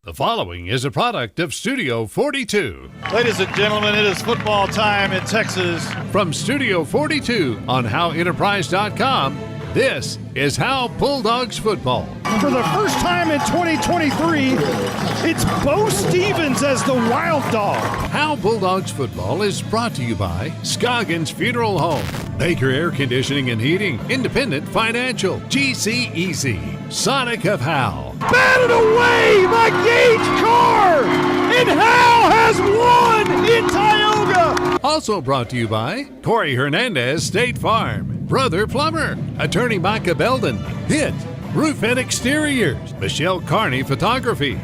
The following is a product of Studio 42. Ladies and gentlemen, it is football time in Texas. From Studio 42 on HoweEnterprise.com, this is Howe Bulldogs football. For the first time in 2023, it's Bo Stevens as the wild dog. Howe Bulldogs football is brought to you by Scoggins Funeral Home, Baker Air Conditioning and Heating, Independent Financial, GC Easy, Sonic of Howe. Batted away by Gage Carr, and Howe has won in Tioga. Also brought to you by Corey Hernandez State Farm, Brother Plumber, Attorney Micah Belden, Hit, Roof and Exteriors, Michelle Carney Photography.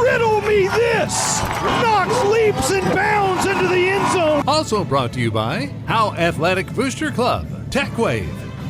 Riddle me this. Knox leaps and bounds into the end zone. Also brought to you by Howe Athletic Booster Club, TechWave,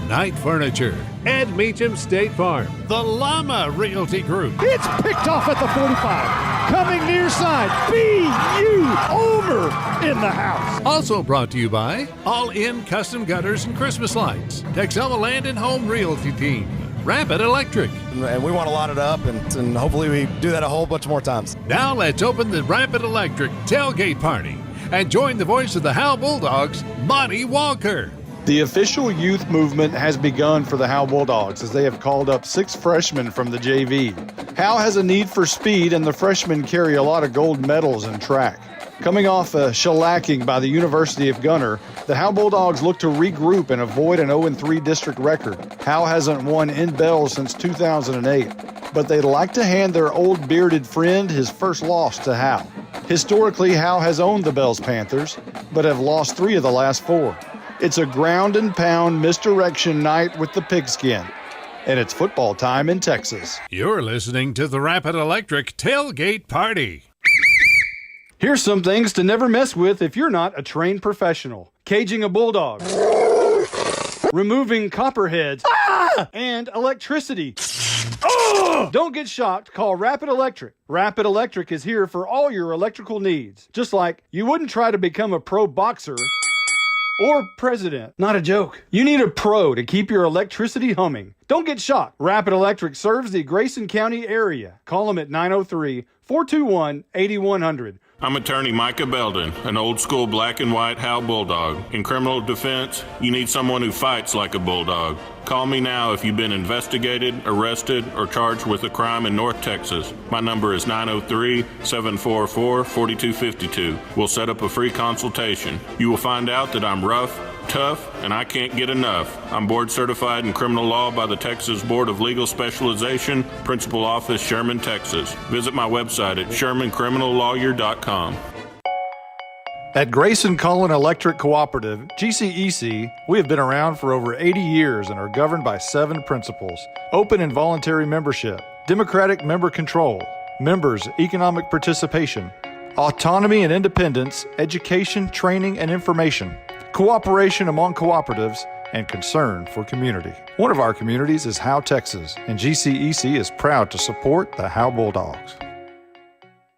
Knight Furniture, Ed Meacham State Farm, the Llama Realty Group. It's picked off at the 45. Coming near side. B.U. Over in the house. Also brought to you by All In Custom Gutters and Christmas Lights, Texoma Land and Home Realty Team, Rapid Electric. And we want to line it up, and hopefully we do that a whole bunch more times. Now let's open the Rapid Electric tailgate party and join the voice of the Howe Bulldogs, Monty Walker. The official youth movement has begun for the Howe Bulldogs as they have called up 6 freshmen from the JV. Howe has a need for speed, and the freshmen carry a lot of gold medals in track. Coming off a shellacking by the University of Gunter, the Howe Bulldogs look to regroup and avoid an 0-3 district record. Howe hasn't won in Bell since 2008, but they'd like to hand their old bearded friend his first loss to Howe. Historically, Howe has owned the Bell's Panthers, but have lost 3 of the last 4. It's a ground and pound misdirection night with the pigskin, and it's football time in Texas. You're listening to the Rapid Electric tailgate party. Here's some things to never mess with if you're not a trained professional. Caging a bulldog, removing copperheads, and electricity. Don't get shocked. Call Rapid Electric. Rapid Electric is here for all your electrical needs. Just like you wouldn't try to become a pro boxer or president. Not a joke. You need a pro to keep your electricity humming. Don't get shocked. Rapid Electric serves the Grayson County area. Call them at 903-421-8100. I'm attorney Micah Belden, an old-school black and white Howe Bulldog. In criminal defense, you need someone who fights like a bulldog. Call me now if you've been investigated, arrested, or charged with a crime in North Texas. My number is 903-744-4252. We'll set up a free consultation. You will find out that I'm rough, tough, and I can't get enough. I'm board certified in criminal law by the Texas Board of Legal Specialization, Principal Office, Sherman, Texas. Visit my website at shermancriminallawyer.com. At Grayson Cullen Electric Cooperative, GCEC, we have been around for over 80 years and are governed by 7 principles: open and voluntary membership, democratic member control, members' economic participation, autonomy and independence, education, training, and information, cooperation among cooperatives, and concern for community. One of our communities is Howe, Texas, and GCEC is proud to support the Howe Bulldogs.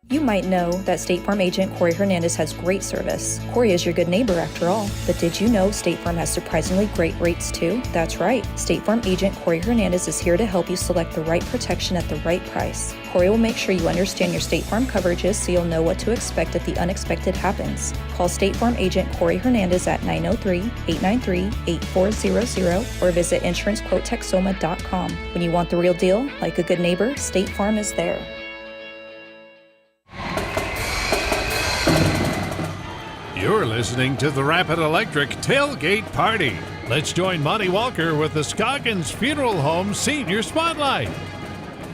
You might know that State Farm agent Corey Hernandez has great service. Corey is your good neighbor after all. But did you know State Farm has surprisingly great rates too? That's right. State Farm agent Corey Hernandez is here to help you select the right protection at the right price. Corey will make sure you understand your State Farm coverages so you'll know what to expect if the unexpected happens. Call State Farm agent Corey Hernandez at 903-893-8400 or visit insurancequotetexoma.com. When you want the real deal, like a good neighbor, State Farm is there. You're listening to the Rapid Electric tailgate party. Let's join Monty Walker with the Scoggins Funeral Home Senior Spotlight.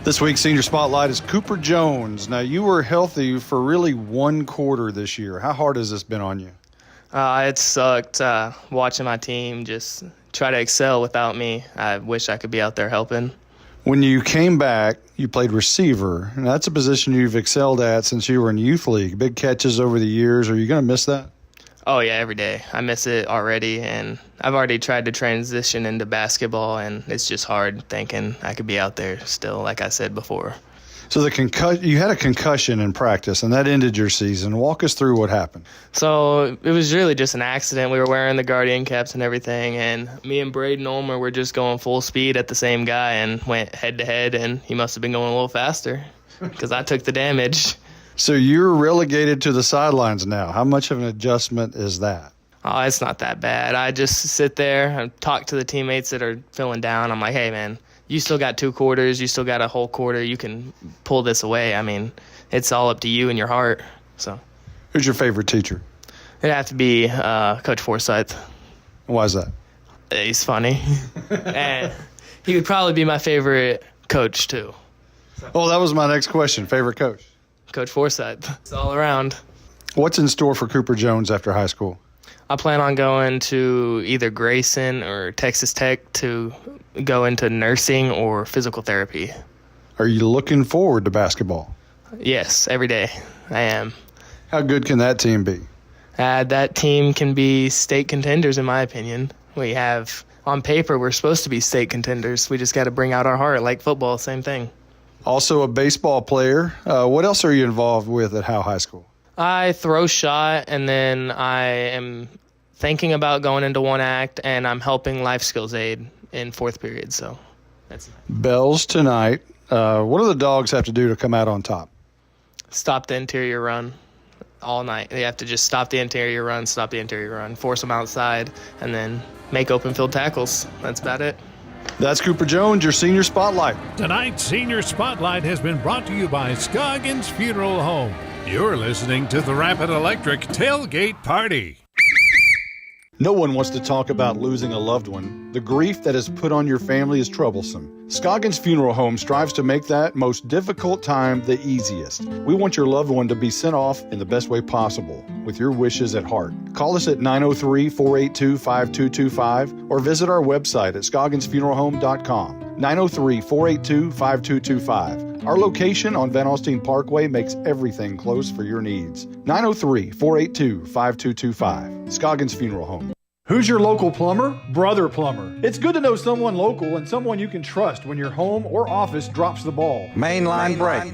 This week's Senior Spotlight is Cooper Jones. Now, you were healthy for really 1 quarter this year. How hard has this been on you? It sucked watching my team just try to excel without me. I wish I could be out there helping. When you came back, you played receiver, and that's a position you've excelled at since you were in youth league. Big catches over the years. Are you going to miss that? Oh, yeah, every day. I miss it already, and I've already tried to transition into basketball, and it's just hard thinking I could be out there still, like I said before. So you had a concussion in practice, and that ended your season. Walk us through what happened. So it was really just an accident. We were wearing the Guardian caps and everything, and me and Braden Ulmer were just going full speed at the same guy and went head-to-head, and he must have been going a little faster because I took the damage. So you're relegated to the sidelines now. How much of an adjustment is that? Oh, it's not that bad. I just sit there and talk to the teammates that are feeling down. I'm like, hey, man, you still got 2 quarters. You still got a whole quarter. You can pull this away. I mean, it's all up to you and your heart. So, who's your favorite teacher? It'd have to be Coach Forsyth. Why is that? He's funny. And he would probably be my favorite coach, too. Oh, that was my next question. Favorite coach? Coach Forsyth. It's all around. What's in store for Cooper Jones after high school? I plan on going to either Grayson or Texas Tech to go into nursing or physical therapy. Are you looking forward to basketball? Yes, every day I am. How good can that team be? That team can be state contenders, in my opinion. We have, on paper, we're supposed to be state contenders. We just got to bring out our heart, like football, same thing. Also a baseball player. What else are you involved with at Howe High School? I throw shot, and then I am thinking about going into 1-act, and I'm helping life skills aid in 4th period. So that's bells tonight. What do the Dogs have to do to come out on top? Stop the interior run all night. They have to just stop the interior run, force them outside, and then make open field tackles. That's about it. That's Cooper Jones, your Senior Spotlight. Tonight's Senior Spotlight has been brought to you by Scoggins Funeral Home. You're listening to the Rapid Electric Tailgate Party. No one wants to talk about losing a loved one. The grief that is put on your family is troublesome. Scoggins Funeral Home strives to make that most difficult time the easiest. We want your loved one to be sent off in the best way possible, with your wishes at heart. Call us at 903-482-5225 or visit our website at scogginsfuneralhome.com. 903-482-5225. Our location on Van Alstyne Parkway makes everything close for your needs. 903-482-5225. Scoggins Funeral Home. Who's your local plumber? Brother Plumber. It's good to know someone local and someone you can trust when your home or office drops the ball. Mainline break,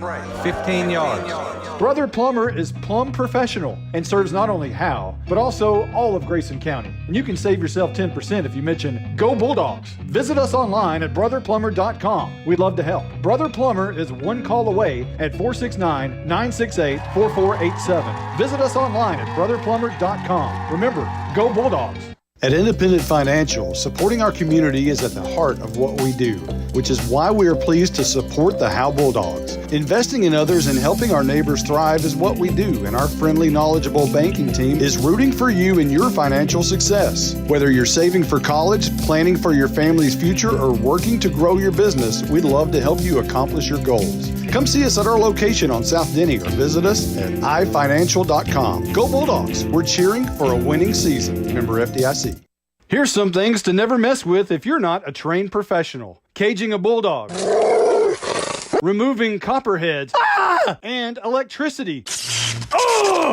15 yards. Brother Plumber is plumb professional and serves not only Howe, but also all of Grayson County. And you can save yourself 10% if you mention Go Bulldogs. Visit us online at brotherplumber.com. We'd love to help. Brother Plumber is one call away at 469-968-4487. Visit us online at brotherplumber.com. Remember, Go Bulldogs. At Independent Financial, supporting our community is at the heart of what we do, which is why we are pleased to support the Howe Bulldogs. Investing in others and helping our neighbors thrive is what we do, and our friendly, knowledgeable banking team is rooting for you in your financial success. Whether you're saving for college, planning for your family's future, or working to grow your business, we'd love to help you accomplish your goals. Come see us at our location on South Denny or visit us at ifinancial.com. Go Bulldogs! We're cheering for a winning season. Member FDIC. Here's some things to never mess with if you're not a trained professional. Caging a bulldog. Removing copperheads. And electricity.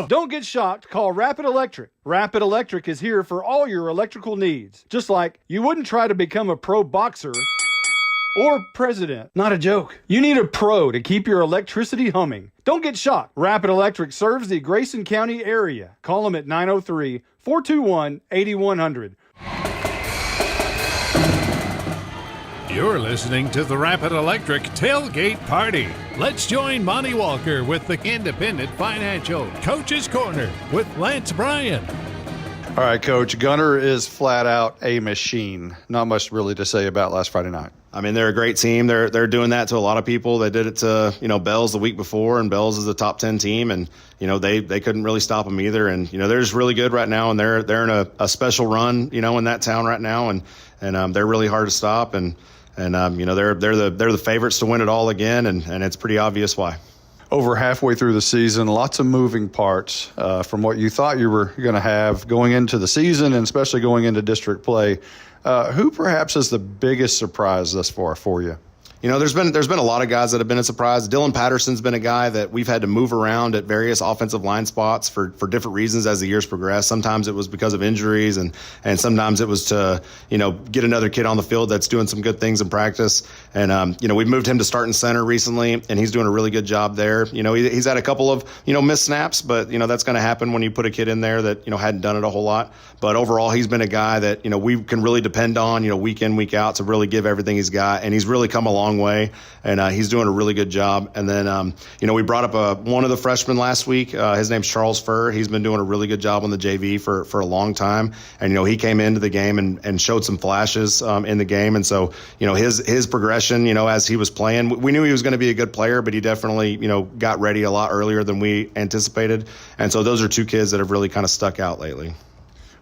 Don't get shocked. Call Rapid Electric. Rapid Electric is here for all your electrical needs. Just like you wouldn't try to become a pro boxer or president. Not a joke. You need a pro to keep your electricity humming. Don't get shocked. Rapid Electric serves the Grayson County area. Call them at 903-421-8100. You're listening to the Rapid Electric Tailgate Party. Let's join Monty Walker with the Independent Financial Coach's Corner with Lance Bryan. All right, Coach. Gunner is flat out a machine. Not much really to say about last Friday night. I mean, they're a great team. They're doing that to a lot of people. They did it to, Bells the week before, and Bells is a top 10 team, and, they couldn't really stop them either. And, they're just really good right now, and they're in a special run, in that town right now, and they're really hard to stop. And they're the favorites to win it all again, and it's pretty obvious why. Over halfway through the season, lots of moving parts from what you thought you were going to have going into the season, and especially going into district play. Who perhaps is the biggest surprise thus far for you? There's been a lot of guys that have been a surprise. Dylan Patterson's been a guy that we've had to move around at various offensive line spots for different reasons as the years progress. Sometimes it was because of injuries, and sometimes it was to, get another kid on the field that's doing some good things in practice. And, we've moved him to starting center recently, and he's doing a really good job there. He's had a couple of, missed snaps, but, that's going to happen when you put a kid in there that, hadn't done it a whole lot. But overall, he's been a guy that, we can really depend on, week in, week out to really give everything he's got. And he's really come along way, and he's doing a really good job. And then, we brought up one of the freshmen last week. His name's Charles Furr. He's been doing a really good job on the JV for a long time. And, he came into the game and showed some flashes in the game. And so, his progression, as he was playing, we knew he was going to be a good player, but he definitely, got ready a lot earlier than we anticipated. And so those are two kids that have really kind of stuck out lately.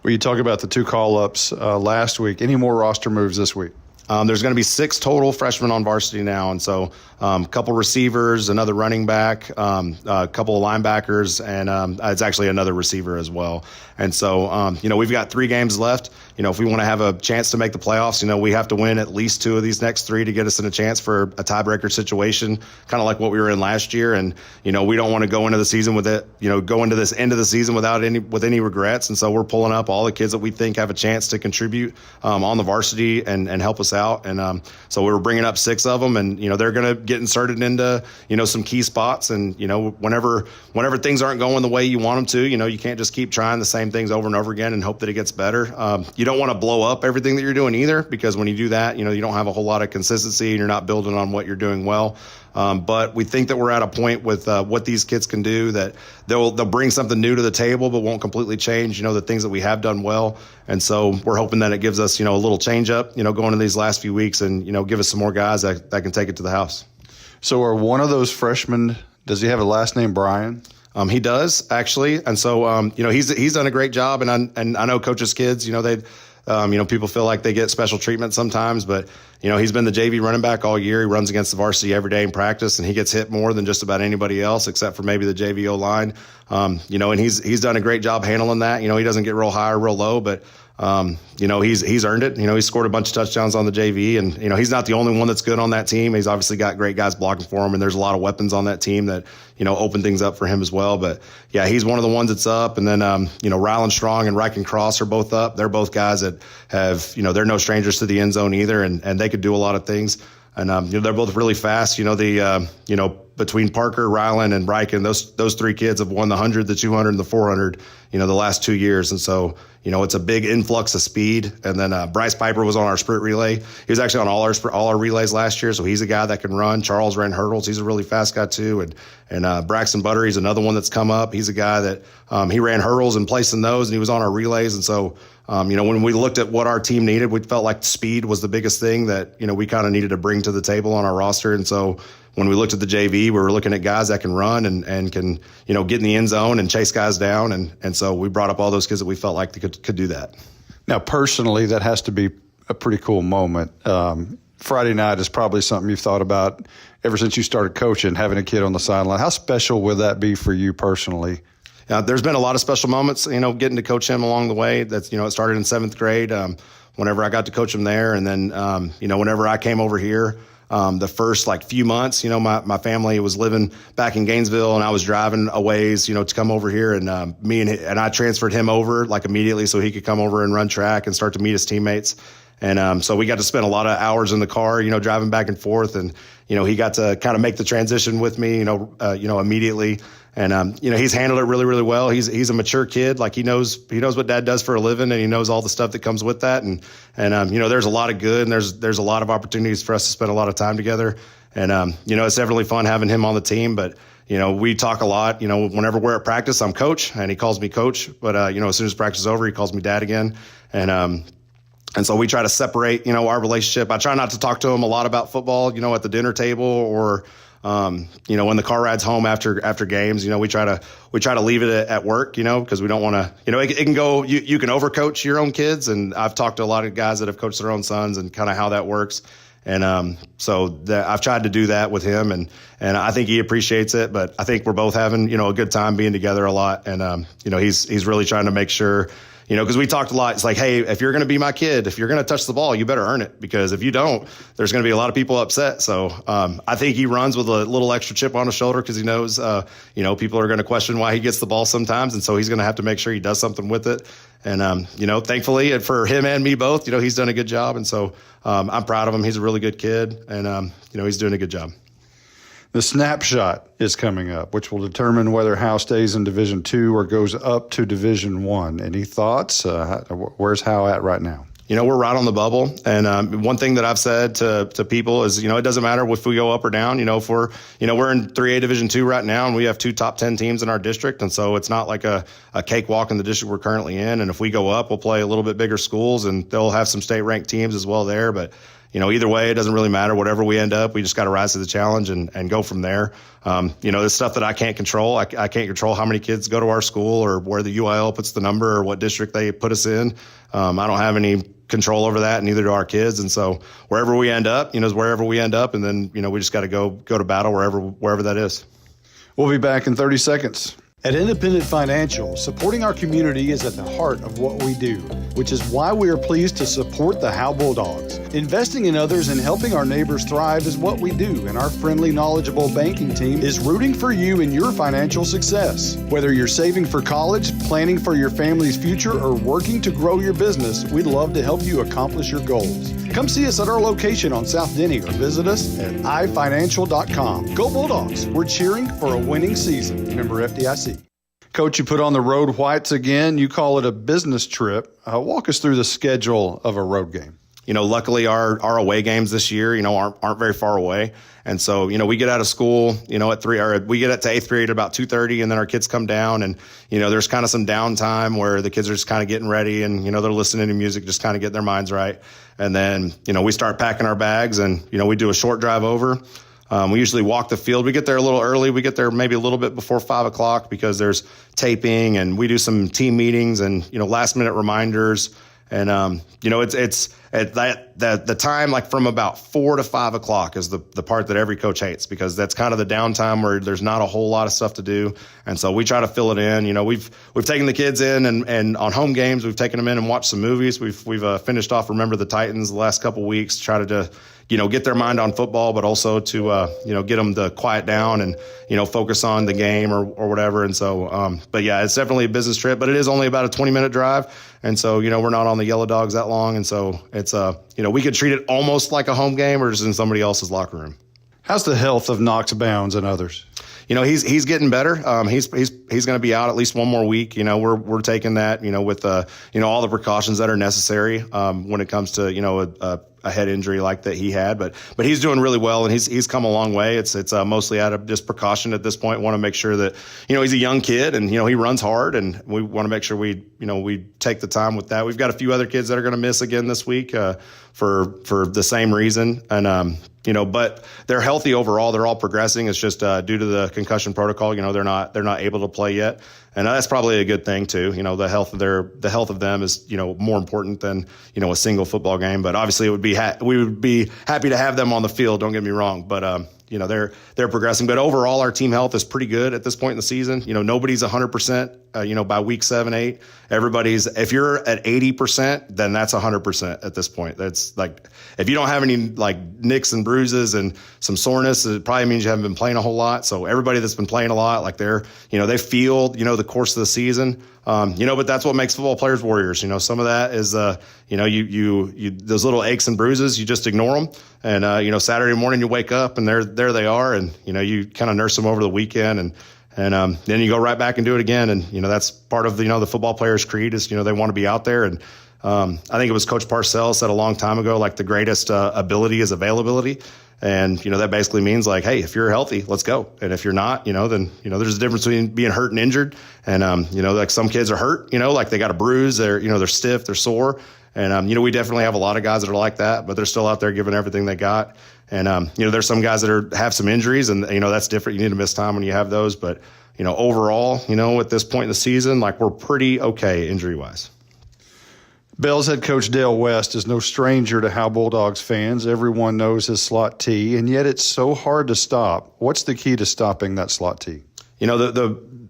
Well, you talk about the two call-ups last week. Any more roster moves this week? There's going to be 6 total freshmen on varsity now, and so a couple receivers, another running back, a couple of linebackers, and it's actually another receiver as well. And so, we've got 3 games left. If we want to have a chance to make the playoffs, we have to win at least 2 of these next 3 to get us in a chance for a tiebreaker situation, kind of like what we were in last year. And, we don't want to go into the season with it, go into this end of the season with any regrets. And so we're pulling up all the kids that we think have a chance to contribute on the varsity and help us out. And so we were bringing up 6 of them, and, they're going to get inserted into, some key spots. And, whenever things aren't going the way you want them to, you can't just keep trying the same things over and over again and hope that it gets better. You don't want to blow up everything that you're doing either, because when you do that, you don't have a whole lot of consistency and you're not building on what you're doing well. But we think that we're at a point with what these kids can do that they'll bring something new to the table, but won't completely change, the things that we have done well. And so we're hoping that it gives us, a little change up, going into these last few weeks and, give us some more guys that can take it to the house. So are one of those freshmen, does he have a last name Brian? He does, actually. And so, he's done a great job. And I know coaches' kids, people feel like they get special treatment sometimes, but, he's been the JV running back all year. He runs against the varsity every day in practice, and he gets hit more than just about anybody else, except for maybe the JV O-line. And he's done a great job handling that. He doesn't get real high or real low, but he's earned it. He's scored a bunch of touchdowns on the JV, and, he's not the only one that's good on that team. He's obviously got great guys blocking for him, and there's a lot of weapons on that team that, open things up for him as well. But yeah, he's one of the ones that's up. And then, Rylan Strong and Ryken Cross are both up. They're both guys that have, they're no strangers to the end zone either, and they could do a lot of things. And, they're both really fast. Between Parker, Rylan, and Ryken, those 3 kids have won the 100, the 200, and the 400, the last 2 years. And so, it's a big influx of speed. And then Bryce Piper was on our sprint relay. He was actually on all our relays last year, so he's a guy that can run. Charles ran hurdles. He's a really fast guy too. And Braxton Butter, he's another one that's come up. He's a guy that he ran hurdles and placed in those, and he was on our relays. And so, when we looked at what our team needed, we felt like speed was the biggest thing that, we kind of needed to bring to the table on our roster. And so when we looked at the JV, we were looking at guys that can run and can, get in the end zone and chase guys down. And so we brought up all those kids that we felt like they could do that. Now, personally, that has to be a pretty cool moment. Friday night is probably something you've thought about ever since you started coaching, having a kid on the sideline. How special would that be for you personally? There's been a lot of special moments, getting to coach him along the way. That's, it started in 7th grade, whenever I got to coach him there. And then, whenever I came over here, the first few months, my family was living back in Gainesville, and I was driving a ways, to come over here, and I transferred him over immediately so he could come over and run track and start to meet his teammates. And so we got to spend a lot of hours in the car, driving back and forth, and he got to kind of make the transition with me, immediately. And he's handled it really, really well. He's a mature kid. He knows what Dad does for a living, and he knows all the stuff that comes with that. And there's a lot of good, and there's a lot of opportunities for us to spend a lot of time together. And it's definitely fun having him on the team. But we talk a lot. Whenever we're at practice, I'm coach, and he calls me coach. But as soon as practice is over, he calls me Dad again. And so we try to separate, our relationship. I try not to talk to him a lot about football, at the dinner table or, when the car rides home after games. We try to leave it at work, because we don't want to, it can go, you can overcoach your own kids. And I've talked to a lot of guys that have coached their own sons and kind of how that works. And I've tried to do that with him, and I think he appreciates it. But I think we're both having, a good time being together a lot. And, he's really trying to make sure, because we talked a lot. It's like, hey, if you're going to be my kid, if you're going to touch the ball, you better earn it, because if you don't, there's going to be a lot of people upset. So I think he runs with a little extra chip on his shoulder, because he knows, people are going to question why he gets the ball sometimes. And so he's going to have to make sure he does something with it. And, thankfully, and for him and me both, he's done a good job. And so I'm proud of him. He's a really good kid, and, he's doing a good job. The snapshot is coming up, which will determine whether Howe stays in Division II or goes up to Division I. Any thoughts? Where's Howe at right now? We're right on the bubble. And one thing that I've said to people is, it doesn't matter if we go up or down. If we're in 3A Division II right now, and we have 2 top 10 teams in our district. And so it's not like a cakewalk in the district we're currently in. And if we go up, we'll play a little bit bigger schools, and they'll have some state ranked teams as well there. But either way, it doesn't really matter. Whatever we end up, we just got to rise to the challenge and go from there. This stuff that I can't control. I can't control how many kids go to our school, or where the UIL puts the number, or what district they put us in. I don't have any control over that, and neither do our kids. And so wherever we end up, is wherever we end up. And then, we just got to go to battle wherever that is. We'll be back in 30 seconds. At Independent Financial, supporting our community is at the heart of what we do, which is why we are pleased to support the Howe Bulldogs. Investing in others and helping our neighbors thrive is what we do, and our friendly, knowledgeable banking team is rooting for you in your financial success. Whether you're saving for college, planning for your family's future, or working to grow your business, we'd love to help you accomplish your goals. Come see us at our location on South Denny, or visit us at ifinancial.com. Go Bulldogs! We're cheering for a winning season. Member FDIC. Coach, you put on the road whites again. You call it a business trip. Walk us through the schedule of a road game. Luckily our away games this year, aren't very far away. And so, we get out of school, at 3, or we get up to 8th grade at about 2:30, and then our kids come down, and, there's kind of some downtime where the kids are just kind of getting ready, and, they're listening to music, just kind of getting their minds right. And then, we start packing our bags, and, we do a short drive over. We usually walk the field. We get there a little early. We get there maybe a little bit before 5 o'clock, because there's taping, and we do some team meetings and, last minute reminders. And, it's at the time, like from about 4 to 5 o'clock is the part that every coach hates, because that's kind of the downtime where there's not a whole lot of stuff to do. And so we try to fill it in. We've taken the kids in, and on home games, we've taken them in and watched some movies. We've finished off Remember the Titans the last couple of weeks, try to get their mind on football, but also to, get them to quiet down and, focus on the game or whatever. And so, but yeah, it's definitely a business trip, but it is only about a 20-minute drive. And so, we're not on the Yellow Dogs that long. And so it's, we could treat it almost like a home game, or just in somebody else's locker room. How's the health of Knox Bounds and others? He's getting better. He's going to be out at least one more week. We're taking that, with, all the precautions that are necessary, when it comes to, a head injury like that he had, but he's doing really well, and he's come a long way. It's mostly out of just precaution at this point. Want to make sure that, he's a young kid, and, he runs hard, and we want to make sure we take the time with that. We've got a few other kids that are going to miss again this week, for the same reason. And, but they're healthy overall. They're all progressing. It's just, due to the concussion protocol, they're not able to play yet. And that's probably a good thing too. The health of them is, more important than, a single football game. But obviously we would be happy to have them on the field. Don't get me wrong. But, they're progressing. But overall, our team health is pretty good at this point in the season. Nobody's 100%, by week 7, 8. Everybody's, if you're at 80%, then that's 100% at this point. That's like, if you don't have any like nicks and bruises and some soreness, it probably means you haven't been playing a whole lot. So everybody that's been playing a lot, like they feel, the course of the season. But that's what makes football players warriors. Some of that is, you those little aches and bruises, you just ignore them. And, Saturday morning you wake up and there they are. And, you kind of nurse them over the weekend, and then you go right back and do it again. And, that's part of the football players' creed is, they want to be out there. And, I think it was Coach Parcells said a long time ago, like the greatest, ability is availability. And, that basically means like, hey, if you're healthy, let's go. And if you're not, then, there's a difference between being hurt and injured. And, like some kids are hurt, like they got a bruise, they're stiff, they're sore. And, we definitely have a lot of guys that are like that, but they're still out there giving everything they got. And, there's some guys that have some injuries, and, that's different. You need to miss time when you have those. But, overall, at this point in the season, like we're pretty okay injury wise. Bells head coach Dale West is no stranger to Howe Bulldogs fans. Everyone knows his slot T, and yet it's so hard to stop. What's the key to stopping that slot T?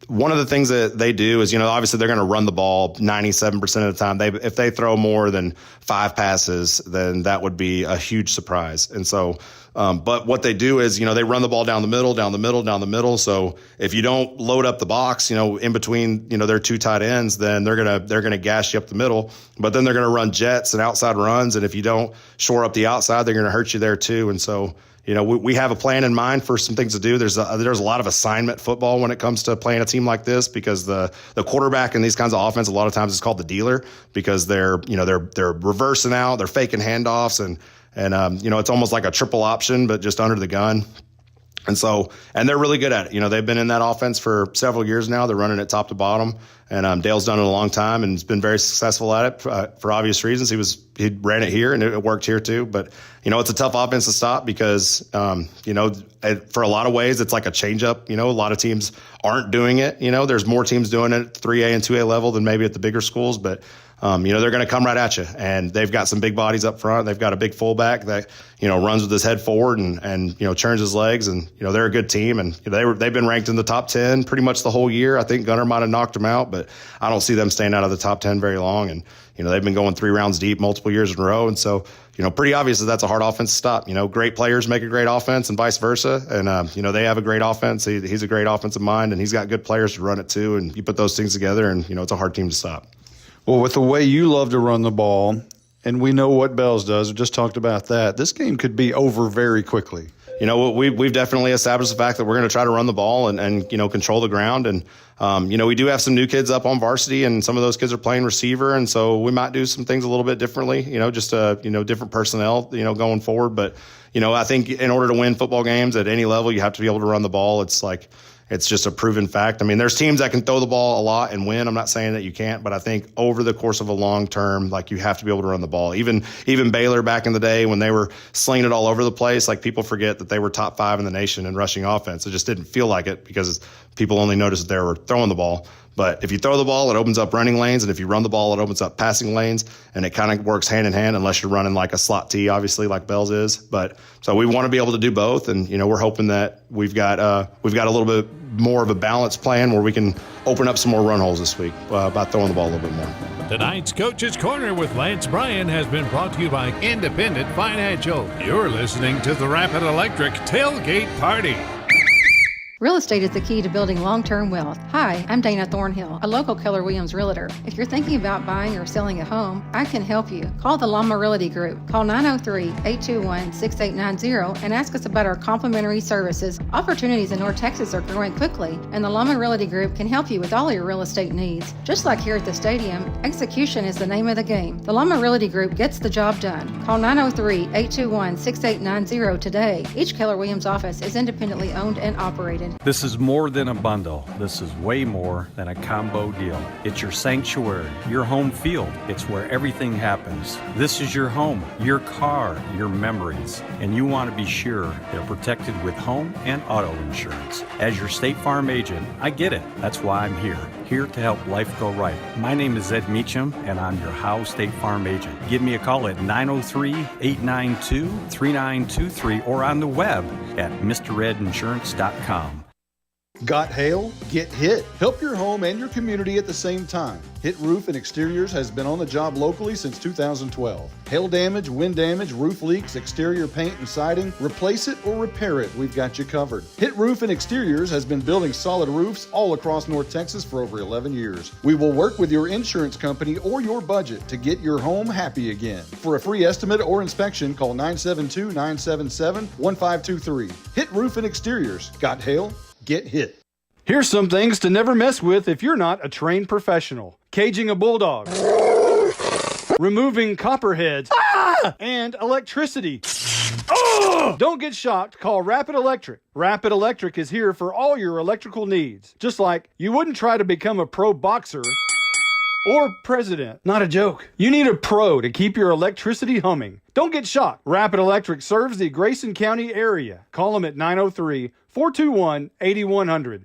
one of the things that they do is, obviously they're going to run the ball 97% of the time. If they throw more than 5 passes, then that would be a huge surprise. And so, but what they do is, they run the ball down the middle. So if you don't load up the box, in between, their 2 tight ends, then they're going to gash you up the middle, but then they're going to run jets and outside runs. And if you don't shore up the outside, they're going to hurt you there too. And so, we have a plan in mind for some things to do. There's a lot of assignment football when it comes to playing a team like this, because the quarterback in these kinds of offense, a lot of times it's called the dealer, because they're reversing out, they're faking handoffs, and it's almost like a triple option, but just under the gun. And they're really good at it. They've been in that offense for several years now. They're running it top to bottom. And Dale's done it a long time and has been very successful at it for obvious reasons. He ran it here and it worked here too. But, it's a tough offense to stop because, for a lot of ways, it's like a changeup. A lot of teams aren't doing it. There's more teams doing it at 3A and 2A level than maybe at the bigger schools. But, they're going to come right at you, and they've got some big bodies up front. They've got a big fullback that, runs with his head forward and churns his legs, and, they're a good team. And they've been ranked in the top 10 pretty much the whole year. I think Gunner might have knocked them out, but I don't see them staying out of the top 10 very long. And, they've been going 3 rounds deep multiple years in a row. And so, pretty obvious that that's a hard offense to stop. Great players make a great offense and vice versa. And, they have a great offense. He's a great offensive mind, and he's got good players to run it too. And you put those things together and, it's a hard team to stop. Well, with the way you love to run the ball, and we know what Bells does, we just talked about that, this game could be over very quickly. We've definitely established the fact that we're going to try to run the ball and control the ground. And, we do have some new kids up on varsity, and some of those kids are playing receiver. And so we might do some things a little bit differently, just, different personnel, going forward. But, I think in order to win football games at any level, you have to be able to run the ball. It's just a proven fact. I mean, there's teams that can throw the ball a lot and win. I'm not saying that you can't, but I think over the course of a long term, you have to be able to run the ball. Even Baylor back in the day when they were slinging it all over the place, people forget that they were top 5 in the nation in rushing offense. It just didn't feel like it because people only noticed that they were throwing the ball. But if you throw the ball, it opens up running lanes. And if you run the ball, it opens up passing lanes. And it kind of works hand in hand unless you're running like a slot T, obviously, like Bells is. But so we want to be able to do both. And, we're hoping that we've got a little bit more of a balanced plan where we can open up some more run holes this week by throwing the ball a little bit more. Tonight's Coach's Corner with Lance Bryan has been brought to you by Independent Financial. You're listening to the Rapid Electric Tailgate Party. Real estate is the key to building long-term wealth. Hi, I'm Dana Thornhill, a local Keller Williams realtor. If you're thinking about buying or selling a home, I can help you. Call the Llama Realty Group. Call 903-821-6890 and ask us about our complimentary services. Opportunities in North Texas are growing quickly, and the Llama Realty Group can help you with all your real estate needs. Just like here at the stadium, execution is the name of the game. The Llama Realty Group gets the job done. Call 903-821-6890 today. Each Keller Williams office is independently owned and operated. This is more than a bundle. This is way more than a combo deal. It's your sanctuary, your home field. It's where everything happens. This is your home, your car, your memories. And you want to be sure they're protected with home and auto insurance. As your State Farm agent, I get it. That's why I'm here to help life go right. My name is Ed Meacham, and I'm your Howe State Farm agent. Give me a call at 903-892-3923 or on the web at mredinsurance.com. Got hail? Get hit. Help your home and your community at the same time. Hit Roof and Exteriors has been on the job locally since 2012. Hail damage, wind damage, roof leaks, exterior paint and siding, replace it or repair it, we've got you covered. Hit Roof and Exteriors has been building solid roofs all across North Texas for over 11 years. We will work with your insurance company or your budget to get your home happy again. For a free estimate or inspection, call 972-977-1523. Hit Roof and Exteriors. Got hail? Get hit. Here's some things to never mess with if you're not a trained professional. Caging a bulldog. Removing copperheads. And electricity. Don't get shocked. Call Rapid Electric. Rapid Electric is here for all your electrical needs. Just like you wouldn't try to become a pro boxer or president. Not a joke. You need a pro to keep your electricity humming. Don't get shocked. Rapid Electric serves the Grayson County area. Call them at 903-421-8100.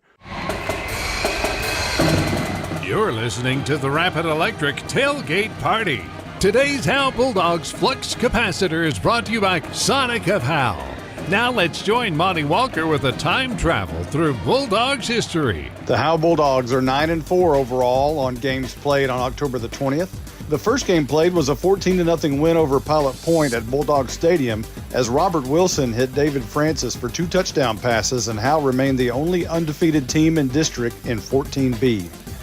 You're listening to the Rapid Electric Tailgate Party. Today's Howe Bulldogs Flux Capacitor is brought to you by Sonic of Howe. Now let's join Monty Walker with a time travel through Bulldogs history. The Howe Bulldogs are 9-4 overall on games played on October the 20th. The first game played was a 14-0 win over Pilot Point at Bulldog Stadium as Robert Wilson hit David Francis for 2 touchdown passes, and Howe remained the only undefeated team in district in 14B.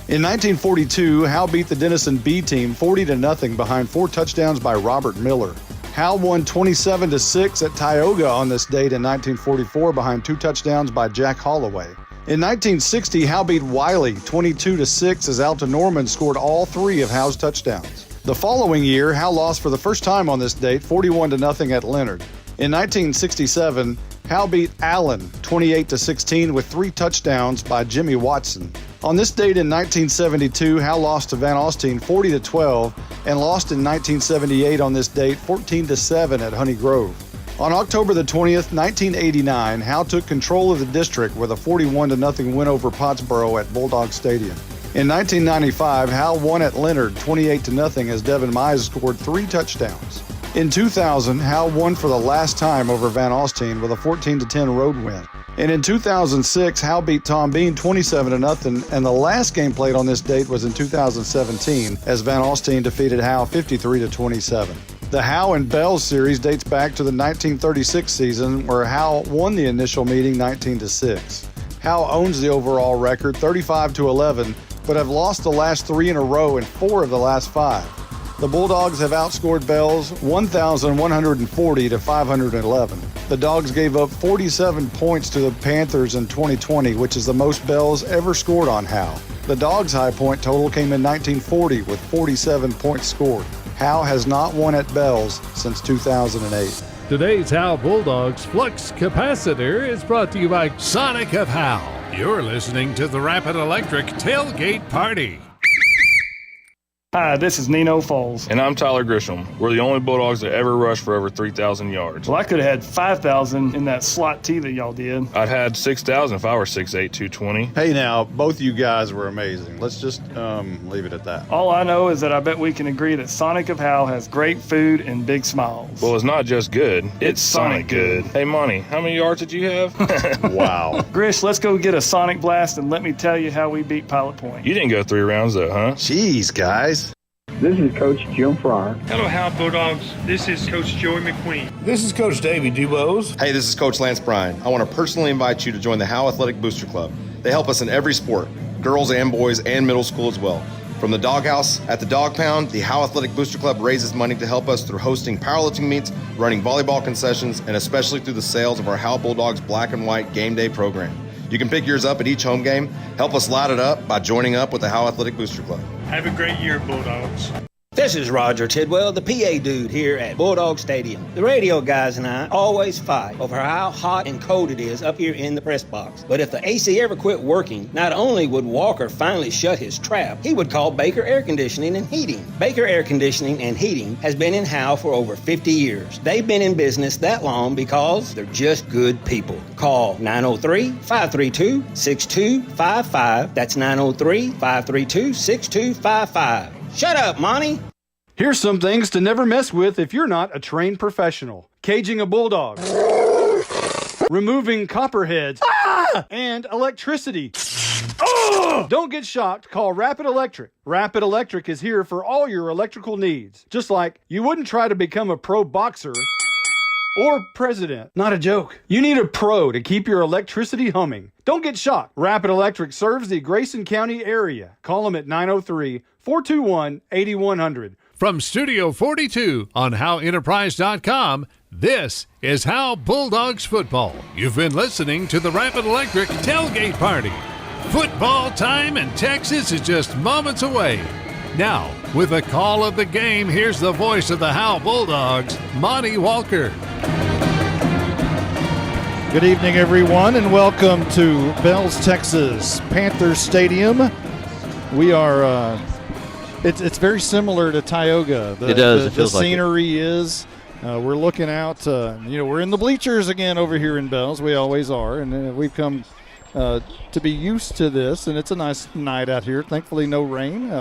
In 1942, Howe beat the Denison B team 40-0 behind 4 touchdowns by Robert Miller. Howe won 27-6 at Tioga on this date in 1944 behind 2 touchdowns by Jack Holloway. In 1960, Howe beat Wiley 22-6 as Alton Norman scored all 3 of Howe's touchdowns. The following year, Howe lost for the first time on this date 41-0 at Leonard. In 1967, Howe beat Allen 28-16 with 3 touchdowns by Jimmy Watson. On this date in 1972, Howe lost to Van Alstyne 40-12 and lost in 1978 on this date 14-7 at Honey Grove. On October the 20th, 1989, Howe took control of the district with a 41-0 win over Pottsboro at Bulldog Stadium. In 1995, Howe won at Leonard 28-0 as Devin Mize scored 3 touchdowns. In 2000, Howe won for the last time over Van Alstyne with a 14-10 road win. And in 2006, Howe beat Tom Bean 27-0, and the last game played on this date was in 2017 as Van Alstyne defeated Howe 53-27. The Howe and Bells series dates back to the 1936 season where Howe won the initial meeting 19-6. Howe owns the overall record 35-11, but have lost the last 3 in a row in 4 of the last 5. The Bulldogs have outscored Bells 1,140-511. The Dogs gave up 47 points to the Panthers in 2020, which is the most Bells ever scored on Howe. The Dogs' high point total came in 1940 with 47 points scored. Howe has not won at Bells since 2008. Today's Howe Bulldogs Flux Capacitor is brought to you by Sonic of Howe. You're listening to the Rapid Electric Tailgate Party. Hi, this is Nino Foles. And I'm Tyler Grisham. We're the only Bulldogs that ever rushed for over 3,000 yards. Well, I could have had 5,000 in that slot T that y'all did. I'd had 6,000 if I were 6'8", 220. Hey now, both you guys were amazing. Let's just leave it at that. All I know is that I bet we can agree that Sonic of Howe has great food and big smiles. Well, it's not just good. It's Sonic good. Hey, Monty, how many yards did you have? Wow. Grish, let's go get a Sonic Blast and let me tell you how we beat Pilot Point. You didn't go 3 rounds though, huh? Jeez, guys. This is Coach Jim Farrar. Hello, Howe Bulldogs. This is Coach Joey McQueen. This is Coach Davey Dubose. Hey, this is Coach Lance Bryan. I want to personally invite you to join the Howe Athletic Booster Club. They help us in every sport, girls and boys and middle school as well. From the doghouse at the Dog Pound, the Howe Athletic Booster Club raises money to help us through hosting powerlifting meets, running volleyball concessions, and especially through the sales of our Howe Bulldogs Black and White Game Day program. You can pick yours up at each home game. Help us light it up by joining up with the Howe Athletic Booster Club. Have a great year, Bulldogs. This is Roger Tidwell, the PA dude here at Bulldog Stadium. The radio guys and I always fight over how hot and cold it is up here in the press box. But if the AC ever quit working, not only would Walker finally shut his trap, he would call Baker Air Conditioning and Heating. Baker Air Conditioning and Heating has been in Howe for over 50 years. They've been in business that long because they're just good people. Call 903-532-6255. That's 903-532-6255. Shut up, Monty. Here's some things to never mess with if you're not a trained professional. Caging a bulldog. Removing copperheads. And electricity. Don't get shocked. Call Rapid Electric. Rapid Electric is here for all your electrical needs. Just like you wouldn't try to become a pro boxer or president. Not a joke. You need a pro to keep your electricity humming. Don't get shocked. Rapid Electric serves the Grayson County area. Call them at 903-421-8100. From Studio 42 on HoweEnterprise.com, this is Howe Bulldogs Football. You've been listening to the Rapid Electric Tailgate Party. Football time in Texas is just moments away. Now, with a call of the game, here's the voice of the Howe Bulldogs, Monty Walker. Good evening, everyone, and welcome to Bells, Texas, Panther Stadium. We are, it's very similar to Tioga. It does. It the feels scenery is. We're looking out, we're in the bleachers again over here in Bells. We always are, and we've come to be used to this, and it's a nice night out here. Thankfully, no rain.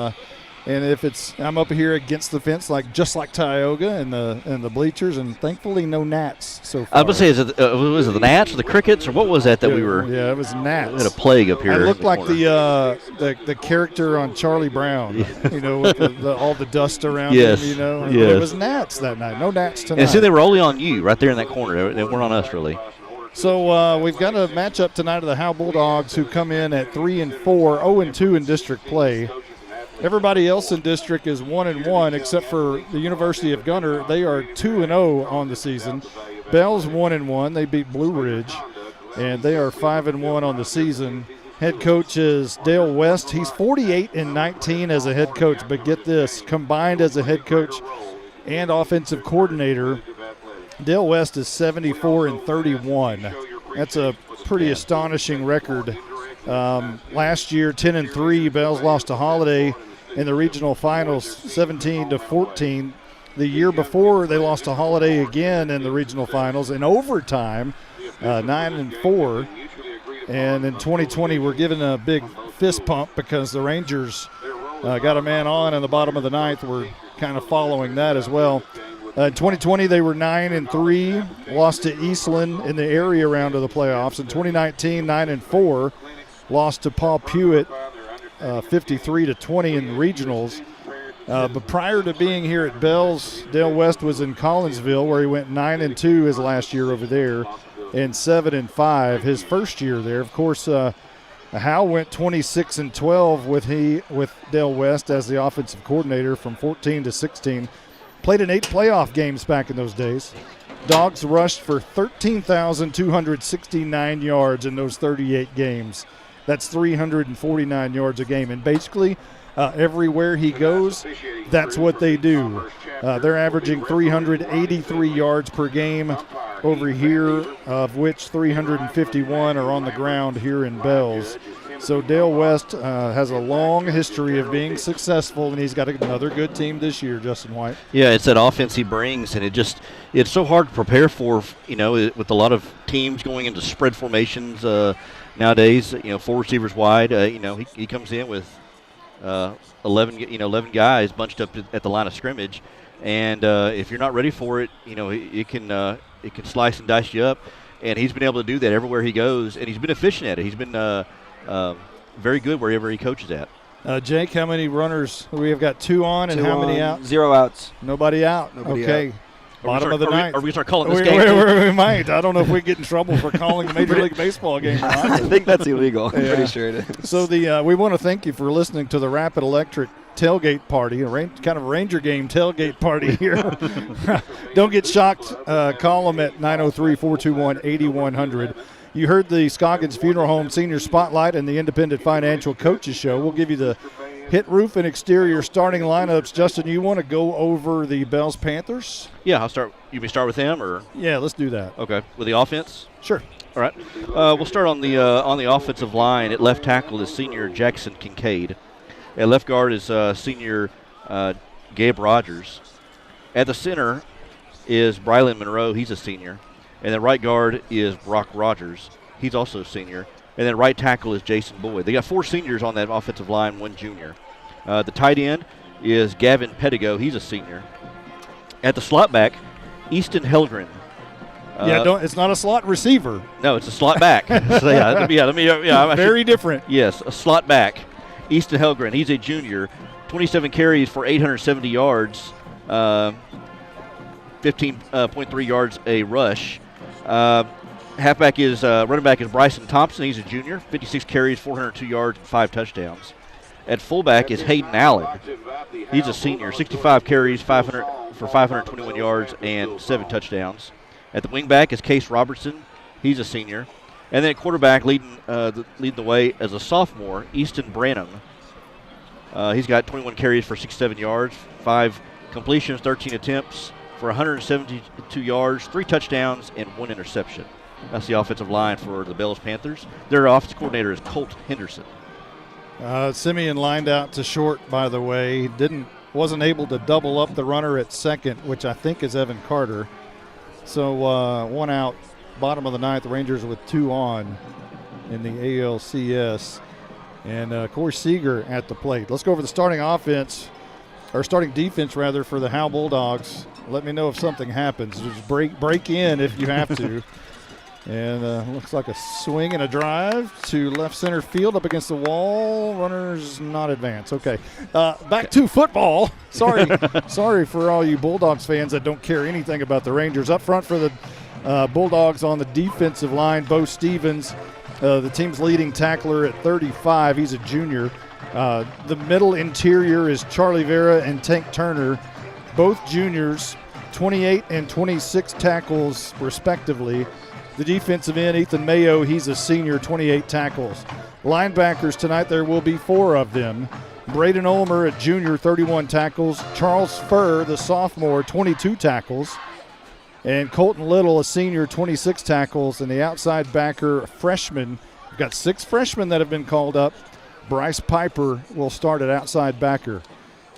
And if I'm up here against the fence, just like Tioga and the bleachers, and thankfully no gnats so far. I was going to say, was it the gnats or the crickets, or what was that we were? Yeah, it was gnats. We had a plague up here. I looked like the character on Charlie Brown, with all the dust around him, Yes. It was gnats that night. No gnats tonight. And see, they were only on you right there in that corner. They weren't on us, really. So we've got a matchup tonight of the Howe Bulldogs, who come in at 3-4, 0-2 in district play. Everybody else in district is 1-1, except for the University of Gunter. They are 2-0 on the season. Bell's 1-1. They beat Blue Ridge, and they are 5-1 on the season. Head coach is Dale West. He's 48-19 as a head coach, but get this, combined as a head coach and offensive coordinator, Dale West is 74-31. That's a pretty astonishing record. Last year, 10-3, Bells lost to Holiday in the regional finals, 17-14. The year before, they lost to Holiday again in the regional finals in overtime, 9-4. And in 2020, we're given a big fist pump because the Rangers got a man on in the bottom of the ninth. We're kind of following that as well. In 2020, they were 9-3, lost to Eastland in the area round of the playoffs. In 2019, 9-4, lost to Paul Pewitt 53-20 in the regionals. But prior to being here at Bells, Dale West was in Collinsville, where he went 9-2 his last year over there, and 7-5 his first year there. Of course, Howe went 26-12 with Dale West as the offensive coordinator from 14 to 16. Played in 8 playoff games back in those days. Dogs rushed for 13,269 yards in those 38 games. That's 349 yards a game. And basically, everywhere he goes, that's what they do. They're averaging 383 yards per game over here, of which 351 are on the ground here in Bells. So Dale West has a long history of being successful, and he's got another good team this year, Justin White. Yeah, it's that offense he brings, and it's so hard to prepare for, with a lot of teams going into spread formations nowadays, 4 receivers wide. He comes in with 11 guys bunched up at the line of scrimmage, and if you're not ready for it, it can slice and dice you up, and he's been able to do that everywhere he goes, and he's been efficient at it. He's been very good wherever he coaches at. Jake, how many runners? We have got 2 on, and how many out? 0 outs. Nobody out. Okay. Out. Bottom of the ninth. Are we start calling this game? We might. I don't know if we get in trouble for calling a Major League Baseball game or not. I think that's illegal. I'm pretty sure it is. So we want to thank you for listening to the Rapid Electric tailgate party, kind of a Ranger game tailgate party here. Don't get shocked. Call them at 903-421-8100. You heard the Scoggins Funeral Home Senior Spotlight and the Independent Financial Coaches Show. We'll give you the hit roof and exterior starting lineups. Justin, you want to go over the Bells Panthers? Yeah, I'll start. You may start with them, or let's do that. Okay, with the offense. Sure. All right. We'll start on the offensive line. At left tackle is senior Jackson Kincaid. At left guard is senior Gabe Rogers. At the center is Brylan Monroe. He's a senior. And then right guard is Brock Rogers. He's also a senior. And then right tackle is Jason Boyd. They got 4 seniors on that offensive line, 1 junior. The tight end is Gavin Pettigo. He's a senior. At the slot back, Easton Helgren. It's not a slot receiver. No, it's a slot back. Very different. Yes, a slot back. Easton Helgren. He's a junior. 27 carries for 870 yards. 15.3 yards a rush. Running back is Bryson Thompson. He's a junior. 56 carries, 402 yards, and 5 touchdowns. At fullback is Hayden Allen. He's a senior. 65 carries, 521 yards, and 7 touchdowns. At the wingback is Case Robertson. He's a senior. And then at quarterback, leading the way as a sophomore, Easton Branham. He's got 21 carries for 67 yards, 5 completions, 13 attempts for 172 yards, 3 touchdowns, and 1 interception. That's the offensive line for the Bells Panthers. Their offensive coordinator is Colt Henderson. Simeon lined out to short, by the way. Wasn't able to double up the runner at second, which I think is Evan Carter. So 1 out, bottom of the ninth. The Rangers with 2 on in the ALCS. and Corey Seager at the plate. Let's go over the starting defense for the Howe Bulldogs. Let me know if something happens. Just break in if you have to. And looks like a swing and a drive to left center field up against the wall. Runners not advance. Okay, back to football. Sorry for all you Bulldogs fans that don't care anything about the Rangers. Up front for the Bulldogs on the defensive line, Bo Stevens, the team's leading tackler at 35. He's a junior. The middle interior is Charlie Vera and Tank Turner, both juniors, 28 and 26 tackles respectively. The defensive end, Ethan Mayo, he's a senior, 28 tackles. Linebackers tonight, there will be 4 of them. Braden Ulmer, a junior, 31 tackles. Charles Furr, the sophomore, 22 tackles. And Colton Little, a senior, 26 tackles. And the outside backer, freshman. We've got 6 freshmen that have been called up. Bryce Piper will start at outside backer.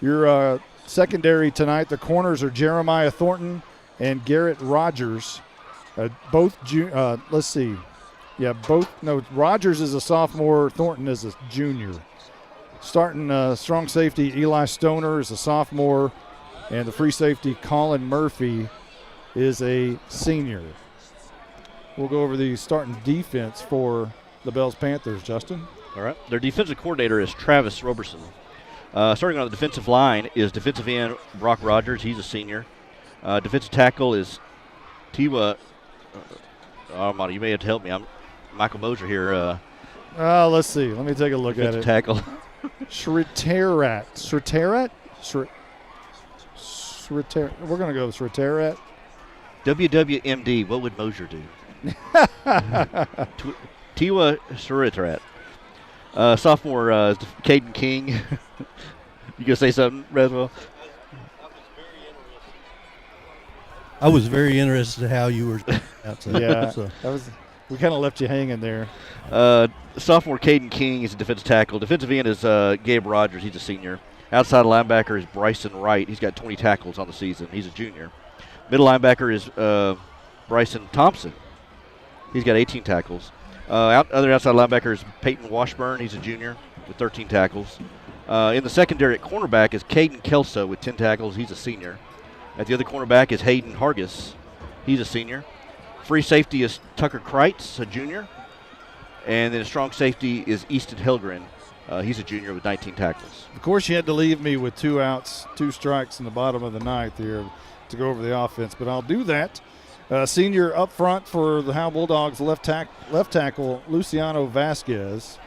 Your secondary tonight, the corners are Jeremiah Thornton and Garrett Rogers. Rogers is a sophomore, Thornton is a junior. Starting strong safety, Eli Stoner is a sophomore, and the free safety, Colin Murphy, is a senior. We'll go over the starting defense for the Bells Panthers, Justin. All right. Their defensive coordinator is Travis Roberson. Starting on the defensive line is defensive end Brock Rogers. He's a senior. Defensive tackle is Tiwa. You may have to help me. I'm Michael Moser here. Let's see. Let me take a look at it. Tackle. Shriterat. We're going to go with Shriterat. WWMD. What would Moser do? Tiwa Shriterat. Sophomore Caden King. You going to say something, Reswell? I was very interested in how you were. We kind of left you hanging there. Sophomore Caden King is a defensive tackle. Defensive end is Gabe Rogers. He's a senior. Outside linebacker is Bryson Wright. He's got 20 tackles on the season. He's a junior. Middle linebacker is Bryson Thompson. He's got 18 tackles. Other outside linebacker is Peyton Washburn. He's a junior with 13 tackles. In the secondary at cornerback is Caden Kelso with 10 tackles. He's a senior. At the other cornerback is Hayden Hargis. He's a senior. Free safety is Tucker Kreitz, a junior. And then strong safety is Easton Helgren. He's a junior with 19 tackles. Of course, you had to leave me with 2 outs, 2 strikes in the bottom of the ninth here to go over the offense, but I'll do that. Senior up front for the Howe Bulldogs, left tackle Luciano Vasquez.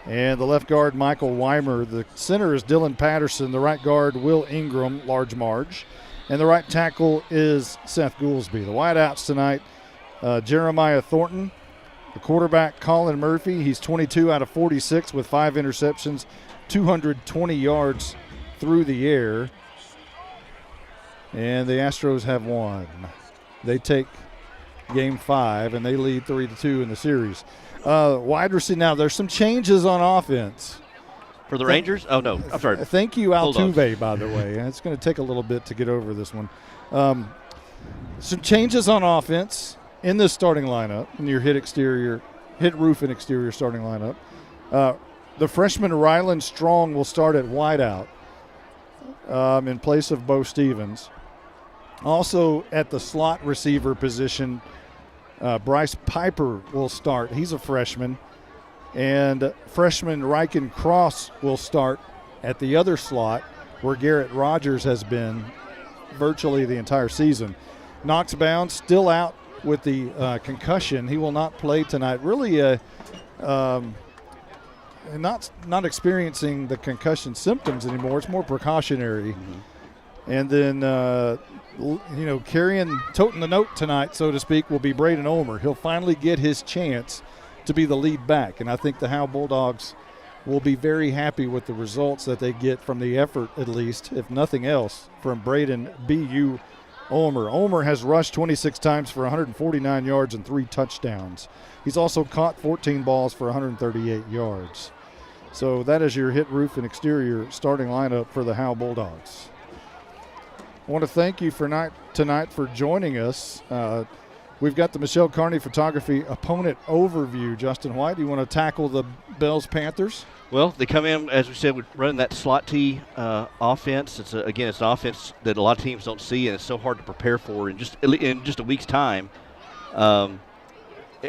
And the left guard, Michael Weimer. The center is Dylan Patterson. The right guard, Will Ingram, large marge. And the right tackle is Seth Goolsby. The wideouts tonight, Jeremiah Thornton. The quarterback, Colin Murphy. He's 22 out of 46 with 5 interceptions, 220 yards through the air. And the Astros have won. They take game 5, and they lead 3-2 in the series. Wide receiver. Now, there's some changes on offense. For the Rangers? Oh, no. I'm sorry. Thank you, Altuve, by the way. It's going to take a little bit to get over this one. Some changes on offense in this starting lineup, in your hit roof and exterior starting lineup. The freshman Ryland Strong will start at wideout in place of Bo Stevens. Also at the slot receiver position, Bryce Piper will start. He's a freshman. And freshman Ryken Cross will start at the other slot where Garrett Rogers has been virtually the entire season. Knox Bounds still out with the concussion. He will not play tonight. Really not experiencing the concussion symptoms anymore. It's more precautionary. Mm-hmm. And then, toting the note tonight, so to speak, will be Braden Ulmer. He'll finally get his chance to be the lead back. And I think the Howe Bulldogs will be very happy with the results that they get from the effort, at least, if nothing else, from Braden B.U. Ulmer. Ulmer has rushed 26 times for 149 yards and 3 touchdowns. He's also caught 14 balls for 138 yards. So that is your hit, roof, and exterior starting lineup for the Howe Bulldogs. I want to thank you tonight for joining us. we've got the Michelle Carney Photography opponent overview. Justin White, do you want to tackle the Bells Panthers? Well, they come in, as we said, we're running that slot T offense. It's an offense that a lot of teams don't see, and it's so hard to prepare for in just a week's time. And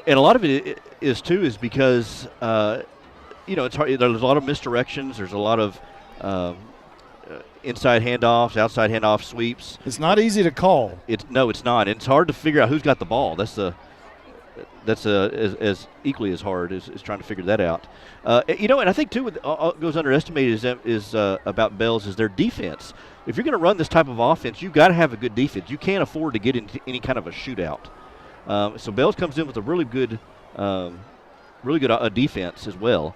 a lot of it is because it's hard. There's a lot of misdirections. There's a lot of inside handoffs, outside handoff sweeps. It's not easy to call. It's not. It's hard to figure out who's got the ball. That's as equally as hard as trying to figure that out. And I think too, what goes underestimated is about Bells is their defense. If you're going to run this type of offense, you've got to have a good defense. You can't afford to get into any kind of a shootout. So Bells comes in with a really good defense as well.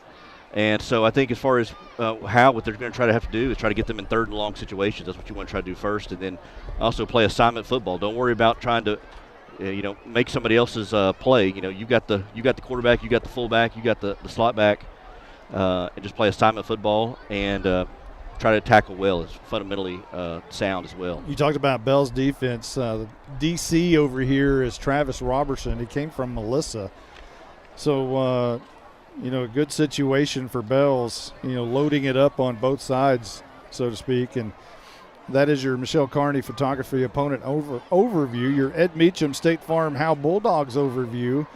And so I think as far as what they're going to try to do is try to get them in third and long situations. That's what you want to try to do first, and then also play assignment football. Don't worry about trying to make somebody else's play. You got the quarterback, you got the fullback, you got the slot back, and just play assignment football and try to tackle well. It's fundamentally sound as well. You talked about Bell's defense. The DC over here is Travis Robertson. He came from Melissa. So, a good situation for Bells, loading it up on both sides, so to speak. And that is your Michelle Carney Photography opponent overview, your Ed Meacham State Farm Howe Bulldogs overview.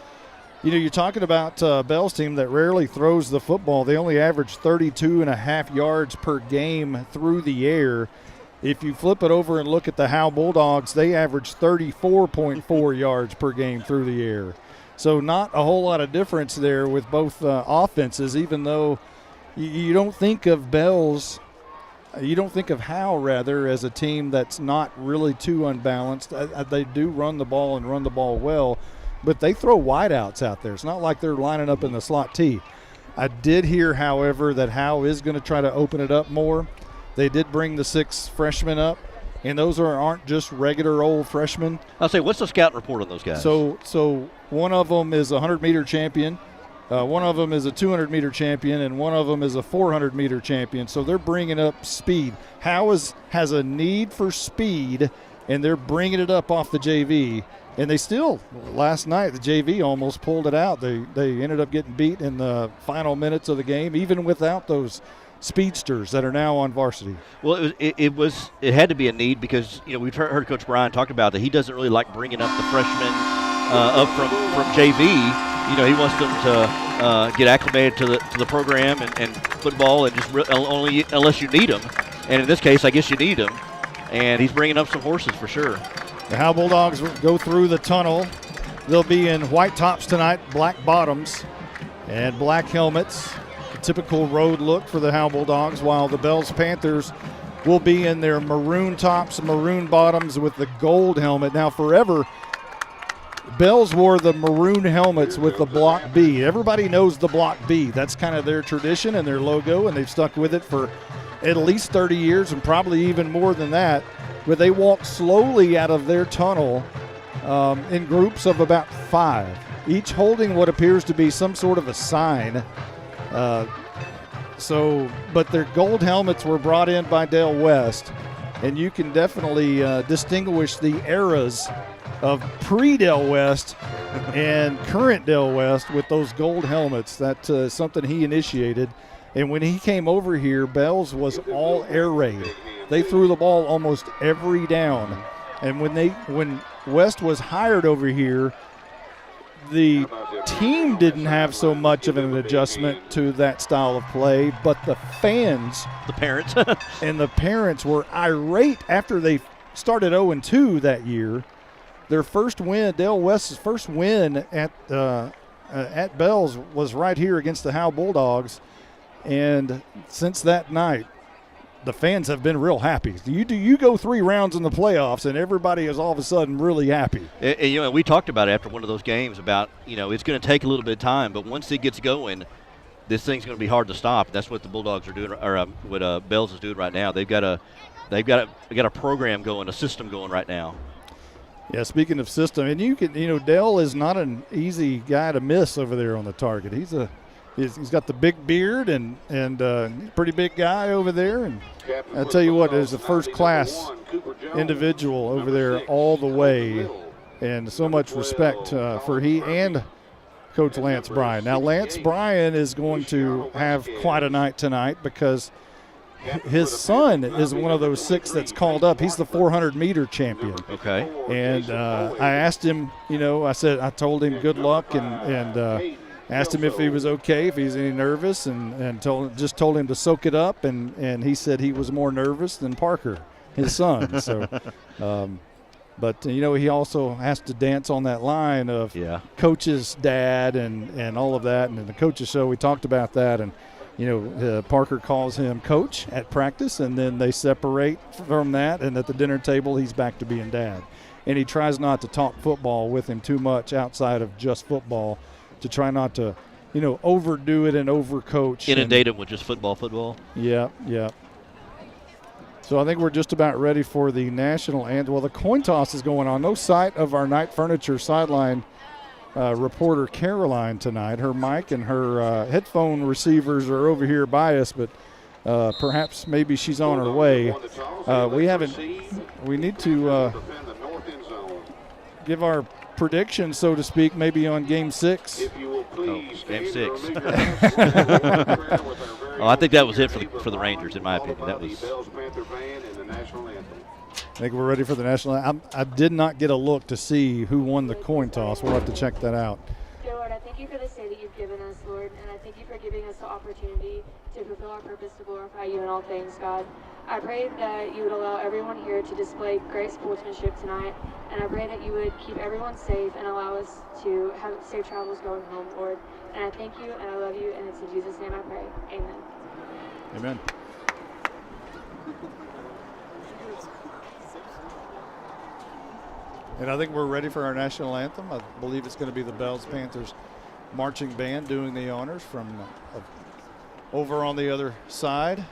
You're talking about Bell's team that rarely throws the football. They only average 32.5 yards per game through the air. If you flip it over and look at the Howe Bulldogs, they average 34.4 yards per game through the air. So not a whole lot of difference there with both offenses, even though you don't think of Bells, you don't think of Howe, rather, as a team that's not really too unbalanced. They do run the ball and run the ball well, but they throw wideouts out there. It's not like they're lining up in the slot T. I did hear, however, that Howe is going to try to open it up more. They did bring the 6 freshmen up, and those aren't just regular old freshmen. I'll say, what's the scouting report on those guys? So one of them is a 100-meter champion, one of them is a 200-meter champion, and one of them is a 400-meter champion. So they're bringing up speed. Howe has a need for speed, and they're bringing it up off the JV. And they still, last night, the JV almost pulled it out. They ended up getting beat in the final minutes of the game, even without those speedsters that are now on varsity. Well, it had to be a need because we've heard Coach Bryan talk about that he doesn't really like bringing up the freshmen up from JV. He wants them to get acclimated to the program and football, and just only unless you need them. And in this case, I guess you need them. And he's bringing up some horses for sure. The Howe Bulldogs go through the tunnel. They'll be in white tops tonight, black bottoms, and black helmets. Typical road look for the Howe Bulldogs, while the Bells Panthers will be in their maroon tops, maroon bottoms with the gold helmet. Now, forever, Bells wore the maroon helmets with the block B. Everybody knows the block B. That's kind of their tradition and their logo, and they've stuck with it for at least 30 years and probably even more than that. But they walk slowly out of their tunnel in groups of about 5, each holding what appears to be some sort of a sign. But their gold helmets were brought in by Dale West, and you can definitely distinguish the eras of pre-Dale West and current Dale West with those gold helmets. That's something he initiated. And when he came over here, Bells was all air raid. They threw the ball almost every down. And when West was hired over here, the team didn't have so much of an adjustment to that style of play, but the fans, the parents, and the parents were irate after they started 0-2 that year. Their first win, Dale West's first win at Bells, was right here against the Howe Bulldogs. And since that night, the fans have been real happy. You go 3 rounds in the playoffs, and everybody is all of a sudden really happy. And we talked about it after one of those games about, it's going to take a little bit of time, but once it gets going, this thing's going to be hard to stop. That's what the Bulldogs are doing, or what Bells is doing right now. They've got a program going, a system going right now. Yeah, speaking of system, and Dale is not an easy guy to miss over there on the target. He's got the big beard and he's a pretty big guy over there. And I tell you what, there's a first-class individual over there all the way and so much respect for he and Coach Lance Bryan. Now, Lance Bryan is going to have quite a night tonight because his son is one of those 6 that's called up. He's the 400-meter champion. Okay. And I asked him, I told him good luck and asked him if he was okay, if he's any nervous, and told him to soak it up. And he said he was more nervous than Parker, his son. So, but he also has to dance on that line of coach's dad and all of that. And in the coach's show, we talked about that. And Parker calls him coach at practice, and then they separate from that. And at the dinner table, he's back to being dad. And he tries not to talk football with him too much outside of just football, to try not to, overdo it and overcoach. Inundate him with just football. Yeah. So I think we're just about ready for the national anthem. Well, the coin toss is going on. No sight of our Night Furniture sideline reporter Caroline tonight. Her mic and her headphone receivers are over here by us, but perhaps maybe she's on her way. We need to give our prediction, so to speak, maybe on Game 6. Game 6. I think that was it for the Rangers, in my opinion. That was. I think we're ready for the national anthem. I did not get a look to see who won the coin toss. We'll have to check that out. Dear Lord, I thank you for this day that you've given us, Lord, and I thank you for giving us the opportunity to fulfill our purpose to glorify you in all things, God. I pray that you would allow everyone here to display great sportsmanship tonight, and I pray that you would keep everyone safe and allow us to have safe travels going home, Lord. And I thank you, and I love you, and it's in Jesus' name I pray. Amen. Amen. And I think we're ready for our national anthem. I believe it's going to be the Bells Panthers marching band doing the honors from over on the other side.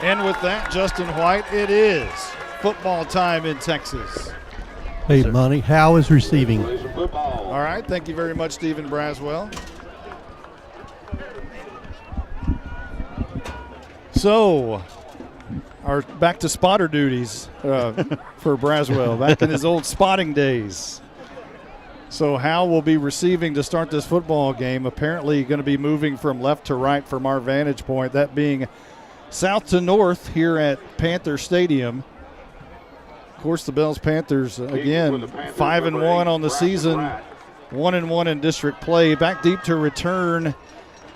And with that, Justin White, it is football time in Texas. Hey, Monty, Howe is receiving. All right, thank you very much, Stephen Braswell. So, back to spotter duties for Braswell, back in his old spotting days. So Howe will be receiving to start this football game. Apparently going to be moving from left to right from our vantage point, that being south to north here at Panther Stadium. Of course, the Bells Panthers, again, 5-1 on the season, 1-1 in district play. Back deep to return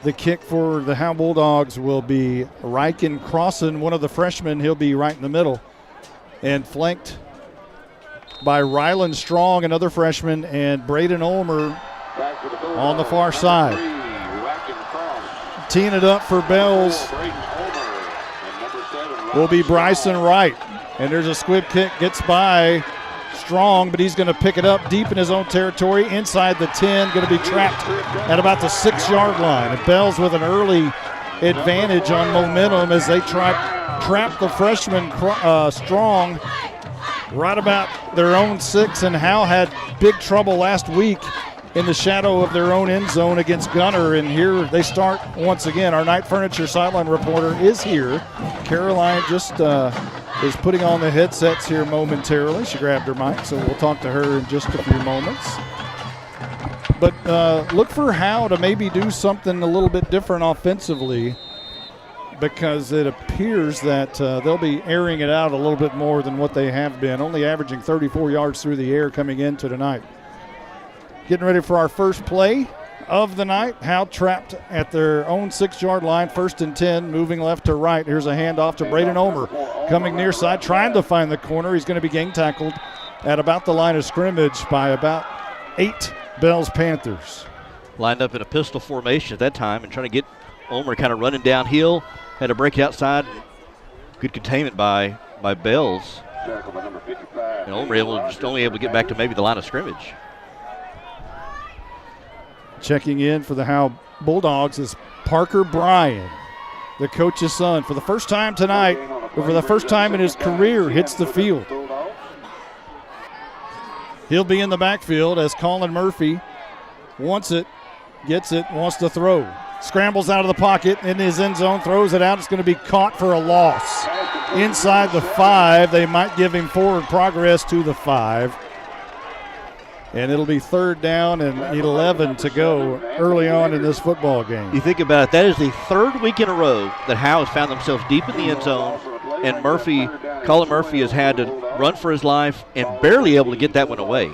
the kick for the Howe Bulldogs will be Ryken Crossan, one of the freshmen. He'll be right in the middle. And flanked by Rylan Strong, another freshman, and Braden Ulmer on the far side. Teeing it up for Bells will be Bryson Wright. And there's a squib kick, gets by Strong, but he's going to pick it up deep in his own territory, inside the 10, going to be trapped at about the 6-yard line. And Bells with an early advantage on momentum as they trap the freshman Strong right about their own 6. And Howe had big trouble last week in the shadow of their own end zone against Gunner. And here they start once again. Our Night Furniture sideline reporter is here. Caroline just is putting on the headsets here momentarily. She grabbed her mic, so we'll talk to her in just a few moments. But look for Howe to maybe do something a little bit different offensively. because it appears that they'll be airing it out a little bit more than what they have been, only averaging 34 yards through the air coming into tonight. Getting ready for our first play of the night. Howe trapped at their own 6-yard line, 1st and 10, moving left to right. Here's a handoff to Braden Ulmer, coming near side, trying to find the corner. He's going to be gang tackled at about the line of scrimmage by about 8 Bells Panthers. Lined up in a pistol formation at that time and trying to get Ulmer kind of running downhill. Had to break it outside. Good containment by Bells. And Ulmer only able to get back to maybe the line of scrimmage. Checking in for the Howe Bulldogs is Parker Bryan, the coach's son. For the first time tonight, or for the first time in his career, hits the field. He'll be in the backfield as Colin Murphy wants it, gets it, wants to throw. Scrambles out of the pocket in his end zone, throws it out. It's going to be caught for a loss. Inside the 5, they might give him forward progress to the 5. And it'll be 3rd down and 11 to go early on in this football game. You think about it, that is the 3rd week in a row that Howe has found themselves deep in the end zone, and Colin Murphy has had to run for his life and barely able to get that one away.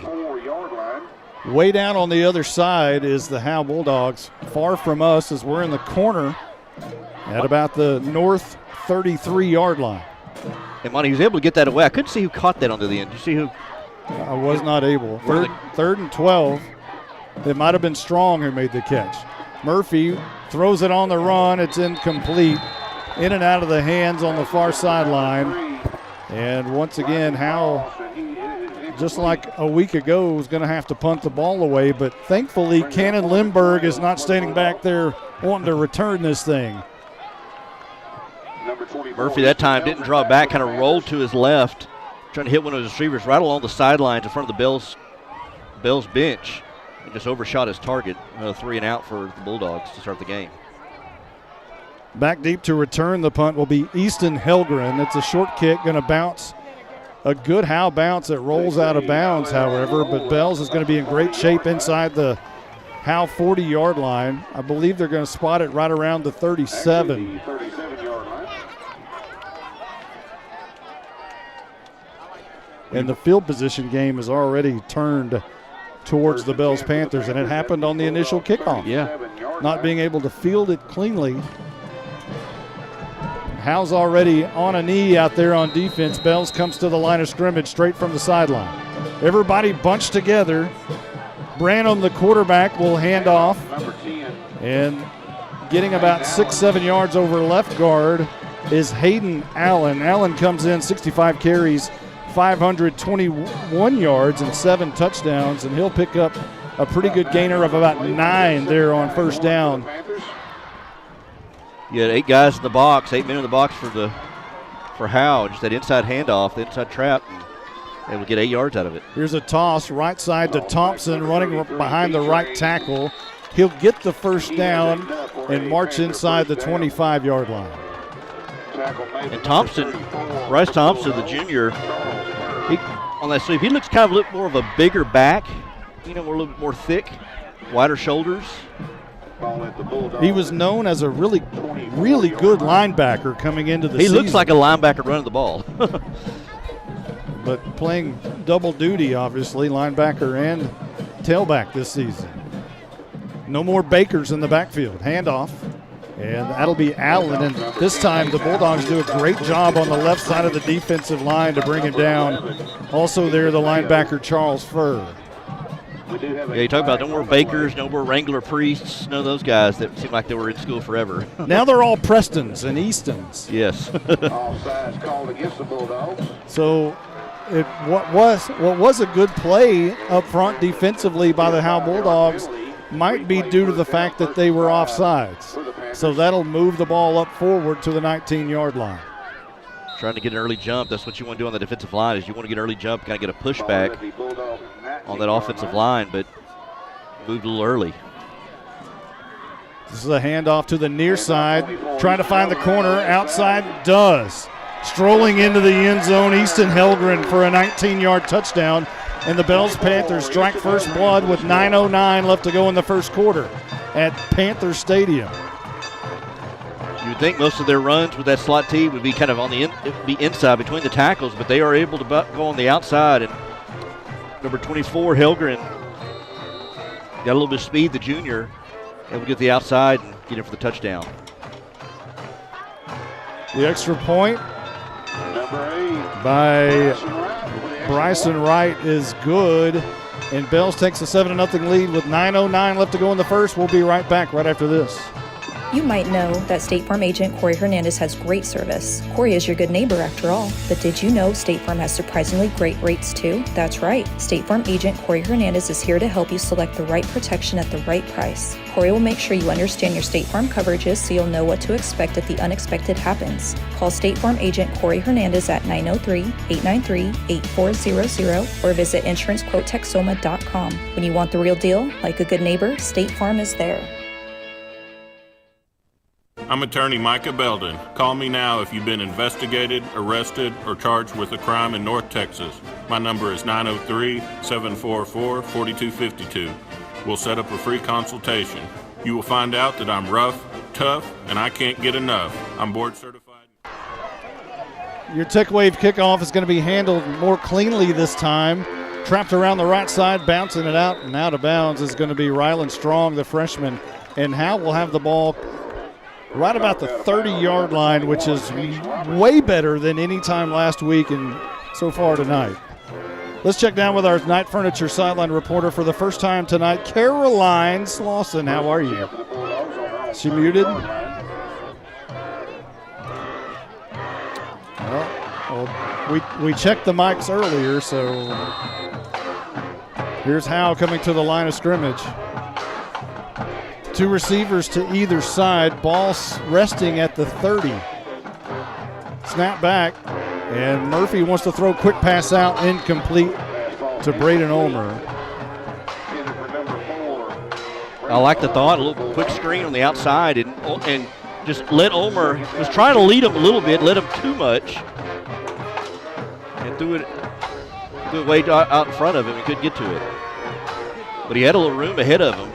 Way down on the other side is the Howe Bulldogs, far from us as we're in the corner at about the north 33-yard line. And Monty was able to get that away. I couldn't see who caught that onto the end. Did you see who? I was not able. 3rd and 12. It might have been Strong who made the catch. Murphy throws it on the run. It's incomplete. In and out of the hands on the far sideline. And once again, Howe, just like a week ago, was going to have to punt the ball away. But thankfully, Cannon Lindbergh is not standing back there wanting to return this thing. Murphy that time didn't draw back, kind of rolled to his left, trying to hit one of his receivers right along the sidelines in front of the Bills bench, and just overshot his target. 3 and out for the Bulldogs to start the game. Back deep to return the punt will be Easton Helgren. It's a short kick, going to bounce. A good Howe bounce. It rolls out of bounds, however, but Bells is going to be in great shape inside the Howe 40-yard line. I believe they're going to spot it right around the 37. And the field position game is already turned towards the Bells Panthers, and it happened on the initial kickoff. Yeah. Not being able to field it cleanly. Howe's already on a knee out there on defense. Bells comes to the line of scrimmage straight from the sideline. Everybody bunched together. Branham, the quarterback, will hand off. And getting about 6-7 yards over left guard is Hayden Allen. Allen comes in 65 carries, 521 yards and 7 touchdowns, and he'll pick up a pretty good gainer of about 9 there on first down. You had 8 guys in the box, 8 men in the box for Howe. Just that inside handoff, the inside trap, and able to get 8 yards out of it. Here's a toss right side to Thompson, running behind the right tackle. He'll get the first down and march inside the 25-yard line. And Thompson, Bryce Thompson, the junior, on that sweep, he looks kind of a little more of a bigger back, a little bit more thick, wider shoulders. He was known as a really, really good linebacker coming into the season. He looks like a linebacker running the ball. But playing double duty, obviously, linebacker and tailback this season. No more Bakers in the backfield. Handoff. And that'll be Allen. And this time the Bulldogs do a great job on the left side of the defensive line to bring him down. Also there, the linebacker, Charles Furr. Yeah, you talk about no more Bakers, no more Wrangler Priests, none of those guys that seem like they were in school forever. Now they're all Prestons and Eastons. Yes. Offsides called against the Bulldogs. So what was a good play up front defensively by the Howe Bulldogs might be due to the fact that they were offsides. So that'll move the ball up forward to the 19-yard line. Trying to get an early jump. That's what you want to do on the defensive line, is you want to get an early jump, kind of get a pushback on that offensive line, but moved a little early. This is a handoff to the near side, trying to find the corner. Outside does. Strolling into the end zone, Easton Helgren for a 19-yard touchdown. And the Bells Panthers strike first blood with 9:09 left to go in the first quarter at Panther Stadium. You You'd think most of their runs with that slot T would be kind of on the inside between the tackles, but they are able to go on the outside. And number 24, Helgren, got a little bit of speed, the junior, able to get the outside and get in for the touchdown. The extra point by Bryson Wright is good. And Bells takes a 7-0 lead with 9:09 left to go in the first. We'll be right back right after this. You might know that State Farm agent Corey Hernandez has great service. Corey is your good neighbor after all. But did you know State Farm has surprisingly great rates too? That's right. State Farm agent Corey Hernandez is here to help you select the right protection at the right price. Corey will make sure you understand your State Farm coverages so you'll know what to expect if the unexpected happens. Call State Farm agent Corey Hernandez at 903-893-8400 or visit insurancequotetexoma.com. When you want the real deal, like a good neighbor, State Farm is there. I'm attorney Micah Belden. Call me now if you've been investigated, arrested, or charged with a crime in North Texas. My number is 903-744-4252. We'll set up a free consultation. You will find out that I'm rough, tough, and I can't get enough. I'm board certified. Your Tech Wave kickoff is going to be handled more cleanly this time. Trapped around the right side, bouncing it out and out of bounds is going to be Rylan Strong, the freshman. And Howe will have the ball right about the 30-yard line, which is way better than any time last week and so far tonight. Let's check down with our Night Furniture sideline reporter for the first time tonight, Caroline Slauson. How are you? Is she muted? Well, we checked the mics earlier, so here's Howe coming to the line of scrimmage. Two receivers to either side. Ball resting at the 30. Snap back, and Murphy wants to throw a quick pass out, incomplete to Braden Ulmer. I like the thought, a little quick screen on the outside, and just let Ulmer, was trying to lead him a little bit, led him too much, and threw it way out in front of him. He couldn't get to it. But he had a little room ahead of him.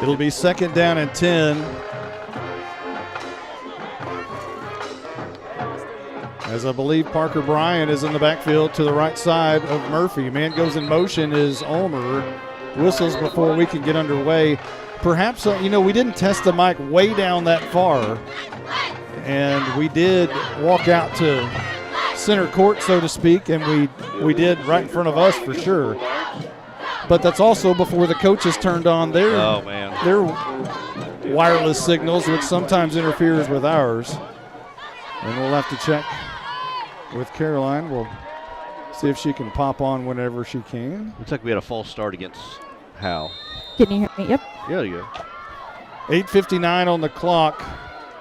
It'll be 2nd down and 10. As I believe Parker Bryant is in the backfield to the right side of Murphy. Man goes in motion is Ulmer. Whistles before we can get underway. Perhaps, we didn't test the mic way down that far. And we did walk out to center court, so to speak, and we did right in front of us for sure. But that's also before the coaches turned on their wireless signals, which sometimes interferes with ours. And we'll have to check with Caroline. We'll see if she can pop on whenever she can. Looks like we had a false start against Howe. Can you hear me? Yep. Yeah, you go. 8:59 on the clock.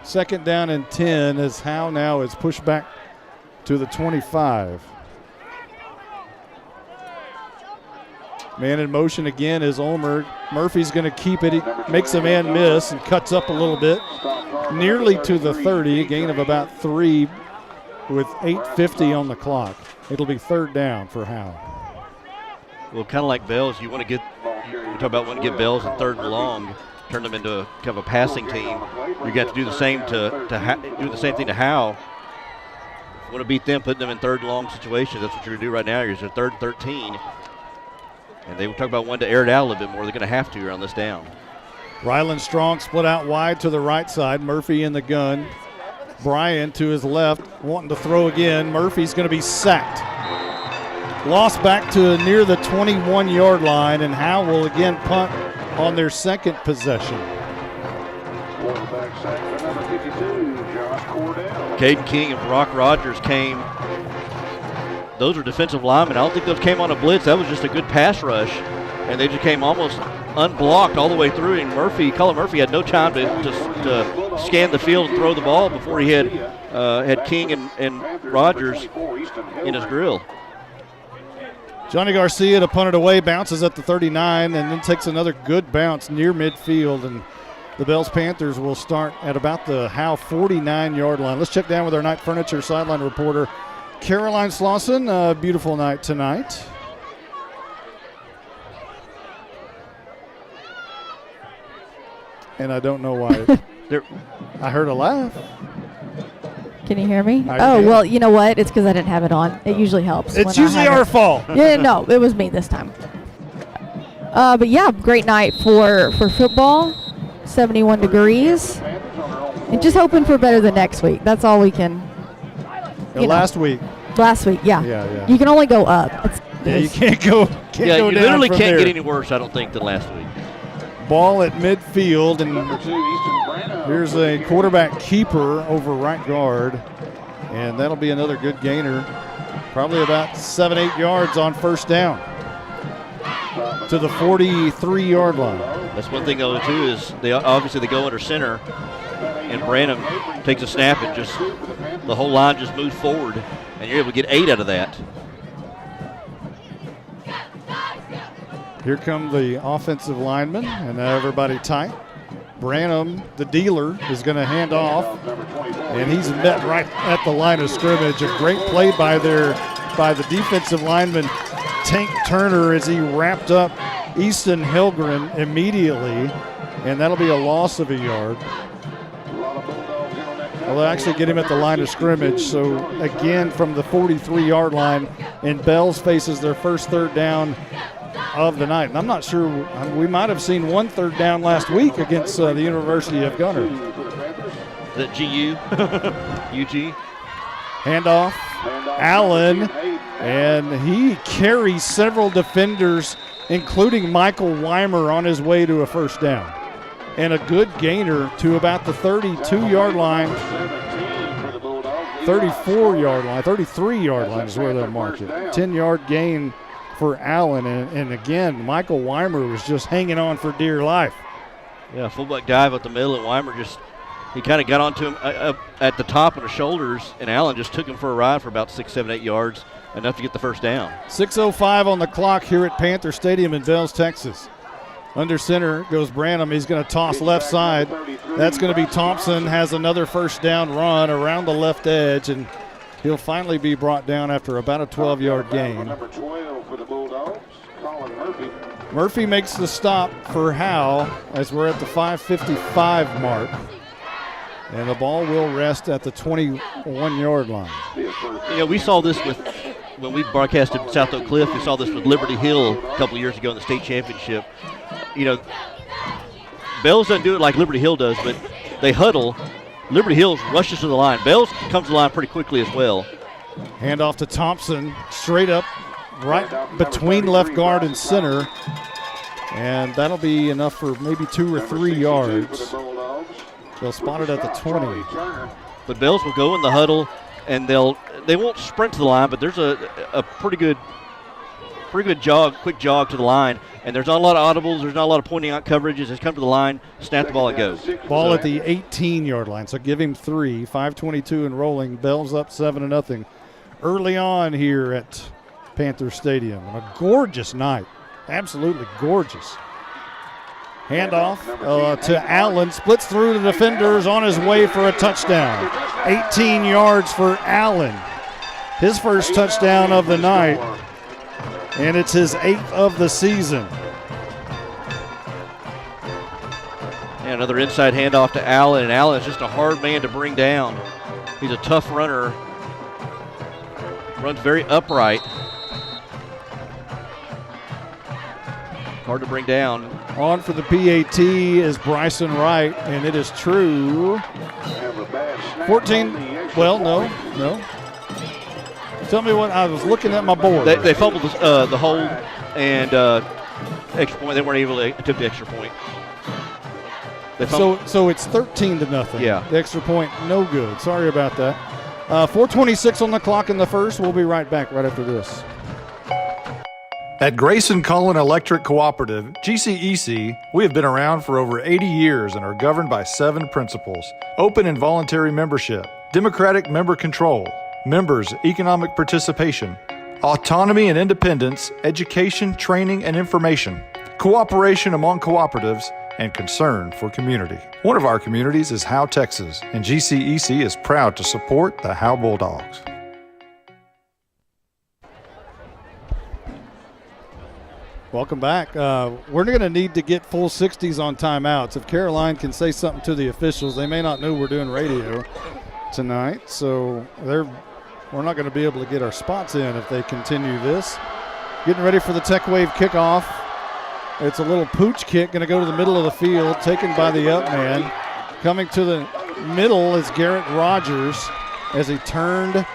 2nd down and 10 as Howe now is pushed back to the 25. Man in motion again is Ulmer. Murphy's going to keep it. He makes a man miss and cuts up a little bit. Nearly to the 30, a gain of about 3 with 8:50 on the clock. It'll be 3rd down for Howe. Well, kind of like Bells, we talk about wanting to get Bells in 3rd and long, turn them into kind of a passing team. You got to do the same do the same thing to Howe. If you want to beat them, putting them in 3rd and long situations. That's what you're going to do right now. You're 3rd and 13. And they were talking about wanting to air it out a little bit more. They're going to have to on this down. Rylan Strong split out wide to the right side. Murphy in the gun. Bryan to his left, wanting to throw again. Murphy's going to be sacked. Lost back to near the 21-yard line, and Howe will again punt on their 2nd possession. Caden King and Brock Rogers came. Those are defensive linemen. I don't think those came on a blitz. That was just a good pass rush, and they just came almost unblocked all the way through. And Colin Murphy had no time to scan the field and throw the ball before he had King and Rogers in his grill. Johnny Garcia to punt it away, bounces at the 39, and then takes another good bounce near midfield. And the Bells Panthers will start at about the Howe 49-yard line. Let's check down with our Night Furniture sideline reporter, Caroline Slauson. A beautiful night tonight. And I don't know why I heard a laugh. Can you hear me? I Oh, did. well, you know what? It's because I didn't have it on. It usually helps. It's when I usually have our it. fault. Yeah, no, it was me this time. But yeah, great night for football. 71 degrees. And just hoping for better the next week. That's all we can. Last week. Last week, yeah. Yeah. You can only go up. You can't go. Can't Yeah, go you down literally from can't there. get any worse, I don't think, than last week. Ball at midfield, and here's a quarterback keeper over right guard, and that'll be another good gainer, probably about 7-8 yards on first down to the 43-yard line. That's one thing, though, too, is they go under center, and Branham takes a snap and just the whole line just moves forward, and you're able to get 8 out of that. Here come the offensive linemen, and now everybody tight. Branham, the dealer, is going to hand off, and he's met right at the line of scrimmage. A great play by the defensive lineman, Tank Turner, as he wrapped up Easton Helgren immediately, and that'll be a loss of a yard. Well, they'll actually get him at the line of scrimmage. So, again, from the 43-yard line, and Bells faces their first third down of the night. And I'm not sure, we might have seen one third down last week against the University of Gunner. Is that GU? UG? Handoff, Allen, and he carries several defenders, including Michael Weimer, on his way to a first down. And a good gainer to about the 32-yard line, 34-yard line, 33-yard line is where they'll mark it. 10-yard gain for Allen, and again, Michael Weimer was just hanging on for dear life. Yeah, fullback dive up the middle, and Weimer he kind of got onto him up at the top of the shoulders, and Allen just took him for a ride for about 6, 7, 8 yards, enough to get the first down. 6:05 on the clock here at Panther Stadium in Bells, Texas. Under center goes Branham. He's going to toss left side. That's going to be Thompson. Has another first down run around the left edge, and he'll finally be brought down after about a 12-yard gain. Number 12 for the Bulldogs, Colin Murphy. Murphy makes the stop for Howe as we're at the 5:55 mark. And the ball will rest at the 21-yard line. You know, we saw this when we broadcasted South Oak Cliff. We saw this with Liberty Hill a couple of years ago in the state championship. You know, Bells doesn't do it like Liberty Hill does, but they huddle. Liberty Hill rushes to the line. Bells comes to the line pretty quickly as well. Hand off to Thompson, straight up, right between left guard and center. And that'll be enough for maybe 2 or 3 yards. They'll spot it at the 20. But Bells will go in the huddle, and they won't sprint to the line, but there's a pretty good jog, quick jog to the line. And there's not a lot of audibles. There's not a lot of pointing out coverages. Just come to the line, snap the ball, and go. Ball at the 18-yard line, so give him 3. 5:22 and rolling. Bells up 7-0 early on here at Panther Stadium. And a gorgeous night. Absolutely gorgeous. Handoff to Allen. Splits through the defenders on his way for a touchdown. 18 yards for Allen. His first touchdown of the night. And it's his 8th of the season. Yeah, another inside handoff to Allen, and Allen is just a hard man to bring down. He's a tough runner. Runs very upright. Hard to bring down. On for the PAT is Bryson Wright, and it is true. 14, well, no. Tell me what, I was looking at my board. They fumbled the hold and extra point. They weren't able to attempt the extra point. So it's 13-0. Yeah. The extra point, no good. Sorry about that. 4:26 on the clock in the first. We'll be right back right after this. At Grayson Cullen Electric Cooperative, GCEC, we have been around for over 80 years and are governed by 7 principles: open and voluntary membership, democratic member control, members' economic participation, autonomy and independence, education, training, and information, cooperation among cooperatives, and concern for community. One of our communities is Howe, Texas, and GCEC is proud to support the Howe Bulldogs. Welcome back. We're going to need to get full 60s on timeouts. If Caroline can say something to the officials, they may not know we're doing radio tonight, so we're not going to be able to get our spots in if they continue this. Getting ready for the Tech Wave kickoff. It's a little pooch kick, going to go to the middle of the field, taken by the up man. Coming to the middle is Garrett Rogers as he turned,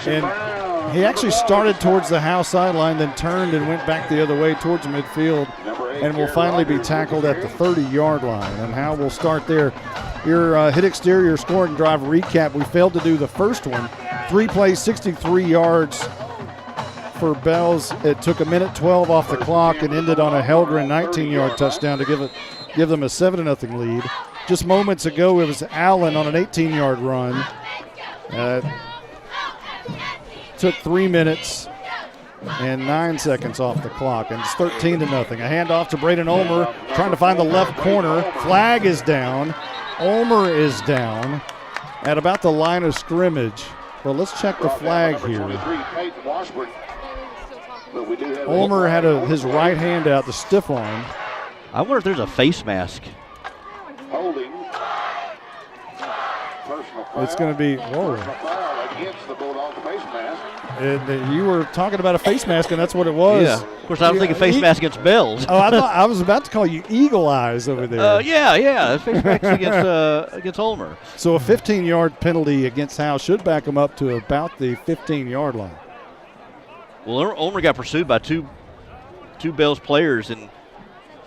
and he actually started towards the Howe sideline, then turned and went back the other way towards midfield, and will finally be tackled at the 30-yard line. And Howe will start there. Your hit exterior scoring drive recap, we failed to do the first one. 3 plays, 63 yards for Bells. It took 1:12 off the clock and ended on a Helgren 19-yard touchdown to give them a 7-0 lead. Just moments ago, it was Allen on an 18-yard run. Took 3 minutes and 9 seconds off the clock, and it's 13-0. A handoff to Braden Ulmer, trying to find the left corner. Flag is down. Ulmer is down at about the line of scrimmage. Well, let's check the flag here. Ulmer had his right hand out, the stiff arm. I wonder if there's a face mask. Holding. It's going to be, whoa. Against the Bulldogs face mask. And you were talking about a face mask, and that's what it was. Yeah. Of course, I was thinking face mask against Bells. Oh, I thought I was about to call you Eagle Eyes over there. Yeah. Face mask against Ulmer. So a 15-yard penalty against Howe should back him up to about the 15-yard line. Well, Ulmer got pursued by two Bells players and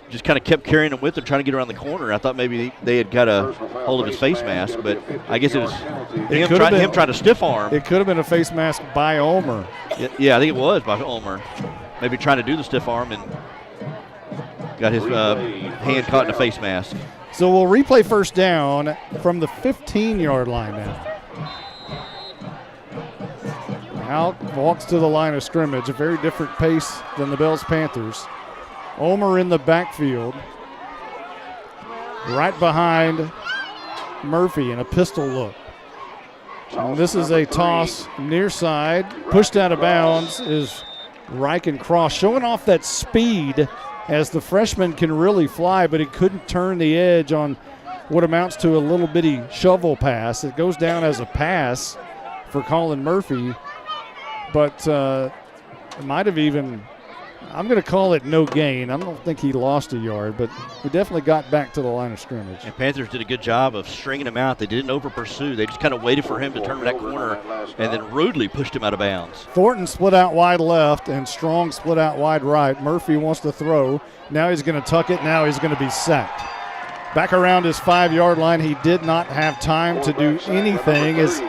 just kind of kept carrying him with him, trying to get around the corner. I thought maybe they had got a hold of his face mask, but I guess it was him trying to stiff arm. It could have been a face mask by Ulmer. Yeah, I think it was by Ulmer. Maybe trying to do the stiff arm and got his hand caught in a face mask. So we'll replay first down from the 15-yard line now. Howe walks to the line of scrimmage, a very different pace than the Bells Panthers. Ulmer in the backfield, right behind Murphy in a pistol look. And this is a toss near side, pushed out of bounds is Reich Cross, showing off that speed as the freshman can really fly, but he couldn't turn the edge on what amounts to a little bitty shovel pass. It goes down as a pass for Colin Murphy, but it might have even, I'm going to call it no gain. I don't think he lost a yard, but he definitely got back to the line of scrimmage. And Panthers did a good job of stringing him out. They didn't over-pursue. They just kind of waited for him to turn that corner and then rudely pushed him out of bounds. Thornton split out wide left and Strong split out wide right. Murphy wants to throw. Now he's going to tuck it. Now he's going to be sacked. Back around his 5-yard line, he did not have time to do anything as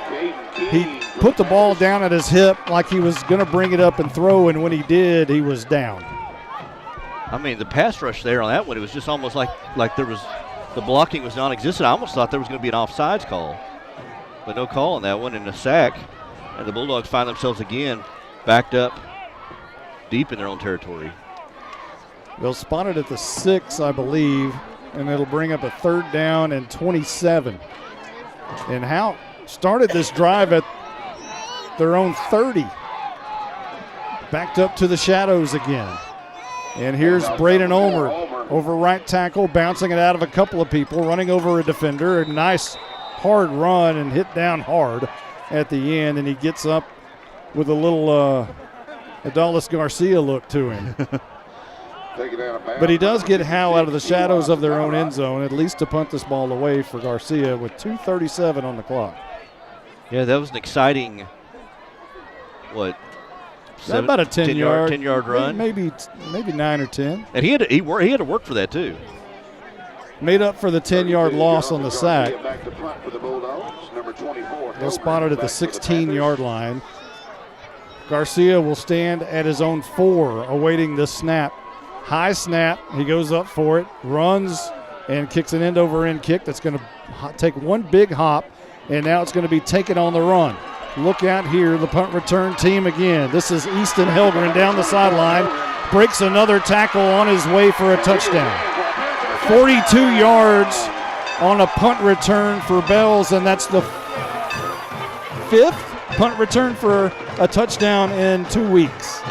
he put the ball down at his hip like he was going to bring it up and throw, and when he did, he was down. I mean, the pass rush there on that one, it was just almost like there was, the blocking was non-existent. I almost thought there was going to be an offsides call, but no call on that one, and a sack. And the Bulldogs find themselves again backed up deep in their own territory. They'll spot it at the 6, I believe, and it'll bring up a 3rd down and 27. And Howe started this drive at their own 30. Backed up to the shadows again. And here's Braden Ulmer over right tackle, bouncing it out of a couple of people, running over a defender. A nice hard run and hit down hard at the end, and he gets up with a little Adolis Garcia look to him. But he does get Howe out of the shadows of their own end zone, at least to punt this ball away for Garcia with 2:37 on the clock. Yeah, that was an exciting, what? About a 10-yard run. Maybe 9 or 10. And he had to work for that too. Made up for the 10-yard loss on the sack. They'll spot it at the 16-yard line. Garcia will stand at his own 4, awaiting the snap. High snap. He goes up for it, runs, and kicks an end-over-end kick that's going to take one big hop, and now it's going to be taken on the run. Look out here, the punt return team again. This is Easton Helgren down the sideline. Breaks another tackle on his way for a touchdown. 42 yards on a punt return for Bells, and that's the 5th punt return for a touchdown in 2 weeks.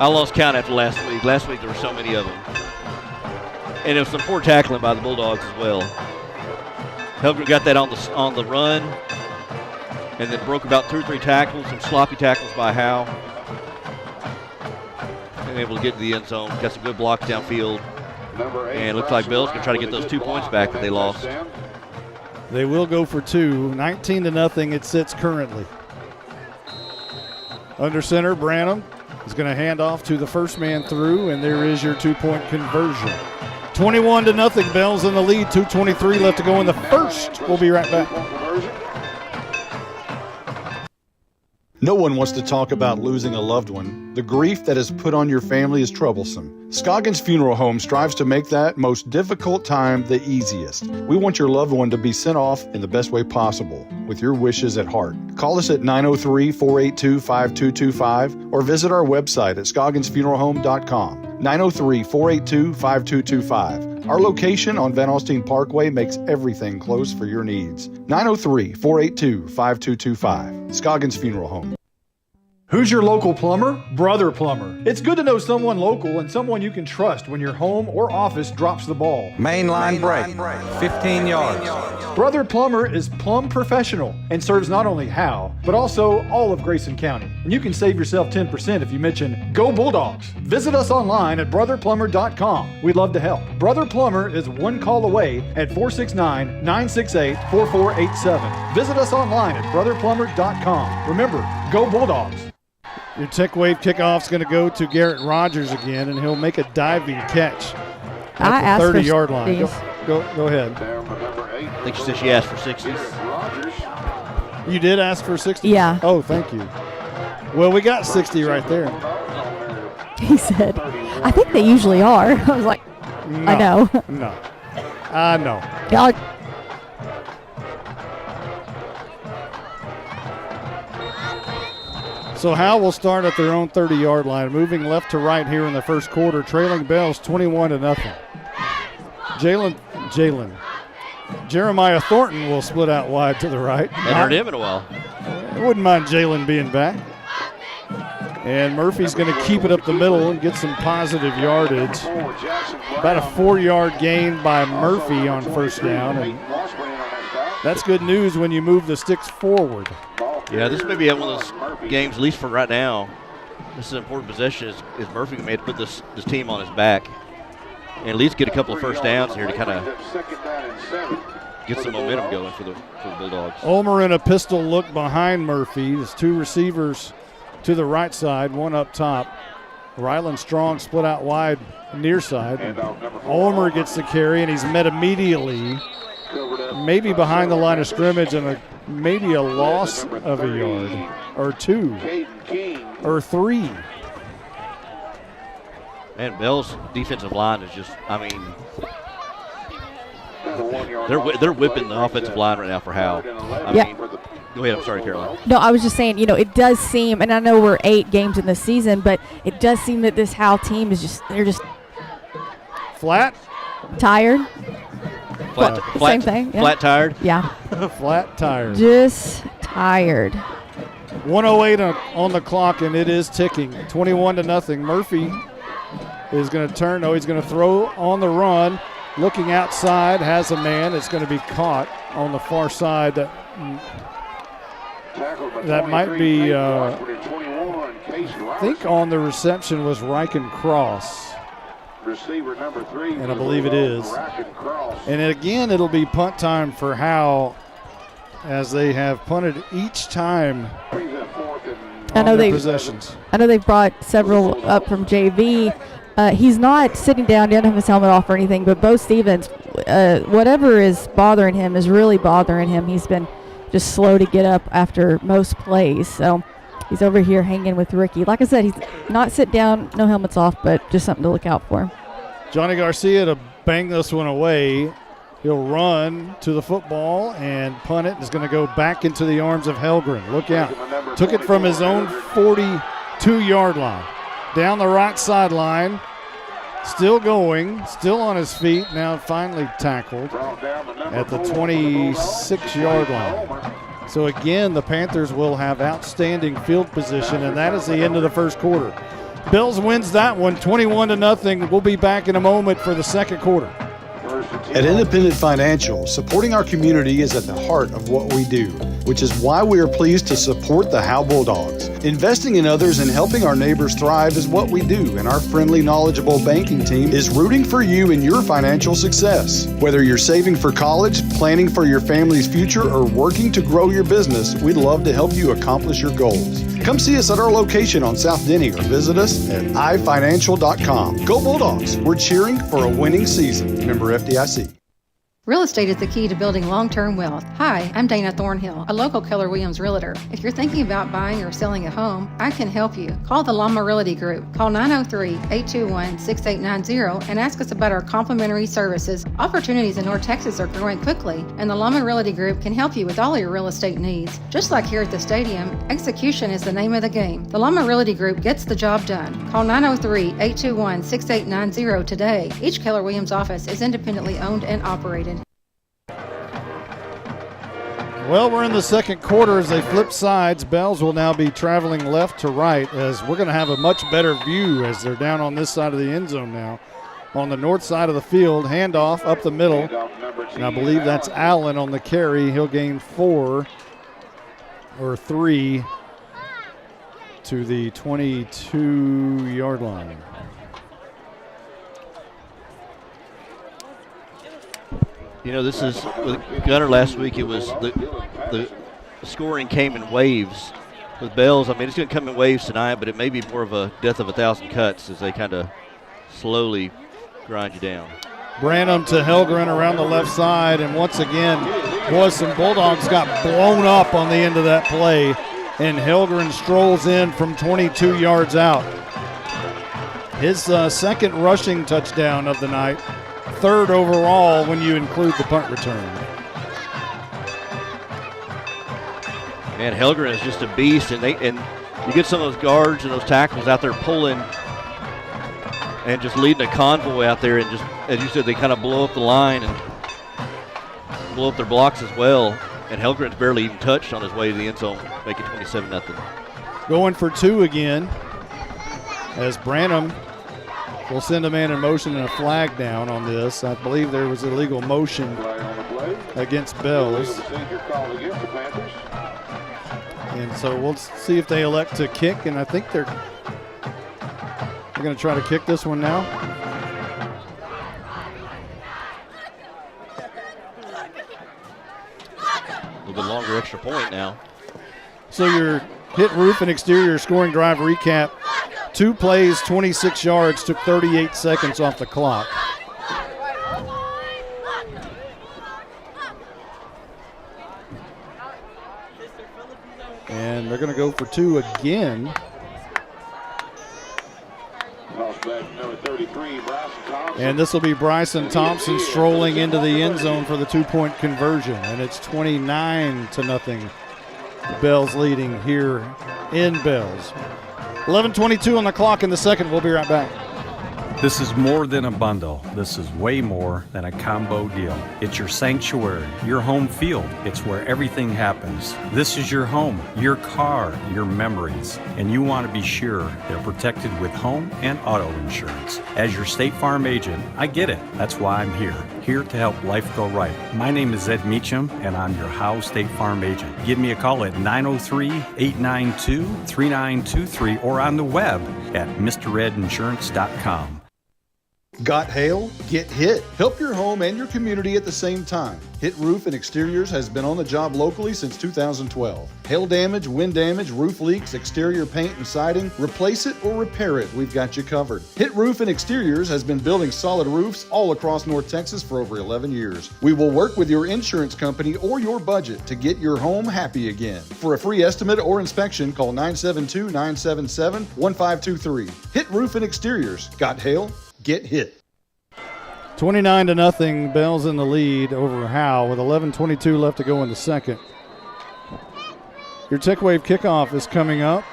I lost count after last week. Last week there were so many of them. And it was some poor tackling by the Bulldogs as well. Helgren got that on the run, and then broke about 2 or 3 tackles, some sloppy tackles by Howe. And able to get to the end zone. Got some good blocks downfield. And it looks like Bell's going to try to get those 2 points back that they lost. They will go for 2. 19-0 it sits currently. Under center, Branham is going to hand off to the first man through, and there is your 2-point conversion. 21-0, Bell's in the lead. 2:23 left to go in the first. We'll be right back. No one wants to talk about losing a loved one. The grief that is put on your family is troublesome. Scoggins Funeral Home strives to make that most difficult time the easiest. We want your loved one to be sent off in the best way possible, with your wishes at heart. Call us at 903-482-5225 or visit our website at scogginsfuneralhome.com. 903-482-5225. Our location on Van Alstyne Parkway makes everything close for your needs. 903-482-5225. Scoggins Funeral Home. Who's your local plumber? Brother Plumber. It's good to know someone local and someone you can trust when your home or office drops the ball. Mainline break, 15 yards. Brother Plumber is plumb professional and serves not only Howe, but also all of Grayson County. And you can save yourself 10% if you mention Go Bulldogs. Visit us online at brotherplumber.com. We'd love to help. Brother Plumber is one call away at 469-968-4487. Visit us online at brotherplumber.com. Remember, Go Bulldogs. Your Tech Wave kickoff's going to go to Garrett Rogers again, and he'll make a diving catch at the 30-yard line. Go ahead. I think she said she asked for 60s. You did ask for 60? Yeah. Oh, thank you. Well, we got 60 right there. He said, I think they usually are. I was like, no, I know. No. I know. Y'all. So Howe will start at their own 30-yard line, moving left to right here in the first quarter, trailing Bells 21-0. Jeremiah Thornton will split out wide to the right. Haven't heard him in a while. I wouldn't mind Jalen being back. And Murphy's going to keep it up the middle and get some positive yardage. About a 4-yard gain by Murphy on first down. And that's good news when you move the sticks forward. Yeah, this may be one of those games, at least for right now. This is an important possession. Is Murphy made to put this team on his back and at least get a couple of first downs here to kind of get some momentum going for the Bulldogs. Ulmer in a pistol look behind Murphy. There's 2 receivers to the right side, 1 up top. Ryland Strong split out wide near side. Ulmer gets the carry, and he's met immediately, maybe behind the line of scrimmage, and maybe a loss of a yard or 2 or 3. Man, Bell's defensive line is just, I mean, they're whipping the offensive line right now for Howe. I mean, go ahead. I'm sorry, Caroline. No, I was just saying, it does seem, and I know we're 8 games in the season, but it does seem that this Howe team is they're just flat, tired. Flat, same thing. Yeah. Flat tired? Yeah. Flat tired. Just tired. 1:08 on the clock, and it is ticking. 21-0. Murphy is going to turn. No, he's going to throw on the run. Looking outside, has a man. It's going to be caught on the far side. That might be, I think on the reception was Riken Cross. Receiver number 3, and I believe it is. And again, it'll be punt time for Howe, as they have punted each time. I know they've brought several up from JV. He's not sitting down, doesn't have his helmet off or anything, but Bo Stevens, whatever is bothering him is really bothering him. He's been just slow to get up after most plays. So he's over here hanging with Ricky. Like I said, he's not sit down, no helmets off, but just something to look out for. Johnny Garcia to bang this one away. He'll run to the football and punt it. It's going to go back into the arms of Helgren. Look out. Took it from his own 42-yard line. Down the right sideline. Still going. Still on his feet. Now finally tackled at the 26-yard line. So again, the Panthers will have outstanding field position, and that is the end of the first quarter. Bills wins that one 21-0. We'll be back in a moment for the second quarter. At Independent Financial, supporting our community is at the heart of what we do, which is why we are pleased to support the Howe Bulldogs. Investing in others and helping our neighbors thrive is what we do, and our friendly, knowledgeable banking team is rooting for you in your financial success. Whether you're saving for college, planning for your family's future, or working to grow your business, we'd love to help you accomplish your goals. Come see us at our location on South Denny or visit us at ifinancial.com. Go Bulldogs! We're cheering for a winning season. Member FDIC. Real estate is the key to building long-term wealth. Hi, I'm Dana Thornhill, a local Keller Williams realtor. If you're thinking about buying or selling a home, I can help you. Call the Llama Realty Group. Call 903-821-6890 and ask us about our complimentary services. Opportunities in North Texas are growing quickly, and the Llama Realty Group can help you with all your real estate needs. Just like here at the stadium, execution is the name of the game. The Llama Realty Group gets the job done. Call 903-821-6890 today. Each Keller Williams office is independently owned and operated. Well, we're in the second quarter as they flip sides. Bells will now be traveling left to right as we're going to have a much better view as they're down on this side of the end zone now. On the north side of the field, handoff up the middle. And I believe that's Allen on the carry. He'll gain 4 or 3 to the 22-yard line. You know, this is with Gunner last week. It was the scoring came in waves with Bells. I mean, it's going to come in waves tonight, but it may be more of a death of a thousand cuts as they kind of slowly grind you down. Branham to Helgren around the left side, and once again, boys, some Bulldogs got blown up on the end of that play, and Helgren strolls in from 22 yards out. His second rushing touchdown of the night. Third overall when you include the punt return. Man, Helgren is just a beast, and you get some of those guards and those tackles out there pulling and just leading a convoy out there, and just, as you said, they kind of blow up the line and blow up their blocks as well. And Helgren's barely even touched on his way to the end zone, making 27-0. Going for 2 again as Branham will send a man in motion and a flag down on this. I believe there was illegal motion against Bells. And so we'll see if they elect to kick, and I think they're going to try to kick this one now. A little bit longer extra point now. So your hit roof and exterior scoring drive recap. 2 plays, 26 yards, took 38 seconds off the clock. And they're going to go for 2 again. And this will be Bryson Thompson strolling into the end zone for the 2-point conversion. And it's 29-0. Bells leading here in Bells. 11:22 on the clock in the second. We'll be right back. This is more than a bundle. This is way more than a combo deal. It's your sanctuary, your home field. It's where everything happens. This is your home, your car, your memories. And you want to be sure they're protected with home and auto insurance. As your State Farm agent, I get it. That's why I'm here to help life go right. My name is Ed Meacham, and I'm your Howe State Farm agent. Give me a call at 903-892-3923 or on the web at mredinsurance.com. Got hail? Get hit. Help your home and your community at the same time. Hit Roof and Exteriors has been on the job locally since 2012. Hail damage, wind damage, roof leaks, exterior paint and siding, replace it or repair it, we've got you covered. Hit Roof and Exteriors has been building solid roofs all across North Texas for over 11 years. We will work with your insurance company or your budget to get your home happy again. For a free estimate or inspection, call 972-977-1523. Hit Roof and Exteriors. Got hail? Get hit. 29-0. Bells in the lead over Howe with 11:22 left to go in the second. Your TechWave kickoff is coming up.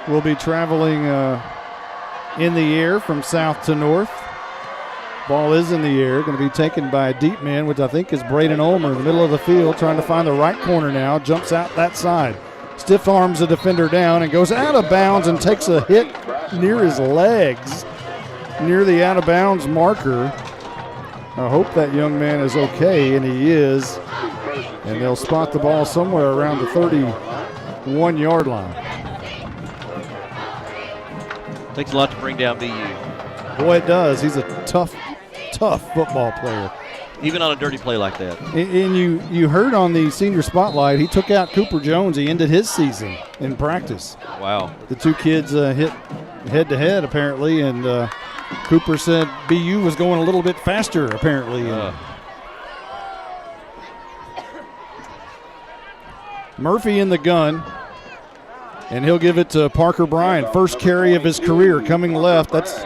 We'll be traveling in the air from south to north. Ball is in the air, going to be taken by a deep man, which I think is Braden Ulmer in the middle of the field, trying to find the right corner now. Jumps out that side. Stiff arms the defender down and goes out of bounds and takes a hit near his legs, near the out-of-bounds marker. I hope that young man is okay, and he is. And they'll spot the ball somewhere around the 31-yard line. Takes a lot to bring down BU. Boy, it does. He's a tough football player. Even on a dirty play like that. And you heard on the senior spotlight, he took out Cooper Jones. He ended his season in practice. Wow. The two kids hit head-to-head, apparently, and Cooper said BU was going a little bit faster, apparently. Murphy in the gun, and he'll give it to Parker Bryant. First carry of his career coming left. That's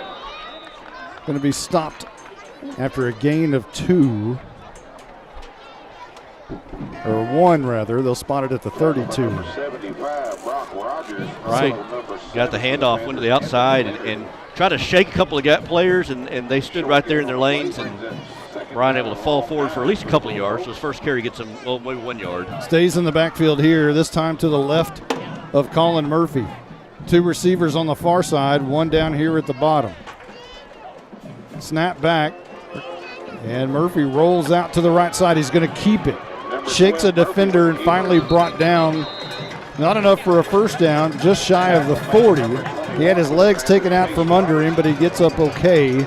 going to be stopped after a gain of 2. Or 1, rather. They'll spot it at the 32. Right. Got the handoff, went to the outside, and tried to shake a couple of players, and they stood right there in their lanes, and Brian able to fall forward for at least a couple of yards. So his first carry gets him, well, maybe 1 yard. Stays in the backfield here, this time to the left of Colin Murphy. 2 receivers on the far side, 1 down here at the bottom. Snap back, and Murphy rolls out to the right side. He's going to keep it. Shakes a defender and finally brought down. Not enough for a first down, just shy of the 40. He had his legs taken out from under him, but he gets up okay.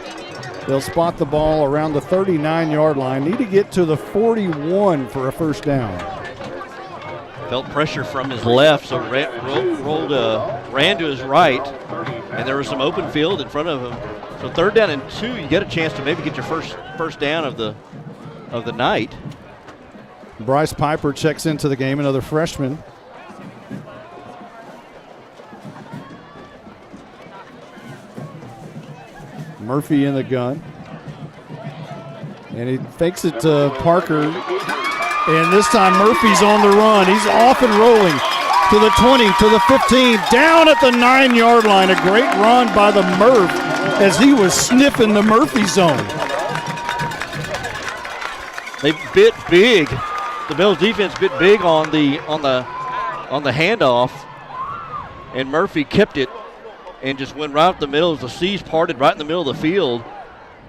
They'll spot the ball around the 39-yard line. Need to get to the 41 for a first down. Felt pressure from his left, so ran to his right, and there was some open field in front of him. So 3rd down and 2, you get a chance to maybe get your first down of the night. Bryce Piper checks into the game, another freshman. Murphy in the gun. And he fakes it to Parker. And this time Murphy's on the run. He's off and rolling to the 20, to the 15, down at the 9-yard line. A great run by the Murph as he was sniffing the Murphy zone. They bit big. The Bills defense bit big on the handoff, and Murphy kept it and just went right up the middle as the C's parted right in the middle of the field.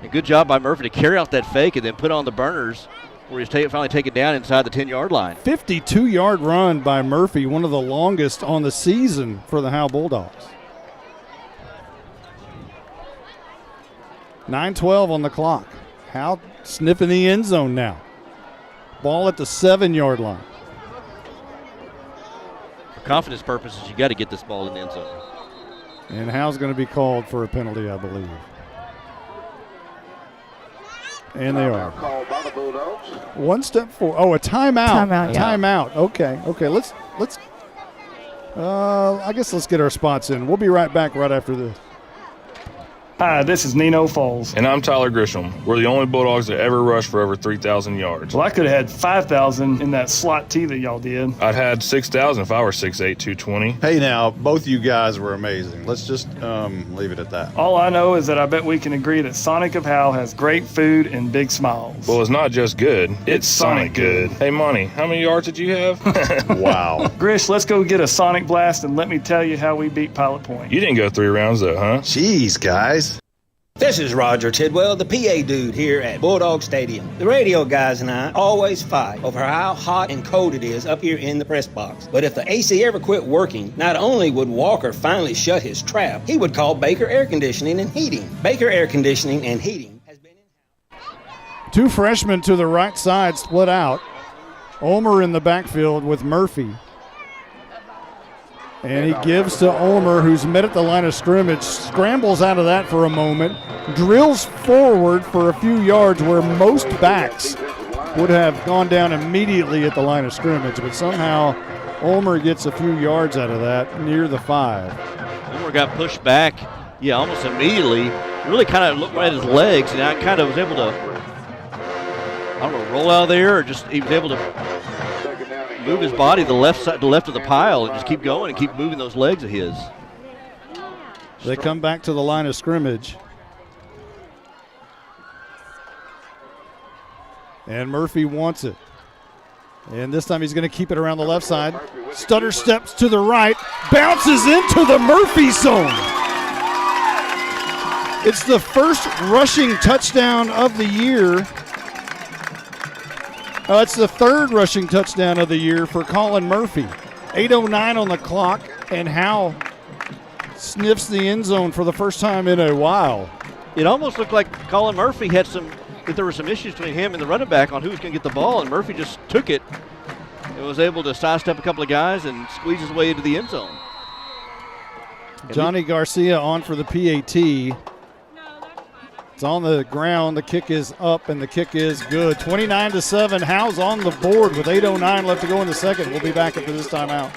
And good job by Murphy to carry out that fake and then put on the burners where he's finally taken down inside the 10-yard line. 52-yard run by Murphy, one of the longest on the season for the Howe Bulldogs. 9:12 on the clock. Howe sniffing the end zone now. Ball at the 7-yard line. For confidence purposes, you got to get this ball in the end zone. And Howe's going to be called for a penalty, I believe. And they are. One step forward. Oh, a timeout. Timeout. Okay. Let's. I guess let's get our spots in. We'll be right back right after this. Hi, this is Nino Foles. And I'm Tyler Grisham. We're the only Bulldogs that ever rushed for over 3,000 yards. Well, I could have had 5,000 in that slot T that y'all did. I'd had 6,000 if I were 6'8", 220. Hey, now, both you guys were amazing. Let's just leave it at that. All I know is that I bet we can agree that Sonic of Howe has great food and big smiles. Well, it's not just good. It's Sonic good. Hey, Monty, how many yards did you have? Wow. Grish, let's go get a Sonic Blast and let me tell you how we beat Pilot Point. You didn't go 3 rounds, though, huh? Jeez, guys. This is Roger Tidwell, the PA dude here at Bulldog Stadium. The radio guys and I always fight over how hot and cold it is up here in the press box. But if the AC ever quit working, not only would Walker finally shut his trap, he would call Baker Air Conditioning and Heating. Baker Air Conditioning and Heating has been in. 2 freshmen to the right side split out. Ulmer in the backfield with Murphy. And he gives to Ulmer, who's met at the line of scrimmage, scrambles out of that for a moment, drills forward for a few yards where most backs would have gone down immediately at the line of scrimmage, but somehow Ulmer gets a few yards out of that near the 5. Ulmer got pushed back, almost immediately. Really kind of looked right at his legs, and I kind of was able to, roll out of there, or just he was able to move his body to the left side, the left of the pile, and just keep going and keep moving those legs of his. They come back to the line of scrimmage. And Murphy wants it. And this time he's going to keep it around the left side. Stutter steps to the right, bounces into the Murphy zone. It's the first rushing touchdown of the year. It's the third rushing touchdown of the year for Colin Murphy. 8:09 on the clock, and Howe sniffs the end zone for the first time in a while. It almost looked like Colin Murphy that there were some issues between him and the running back on who was going to get the ball, and Murphy just took it and was able to sidestep a couple of guys and squeeze his way into the end zone. Johnny Garcia on for the PAT. It's on the ground. The kick is up, and the kick is good. 29-7. Howe's on the board with 8:09 left to go in the second. We'll be back after this timeout.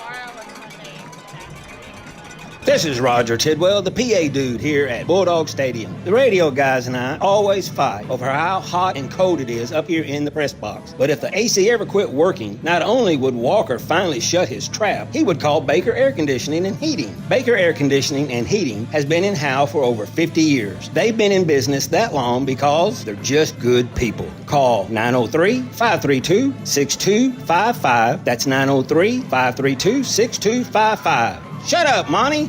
This is Roger Tidwell, the PA dude here at Bulldog Stadium. The radio guys and I always fight over how hot and cold it is up here in the press box. But if the AC ever quit working, not only would Walker finally shut his trap, he would call Baker Air Conditioning and Heating. Baker Air Conditioning and Heating has been in Howe for over 50 years. They've been in business that long because they're just good people. Call 903-532-6255. That's 903-532-6255. Shut up, Monty.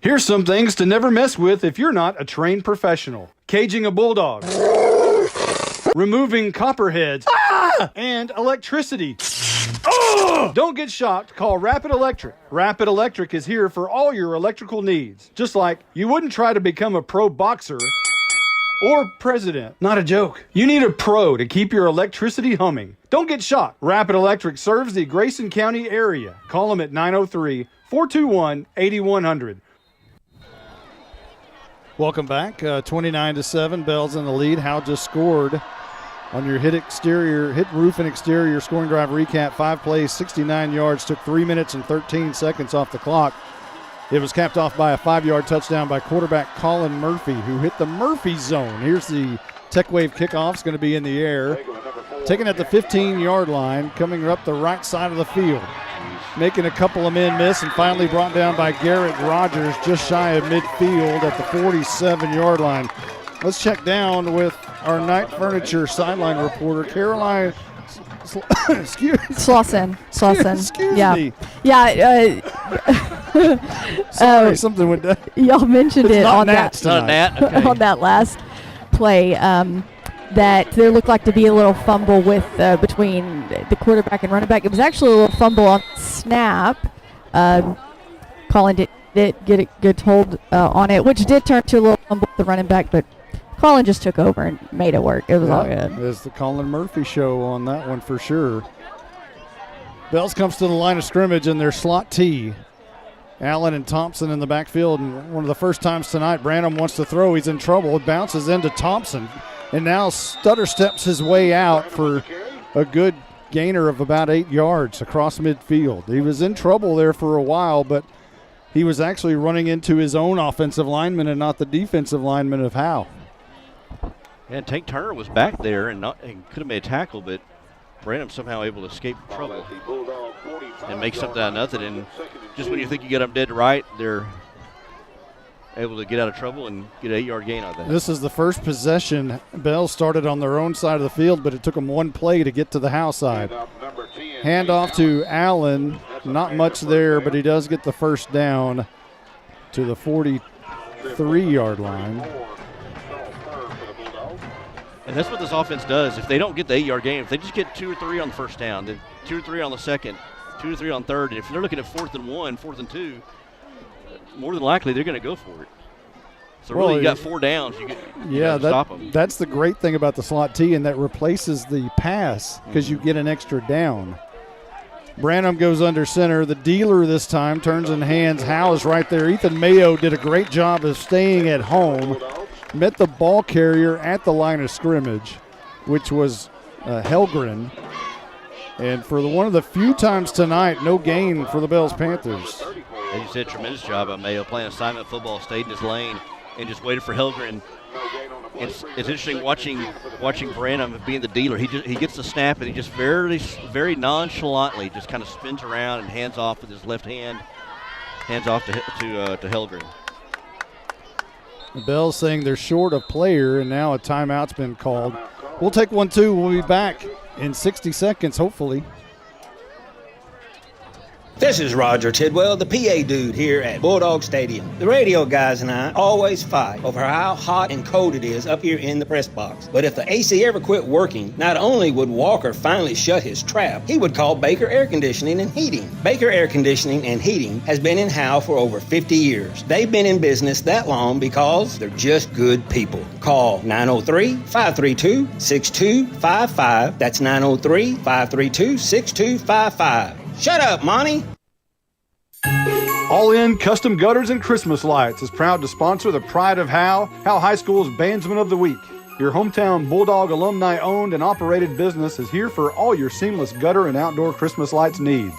Here's some things to never mess with if you're not a trained professional. Caging a bulldog. Removing copperheads. And electricity. Don't get shocked. Call Rapid Electric. Rapid Electric is here for all your electrical needs. Just like you wouldn't try to become a pro boxer or president. Not a joke. You need a pro to keep your electricity humming. Don't get shocked. Rapid Electric serves the Grayson County area. Call them at 903-421-8100. Welcome back. 29-7. Bell's in the lead. Howe just scored on your hit roof and exterior scoring drive recap. 5 plays, 69 yards. Took 3 minutes and 13 seconds off the clock. It was capped off by a 5-yard touchdown by quarterback Colin Murphy, who hit the Murphy zone. Here's the Tech Wave kickoff. It's going to be in the air. Taken at the 15-yard line, coming up the right side of the field. Making a couple of men miss, and finally brought down by Garrett Rogers just shy of midfield at the 47-yard line. Let's check down with our Night Furniture sideline reporter, Caroline Slauson. Excuse me. Yeah. Sorry, something went down. Y'all mentioned it on that okay. on that last play. That there looked like to be a little fumble with between the quarterback and running back. It was actually a little fumble on snap. Colin did get a good hold on it, which did turn to a little fumble with the running back, but Colin just took over and made it work. It was all good. It's the Colin Murphy show on that one for sure. Bells comes to the line of scrimmage in their slot T. Allen and Thompson in the backfield, and one of the first times tonight Branham wants to throw. He's in trouble. It bounces into Thompson. And now Stutter steps his way out for a good gainer of about 8 yards across midfield. He was in trouble there for a while, but he was actually running into his own offensive lineman and not the defensive lineman of Howe. And Tank Turner was back there and could have made a tackle, but Branham somehow able to escape trouble and make something out of nothing. And just when you think you get them dead to right, they're able to get out of trouble and get an 8-yard gain on that. This is the first possession. Bell started on their own side of the field, but it took them one play to get to the Howe side. Handoff to Allen. Not much there, but he does get the first down to the 43-yard line. And that's what this offense does. If they don't get the 8-yard gain, if they just get 2 or 3 on the first down, then 2 or 3 on the second, 2 or 3 on third, and if they're looking at 4th and 1, 4th and 2, more than likely they're going to go for it. So really, you got 4 downs. You stop them. That's the great thing about the slot T, and that replaces the pass because you get an extra down. Branham goes under center. The dealer this time turns and hands. Howe is right there. Ethan Mayo did a great job of staying at home. Met the ball carrier at the line of scrimmage, which was Helgren. And for one of the few times tonight, no gain for the Bells Panthers. As you said, tremendous job by Mayo playing assignment football, stayed in his lane, and just waited for Helgren. It's interesting watching Branham being the dealer. He gets the snap, and he just very nonchalantly just kind of spins around and hands off with his left hand, hands off to Helgren. The Bells saying they're short of player, and now a timeout's been called. We'll take 1-2. We'll be back in 60 seconds, hopefully. This is Roger Tidwell, the PA dude here at Bulldog Stadium. The radio guys and I always fight over how hot and cold it is up here in the press box. But if the AC ever quit working, not only would Walker finally shut his trap, he would call Baker Air Conditioning and Heating. Baker Air Conditioning and Heating has been in Howe for over 50 years. They've been in business that long because they're just good people. Call 903-532-6255. That's 903-532-6255. Shut up, Monty. All In Custom Gutters and Christmas Lights is proud to sponsor the Pride of Howe High School's Bandsman of the Week. Your hometown Bulldog alumni-owned and operated business is here for all your seamless gutter and outdoor Christmas lights needs.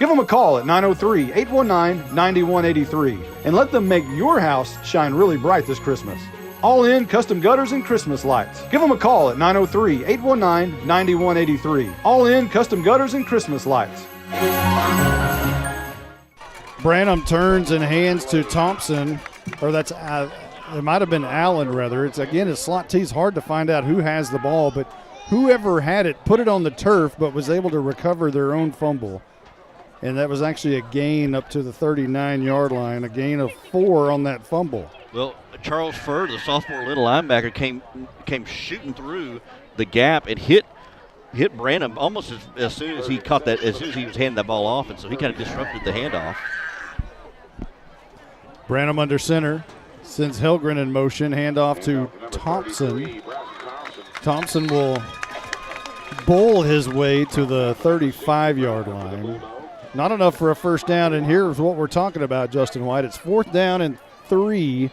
Give them a call at 903-819-9183 and let them make your house shine really bright this Christmas. All In Custom Gutters and Christmas Lights. Give them a call at 903-819-9183. All In Custom Gutters and Christmas Lights. Branham turns and hands to Thompson, or that's it might have been Allen rather. It's again a slot T. It's hard to find out who has the ball, but whoever had it put it on the turf, but was able to recover their own fumble, and that was actually a gain up to the 39-yard line, a gain of 4 on that fumble. Well, Charles Furr, the sophomore little linebacker, came shooting through the gap and hit Branham almost as soon as he caught that, as soon as he was handing that ball off, and so he kind of disrupted the handoff. Branham under center, sends Helgren in motion, handoff to Thompson. Thompson will bowl his way to the 35-yard line. Not enough for a first down, and here's what we're talking about, Justin White. It's 4th down and 3,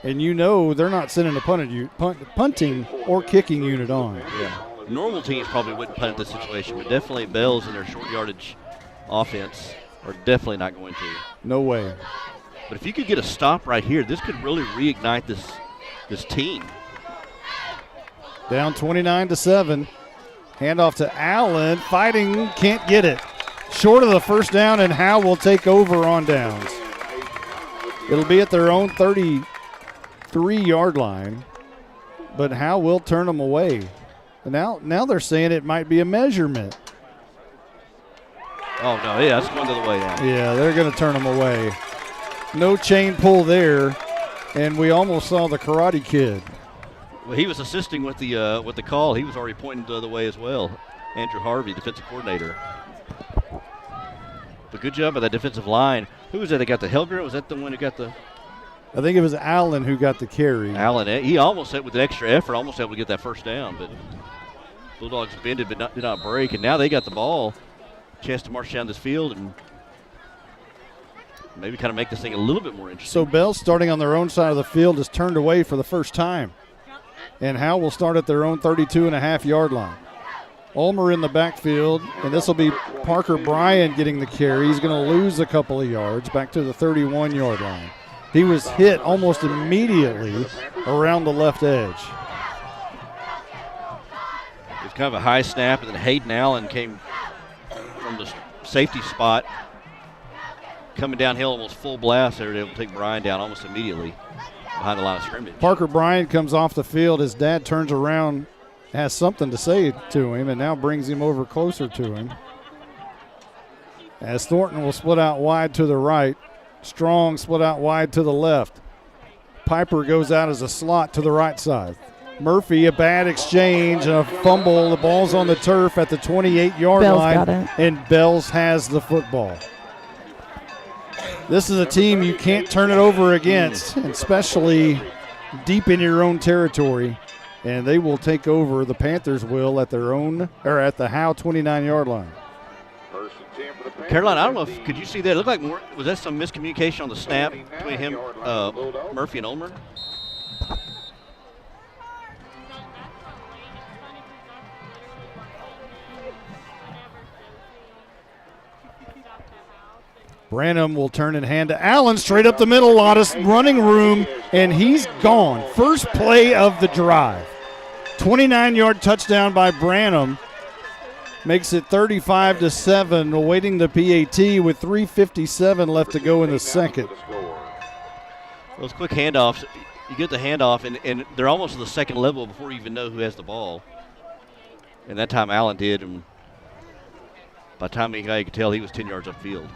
and you know they're not sending a punting or kicking unit on. Yeah. Normal teams probably wouldn't punt this situation, but definitely Bells and their short yardage offense are definitely not going to. No way. But if you could get a stop right here, this could really reignite this team. Down 29-7. Handoff to Allen. Fighting, can't get it. Short of the first down, and Howe will take over on downs. It'll be at their own 33-yard line, but Howe will turn them away. Now they're saying it might be a measurement. Oh, no, yeah, that's going the other way now. Yeah, they're going to turn them away. No chain pull there, and we almost saw the Karate Kid. Well, he was assisting with the call. He was already pointing the other way as well. Andrew Harvey, defensive coordinator. But good job by that defensive line. Who was that got the Helgren? Was that the one who got the? I think it was Allen who got the carry. Allen, he almost with an extra effort, almost able to get that first down, but Bulldogs bended but did not break, and now they got the ball. Chance to march down this field and maybe kind of make this thing a little bit more interesting. So Bell, starting on their own side of the field, is turned away for the first time. And Howe will start at their own 32.5-yard line. Ulmer in the backfield, and this will be Parker Bryan getting the carry. He's going to lose a couple of yards back to the 31-yard line. He was hit almost immediately around the left edge. It was kind of a high snap, and then Hayden Allen came from the safety spot, coming downhill almost full blast. They were able to take Bryan down almost immediately behind the line of scrimmage. Parker Bryan comes off the field. His dad turns around, has something to say to him, and now brings him over closer to him. As Thornton will split out wide to the right. Strong split out wide to the left. Piper goes out as a slot to the right side. Murphy, a bad exchange and a fumble. The ball's on the turf at the 28-yard line, and Bells has the football. This is a team you can't turn it over against, especially deep in your own territory, and they will take over. The Panthers will at their own, or at the Howe 29-yard line. Carolina, I don't know if, could you see that? It looked like more, was that some miscommunication on the snap between him, Murphy and Ulmer? Branham will turn and hand to Allen, straight up the middle, a lot of running room, and he's gone. First play of the drive. 29-yard touchdown by Branham. Makes it 35-7, awaiting the PAT with 3:57 left to go in the second. Those quick handoffs, you get the handoff, and they're almost at the second level before you even know who has the ball. And that time Allen did, and by the time he could tell, he was 10 yards upfield.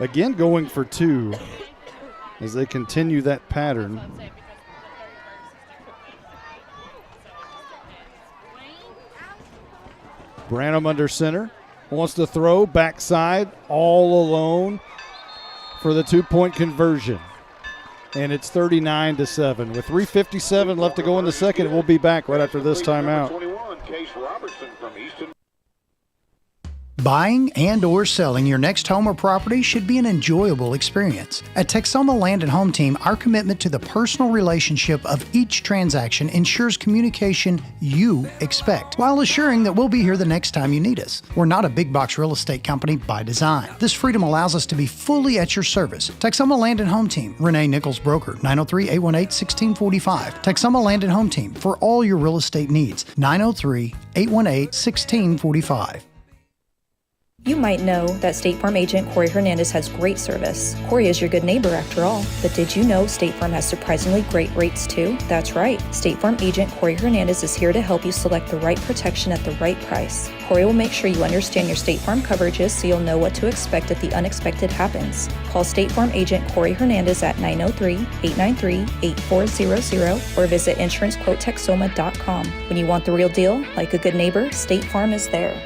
Again going for 2 as they continue that pattern. Branham under center. Wants to throw backside all alone for the 2-point conversion. And it's 39-7. With 3:57 left to go in the second, we'll be back right after this timeout. Buying and or selling your next home or property should be an enjoyable experience. At Texoma Land and Home Team, our commitment to the personal relationship of each transaction ensures communication you expect, while assuring that we'll be here the next time you need us. We're not a big box real estate company by design. This freedom allows us to be fully at your service. Texoma Land and Home Team, Renee Nichols Broker, 903-818-1645. Texoma Land and Home Team, for all your real estate needs, 903-818-1645. You might know that State Farm agent Corey Hernandez has great service. Corey is your good neighbor after all. But did you know State Farm has surprisingly great rates too? That's right. State Farm agent Corey Hernandez is here to help you select the right protection at the right price. Corey will make sure you understand your State Farm coverages so you'll know what to expect if the unexpected happens. Call State Farm agent Corey Hernandez at 903-893-8400 or visit insurancequotetexoma.com. When you want the real deal, like a good neighbor, State Farm is there.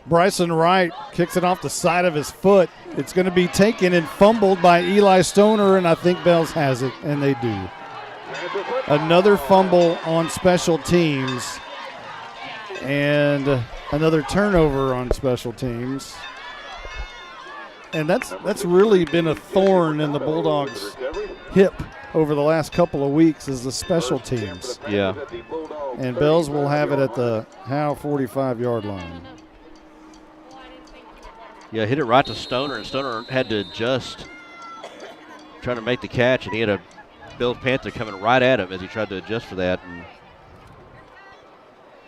Bryson Wright kicks it off the side of his foot. It's going to be taken and fumbled by Eli Stoner, and I think Bells has it, and they do. Another fumble on special teams, and another turnover on special teams. And that's really been a thorn in the Bulldogs' hip over the last couple of weeks is the special teams. Yeah. And Bells will have it at the Howe 45-yard line. Yeah, hit it right to Stoner, and Stoner had to adjust, trying to make the catch, and he had a Bills Panther coming right at him as he tried to adjust for that. And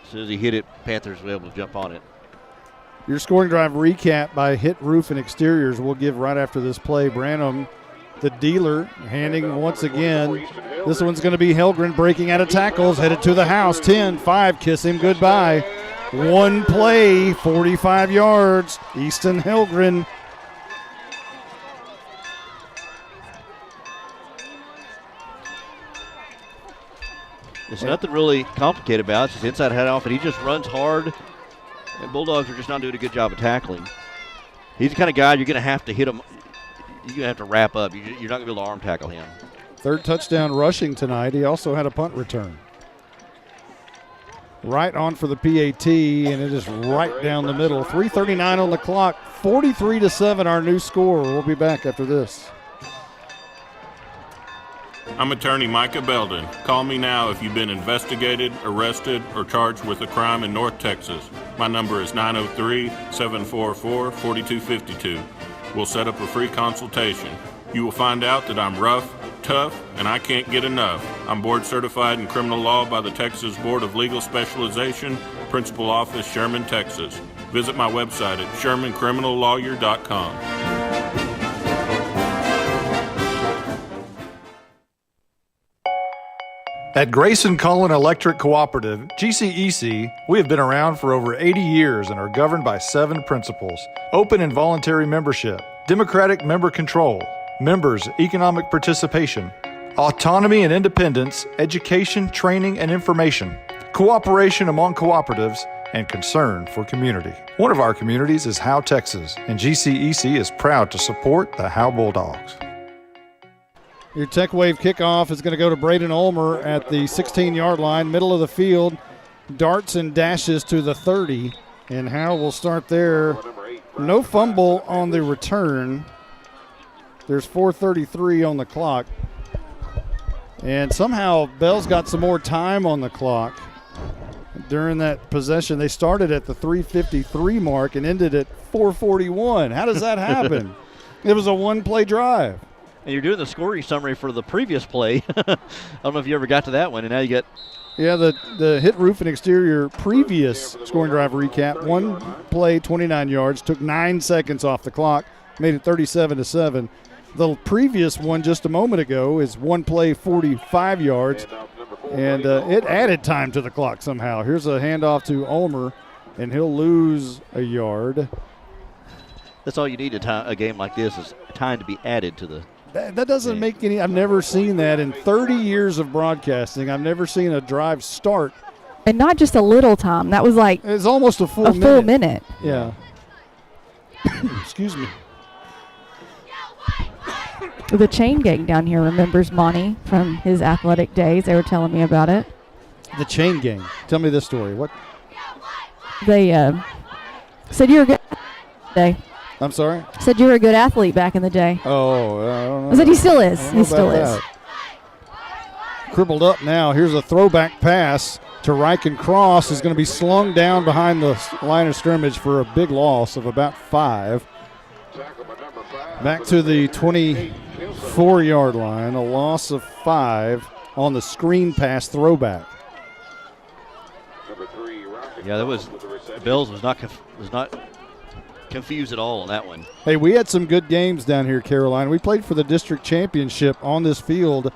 as soon as he hit it, Panthers were able to jump on it. Your scoring drive recap by Hit Roof and Exteriors we'll give right after this play. Branham, the dealer, handing once again. This one's going to be Helgren breaking out of tackles, headed to the house. 10-5, kiss him goodbye. One play, 45 yards. Easton Helgren. There's nothing really complicated about it. It's just inside head off, and he just runs hard. And Bulldogs are just not doing a good job of tackling. He's the kind of guy you're going to have to hit him. You're going to have to wrap up. You're not going to be able to arm tackle him. Third touchdown rushing tonight. He also had a punt return. Right on for the PAT, and it is right down the middle. 3:39 on the clock, 43-7 our new score. We'll be back after this. I'm attorney Micah Belden. Call me now if you've been investigated, arrested, or charged with a crime in North Texas. My number is 903-744-4252. We'll set up a free consultation. You will find out that I'm rough, tough, and I can't get enough. I'm board certified in criminal law by the Texas Board of Legal Specialization, Principal Office, Sherman, Texas. Visit my website at shermancriminallawyer.com. At Grayson Cullen Electric Cooperative, GCEC, we have been around for over 80 years and are governed by 7 principles: open and voluntary membership, democratic member control, members' economic participation, autonomy and independence, education, training, and information, cooperation among cooperatives, and concern for community. One of our communities is Howe, Texas, and GCEC is proud to support the Howe Bulldogs. Your Tech Wave kickoff is going to go to Braden Ulmer at the 16-yard line, middle of the field. Darts and dashes to the 30, and Howe will start there. No fumble on the return. There's 4:33 on the clock. And somehow Bell's got some more time on the clock during that possession. They started at the 3:53 mark and ended at 4:41. How does that happen? It was a one-play drive. And you're doing the scoring summary for the previous play. I don't know if you ever got to that one, and now you get... Yeah, the Hit Roof and Exterior previous scoring drive recap. One play, 29 yards, took 9 seconds off the clock, made it 37-7. The previous one just a moment ago is one play, 45 yards, and it added time to the clock somehow. Here's a handoff to Ulmer, and he'll lose a yard. That's all you need a game like this is time to be added to the. That doesn't make any. I've never seen that in 30 years of broadcasting. I've never seen a drive start. And not just a little time. That was like. It's almost a full minute. Full minute. Yeah. Excuse me. The chain gang down here remembers Monty from his athletic days. They were telling me about it. The chain gang. Tell me this story. What? They said you were good today. I'm sorry? Said you were a good athlete back in the day. Oh, I don't know. I said he still is. He still is. Crippled up now. Here's a throwback pass to Reich, and Cross is going to be slung down behind the line of scrimmage for a big loss of about 5. Back to the 24-yard line, a loss of 5 on the screen pass throwback. Yeah, that was Bills was not confused at all on that one. Hey, we had some good games down here, Caroline. We played for the district championship on this field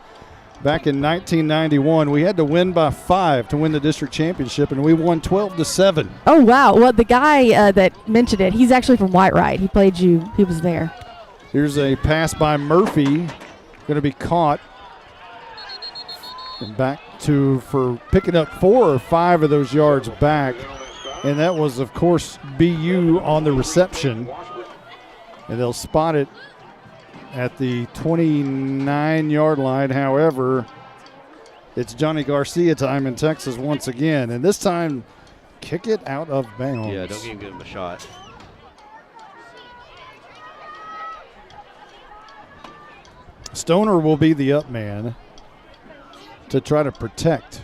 back in 1991. We had to win by 5 to win the district championship, and we won 12-7. Oh, wow. Well, the guy that mentioned it, he's actually from White Wright. He played you. He was there. Here's a pass by Murphy. Going to be caught. And back for picking up 4 or 5 of those yards back. And that was, of course, BU on the reception. And they'll spot it at the 29-yard line. However, it's Johnny Garcia time in Texas once again. And this time, kick it out of bounds. Yeah, don't even give him a shot. Stoner will be the up man to try to protect.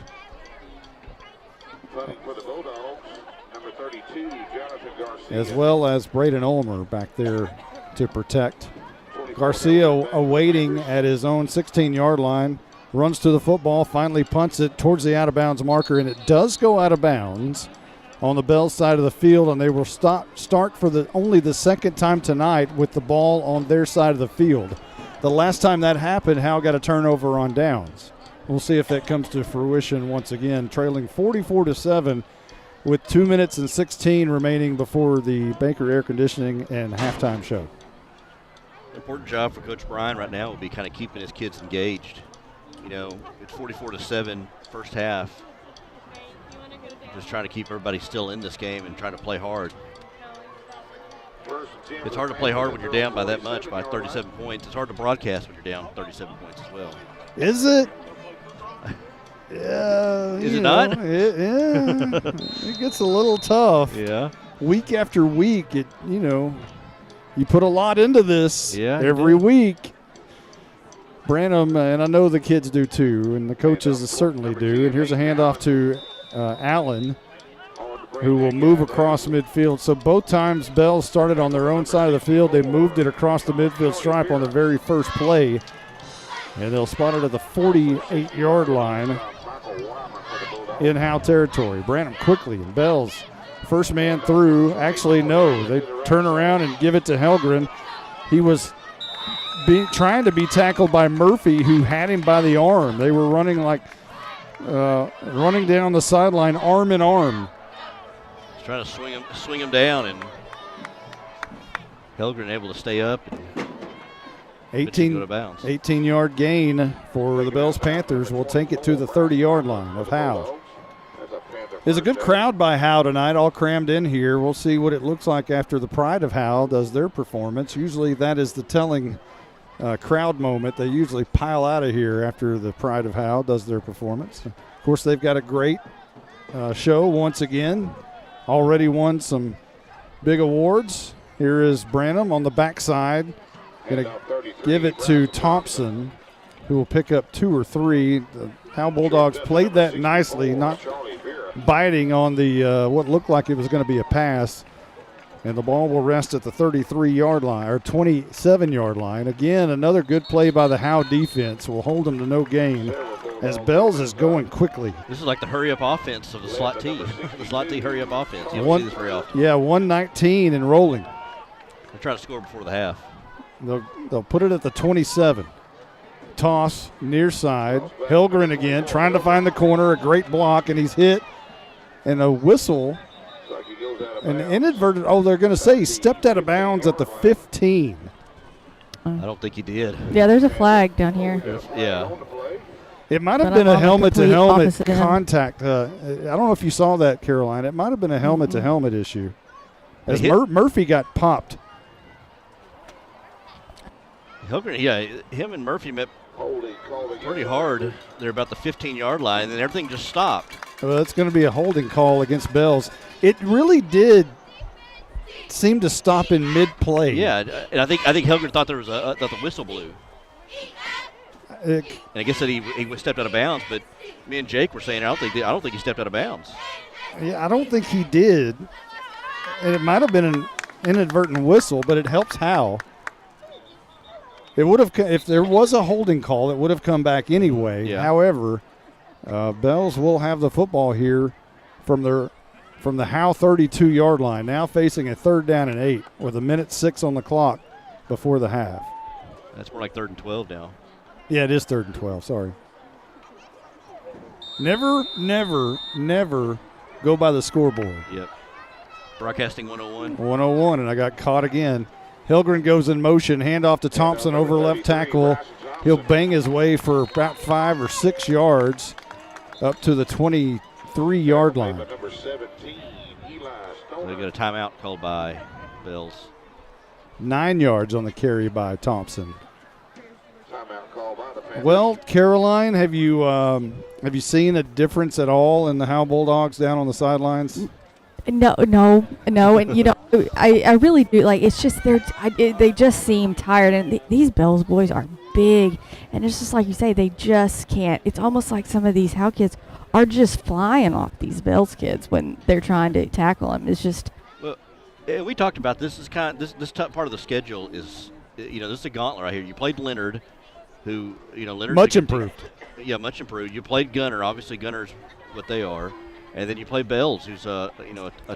For the Bulldogs, number 32, Jonathan Garcia. As well as Braden Ulmer back there to protect. Garcia awaiting at his own 16-yard line, runs to the football, finally punts it towards the out-of-bounds marker, and it does go out of bounds on the Bells side of the field, and they will start for only the second time tonight with the ball on their side of the field. The last time that happened, Howe got a turnover on downs. We'll see if that comes to fruition once again, trailing 44-7 with 2 minutes and 16 remaining before the Baker Air Conditioning and halftime show. The important job for Coach Bryan right now will be kind of keeping his kids engaged. You know, it's 44-7 first half. Just trying to keep everybody still in this game and trying to play hard. It's hard to play hard when you're down by that much, by 37 points. It's hard to broadcast when you're down 37 points as well. Is it? Yeah. Is it not? It gets a little tough. Yeah. Week after week, you put a lot into this every week. Branham, and I know the kids do too, and the coaches certainly do. And here's a handoff to Allen, who will move across midfield. So both times Bells started on their own side of the field. They moved it across the midfield stripe on the very first play. And they'll spot it at the 48-yard line in Howe territory. Branham quickly, and Bells, first man through. Actually, no. They turn around and give it to Helgren. He was trying to be tackled by Murphy, who had him by the arm. They were running running down the sideline arm in arm. He's trying to swing him down, and Helgren able to stay up. 18-yard gain for the Bells Panthers. Will take it to the 30-yard line of Howe. There's a good crowd by Howe tonight, all crammed in here. We'll see what it looks like after the Pride of Howe does their performance. Usually that is the telling crowd moment. They usually pile out of here after the Pride of Howe does their performance. Of course, they've got a great show once again. Already won some big awards. Here is Branham on the backside. Going to give it to Thompson, who will pick up 2 or 3. The Howe Bulldogs played that nicely, not biting on the what looked like it was going to be a pass. And the ball will rest at the 33-yard line, or 27-yard line. Again, another good play by the Howe defense will hold them to no gain as Bells is going quickly. This is like the hurry-up offense of the slot T. The slot T hurry-up offense. You don't see this very often. Yeah, 119 and rolling. They're trying to score before the half. They'll put it at the 27. Toss near side. Helgren again trying to find the corner. A great block, and he's hit. And a whistle An inadvertent, they're going to say he stepped out of bounds at the 15. I don't think he did. Yeah, there's a flag down here. Yeah. It might have been a helmet-to-helmet contact. I don't know if you saw that, Caroline. It might have been a helmet-to-helmet issue. As Murphy got popped. Him and Murphy met pretty hard there about the 15-yard line, and everything just stopped. Well, it's going to be a holding call against Bells. It really did seem to stop in mid-play. Yeah, and I think Helgren thought there was that the whistle blew. And I guess that he stepped out of bounds, but me and Jake were saying I don't think he stepped out of bounds. Yeah, I don't think he did. And it might have been an inadvertent whistle, but it helps Howe. It would have, if there was a holding call, it would have come back anyway. Yeah. However, Bells will have the football here from the Howe 32-yard line, now facing a 3rd down and 8 with 1:06 on the clock before the half. That's more like 3rd and 12 now. Yeah, it is 3rd and 12. Sorry. Never go by the scoreboard. Yep. Broadcasting 101. 101, and I got caught again. Hilgren goes in motion, handoff to Thompson over left tackle. He'll bang his way for about 5 or 6 yards up to the 23-yard line. They got a timeout called by Bells. 9 yards on the carry by Thompson. Well, Caroline, have you seen a difference at all in the Howe Bulldogs down on the sidelines? No, and I really do. Like, it's just they just seem tired, and these Bells boys are big, and it's just like you say, they just can't. It's almost like some of these Howe kids are just flying off these Bells kids when they're trying to tackle them. It's just. Well, we talked about this. Is kind of this tough part of the schedule is, this is a gauntlet right here. You played Leonard, who Leonard's much improved. Yeah, much improved. You played Gunner. Obviously, Gunner's what they are. And then you play Bells, who's a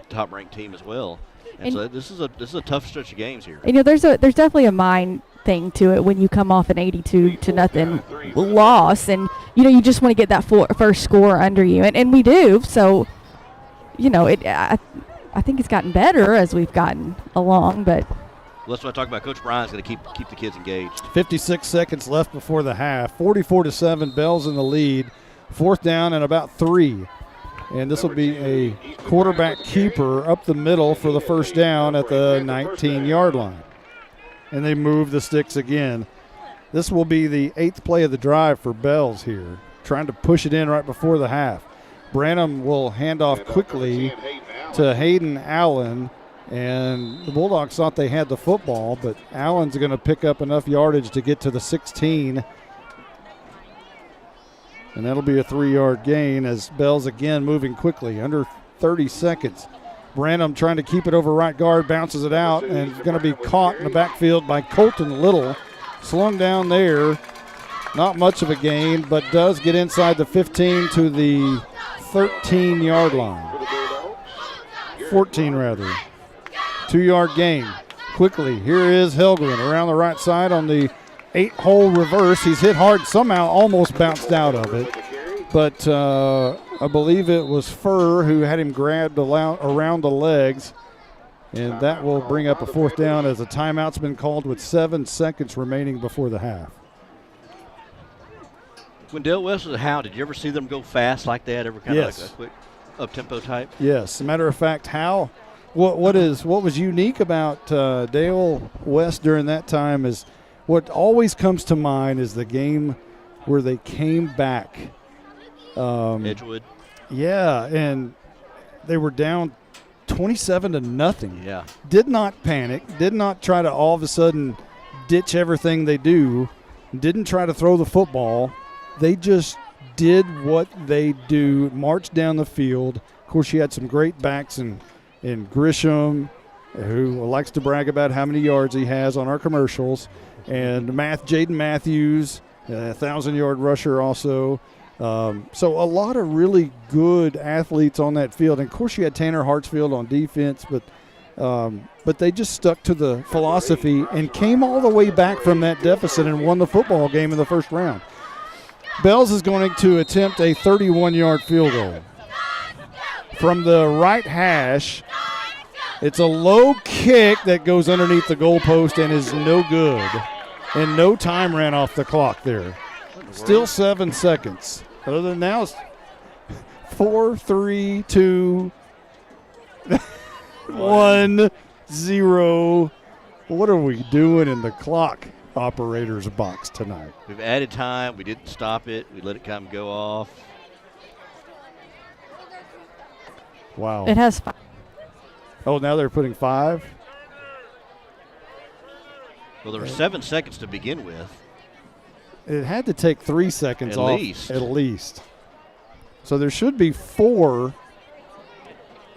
top-ranked team as well. And so this is a tough stretch of games here. There's definitely a mind thing to it when you come off an 82-0 loss, and you just want to get that first score under you, and we do. So, I think it's gotten better as we've gotten along, but. Well, that's what I talk about. Coach Bryan's going to keep the kids engaged. 56 seconds left before the half. 44-7. Bells in the lead. 4th down and about 3. And this will be a quarterback keeper up the middle for the first down at the 19-yard line. And they move the sticks again. This will be the 8th play of the drive for Bells here, trying to push it in right before the half. Branham will hand off quickly to Hayden Allen, and the Bulldogs thought they had the football, but Allen's going to pick up enough yardage to get to the 16. And that'll be a 3-yard gain as Bells again moving quickly, under 30 seconds. Branham trying to keep it over right guard, bounces it out, and going to be caught in the backfield by Colton Little. Slung down there. Not much of a gain, but does get inside the 15 to the 13-yard line. 14 rather. 2-yard gain. Quickly, here is Helgren around the right side on the 8-hole reverse. He's hit hard, somehow almost bounced out of it. But I believe it was Furr who had him grabbed around the legs. And that will bring up a 4th down as a timeout's been called with 7 seconds remaining before the half. When Dale West was a Howe, did you ever see them go fast like that? Ever kind of like a quick up-tempo type? Yes. As a matter of fact, Howe, what was unique about Dale West during that time is what always comes to mind is the game where they came back. Edgewood. Yeah, and they were down 27-0. Yeah. Did not panic. Did not try to all of a sudden ditch everything they do. Didn't try to throw the football. They just did what they do, marched down the field. Of course, you had some great backs in Grisham, who likes to brag about how many yards he has on our commercials. And Jaden Matthews, a 1,000-yard rusher also. So a lot of really good athletes on that field. And, of course, you had Tanner Hartsfield on defense, but they just stuck to the philosophy and came all the way back from that deficit and won the football game in the first round. Bells is going to attempt a 31-yard field goal. From the right hash, It's a low kick that goes underneath the goalpost and is no good. And no time ran off the clock there. Still 7 seconds. Other than now, it's 4, 3, 2, 1, 0. What are we doing in the clock operator's box tonight? We've added time. We didn't stop it. We let it kind of go off. Wow. It has 5. Oh, now they're putting 5? Well, there were 7 seconds to begin with. It had to take 3 seconds off. At least. So there should be 4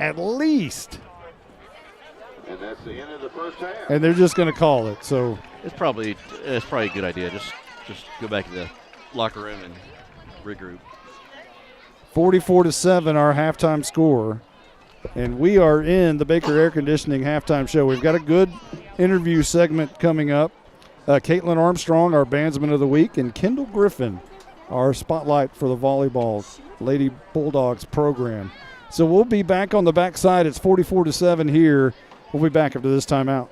at least. And that's the end of the first half. And they're just going to call it. So it's probably a good idea. Just go back to the locker room and regroup. 44-7, our halftime score. And we are in the Baker Air Conditioning halftime show. We've got a good interview segment coming up. Caitlin Armstrong, our bandsman of the week, and Kendall Griffin, our spotlight for the volleyball Lady Bulldogs program. So we'll be back on the backside. It's 44-7 here. We'll be back after this timeout.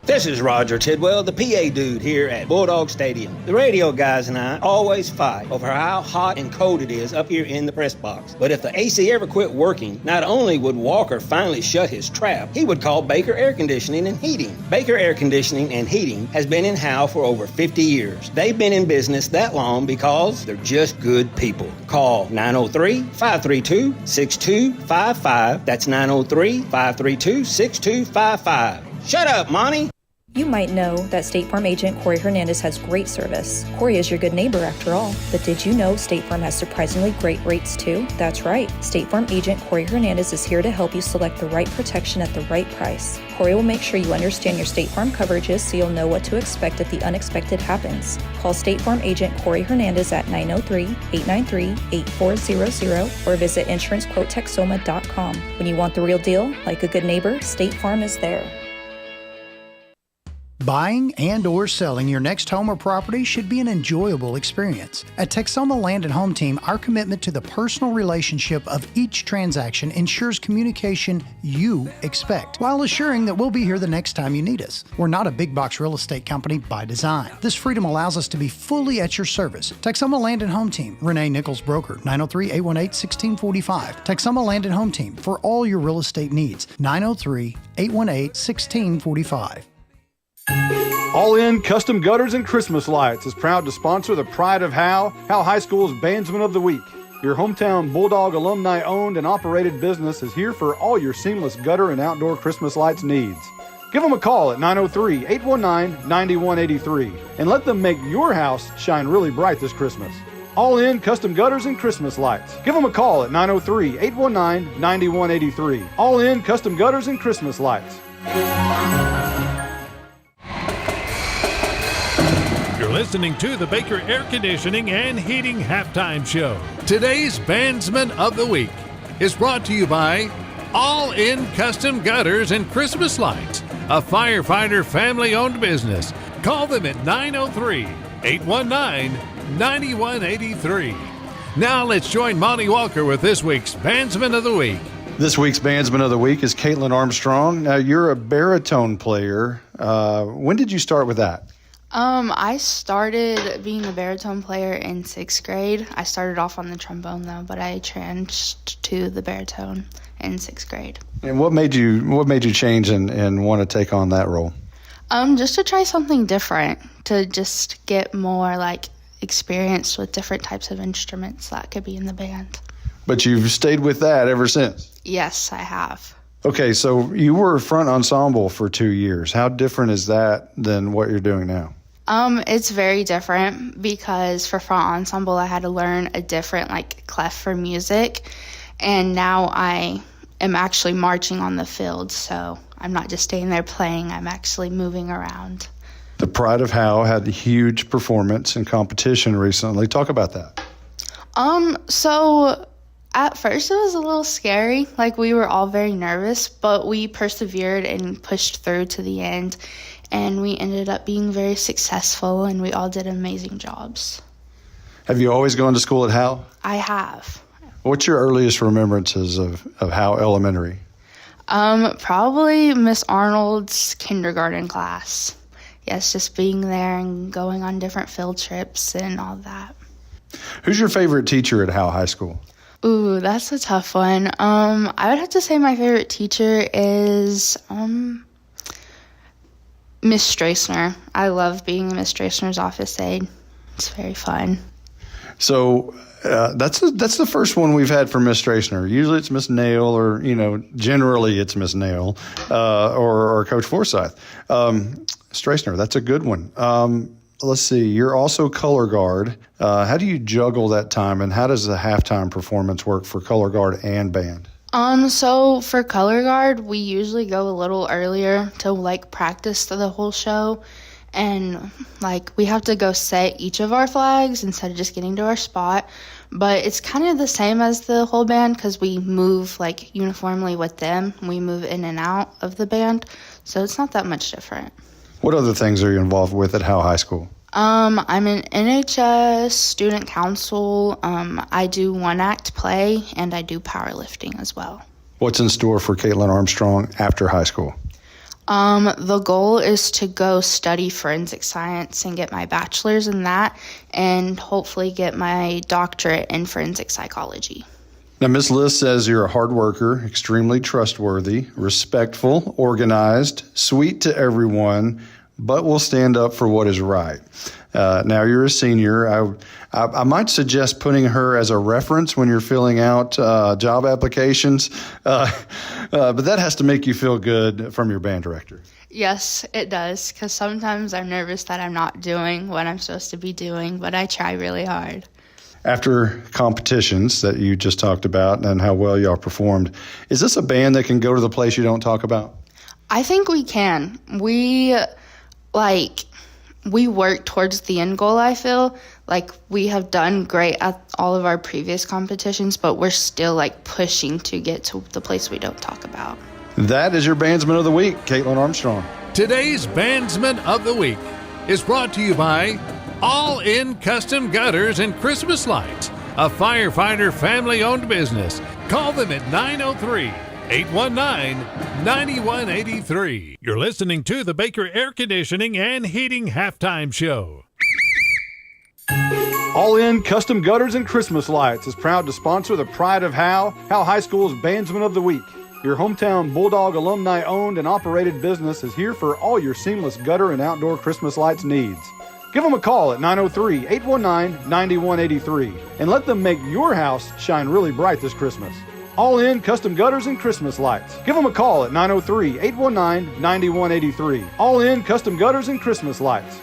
This is Roger Tidwell, the PA dude here at Bulldog Stadium. The radio guys and I always fight over how hot and cold it is up here in the press box. But if the AC ever quit working, not only would Walker finally shut his trap, he would call Baker Air Conditioning and Heating. Baker Air Conditioning and Heating has been in Howe for over 50 years. They've been in business that long because they're just good people. Call 903-532-6255. That's 903-532-6255. Shut up, Monty. You might know that State Farm agent Corey Hernandez has great service. Corey is your good neighbor after all. But did you know State Farm has surprisingly great rates too? That's right. State Farm agent Corey Hernandez is here to help you select the right protection at the right price. Corey will make sure you understand your State Farm coverages so you'll know what to expect if the unexpected happens. Call State Farm agent Corey Hernandez at 903-893-8400 or visit insurancequotetexoma.com. When you want the real deal, like a good neighbor, State Farm is there. Buying and or selling your next home or property should be an enjoyable experience. At Texoma Land and Home Team, our commitment to the personal relationship of each transaction ensures communication you expect, while assuring that we'll be here the next time you need us. We're not a big box real estate company by design. This freedom allows us to be fully at your service. Texoma Land and Home Team, Renee Nichols Broker, 903-818-1645. Texoma Land and Home Team, for all your real estate needs, 903-818-1645. All In Custom Gutters and Christmas Lights is proud to sponsor the Pride of Howe High School's Bandsman of the Week. Your hometown Bulldog alumni owned and operated business is here for all your seamless gutter and outdoor Christmas lights needs. Give them a call at 903-819-9183 and let them make your house shine really bright this Christmas. All In Custom Gutters and Christmas Lights. Give them a call at 903-819-9183. All In Custom Gutters and Christmas Lights. You're listening to the Baker Air Conditioning and Heating Halftime Show. Today's Bandsman of the Week is brought to you by All In Custom Gutters and Christmas Lights, a firefighter family-owned business. Call them at 903-819-9183. Now let's join Monty Walker with this week's Bandsman of the Week. This week's Bandsman of the Week is Caitlin Armstrong. Now, you're a baritone player. When did you start with that? I started being a baritone player in 6th grade. I started off on the trombone though, but I changed to the baritone in 6th grade. And what made you change and want to take on that role? Just to try something different, to just get more experience with different types of instruments that could be in the band. But you've stayed with that ever since? Yes, I have. Okay, so you were front ensemble for 2 years. How different is that than what you're doing now? It's very different because for front ensemble, I had to learn a different clef for music, and now I am actually marching on the field, so I'm not just staying there playing, I'm actually moving around. The Pride of Howe had a huge performance in competition recently. Talk about that. So at first it was a little scary, we were all very nervous, but we persevered and pushed through to the end. And we ended up being very successful, and we all did amazing jobs. Have you always gone to school at Howe? I have. What's your earliest remembrances of Howe Elementary? Probably Miss Arnold's kindergarten class. Yes, just being there and going on different field trips and all that. Who's your favorite teacher at Howe High School? Ooh, that's a tough one. I would have to say my favorite teacher is Miss Strassner. I love being Miss Strassner's office aide. It's very fun. So that's the first one we've had from Miss Strassner. Usually it's Miss Nail, or generally it's Miss Nail or Coach Forsyth. Strassner, that's a good one. Let's see. You're also color guard. How do you juggle that time, and how does the halftime performance work for color guard and band? So for color guard, we usually go a little earlier to practice the whole show. And we have to go set each of our flags instead of just getting to our spot. But it's kind of the same as the whole band because we move uniformly with them. We move in and out of the band. So it's not that much different. What other things are you involved with at Howe High School? I'm in NHS, student council. I do one-act play, and I do powerlifting as well. What's in store for Caitlin Armstrong after high school? The goal is to go study forensic science and get my bachelor's in that, and hopefully get my doctorate in forensic psychology. Now, Ms. Liz says you're a hard worker, extremely trustworthy, respectful, organized, sweet to everyone, but will stand up for what is right. Now, you're a senior. I might suggest putting her as a reference when you're filling out job applications, but that has to make you feel good from your band director. Yes, it does, because sometimes I'm nervous that I'm not doing what I'm supposed to be doing, but I try really hard. After competitions that you just talked about and how well y'all performed, is this a band that can go to the place you don't talk about? I think we can. We work towards the end goal, I feel. We have done great at all of our previous competitions, but we're still, pushing to get to the place we don't talk about. That is your Bandsman of the Week, Caitlin Armstrong. Today's Bandsman of the Week is brought to you by All-In Custom Gutters and Christmas Lights, a firefighter family-owned business. Call them at 903-819-9183. You're listening to the Baker Air Conditioning and Heating Halftime Show. All-In Custom Gutters and Christmas Lights is proud to sponsor the Pride of Howe High School's Bandsman of the Week. Your hometown Bulldog alumni-owned and operated business is here for all your seamless gutter and outdoor Christmas lights needs. Give them a call at 903-819-9183 and let them make your house shine really bright this Christmas. All-In Custom Gutters and Christmas Lights. Give them a call at 903-819-9183. All-In Custom Gutters and Christmas Lights.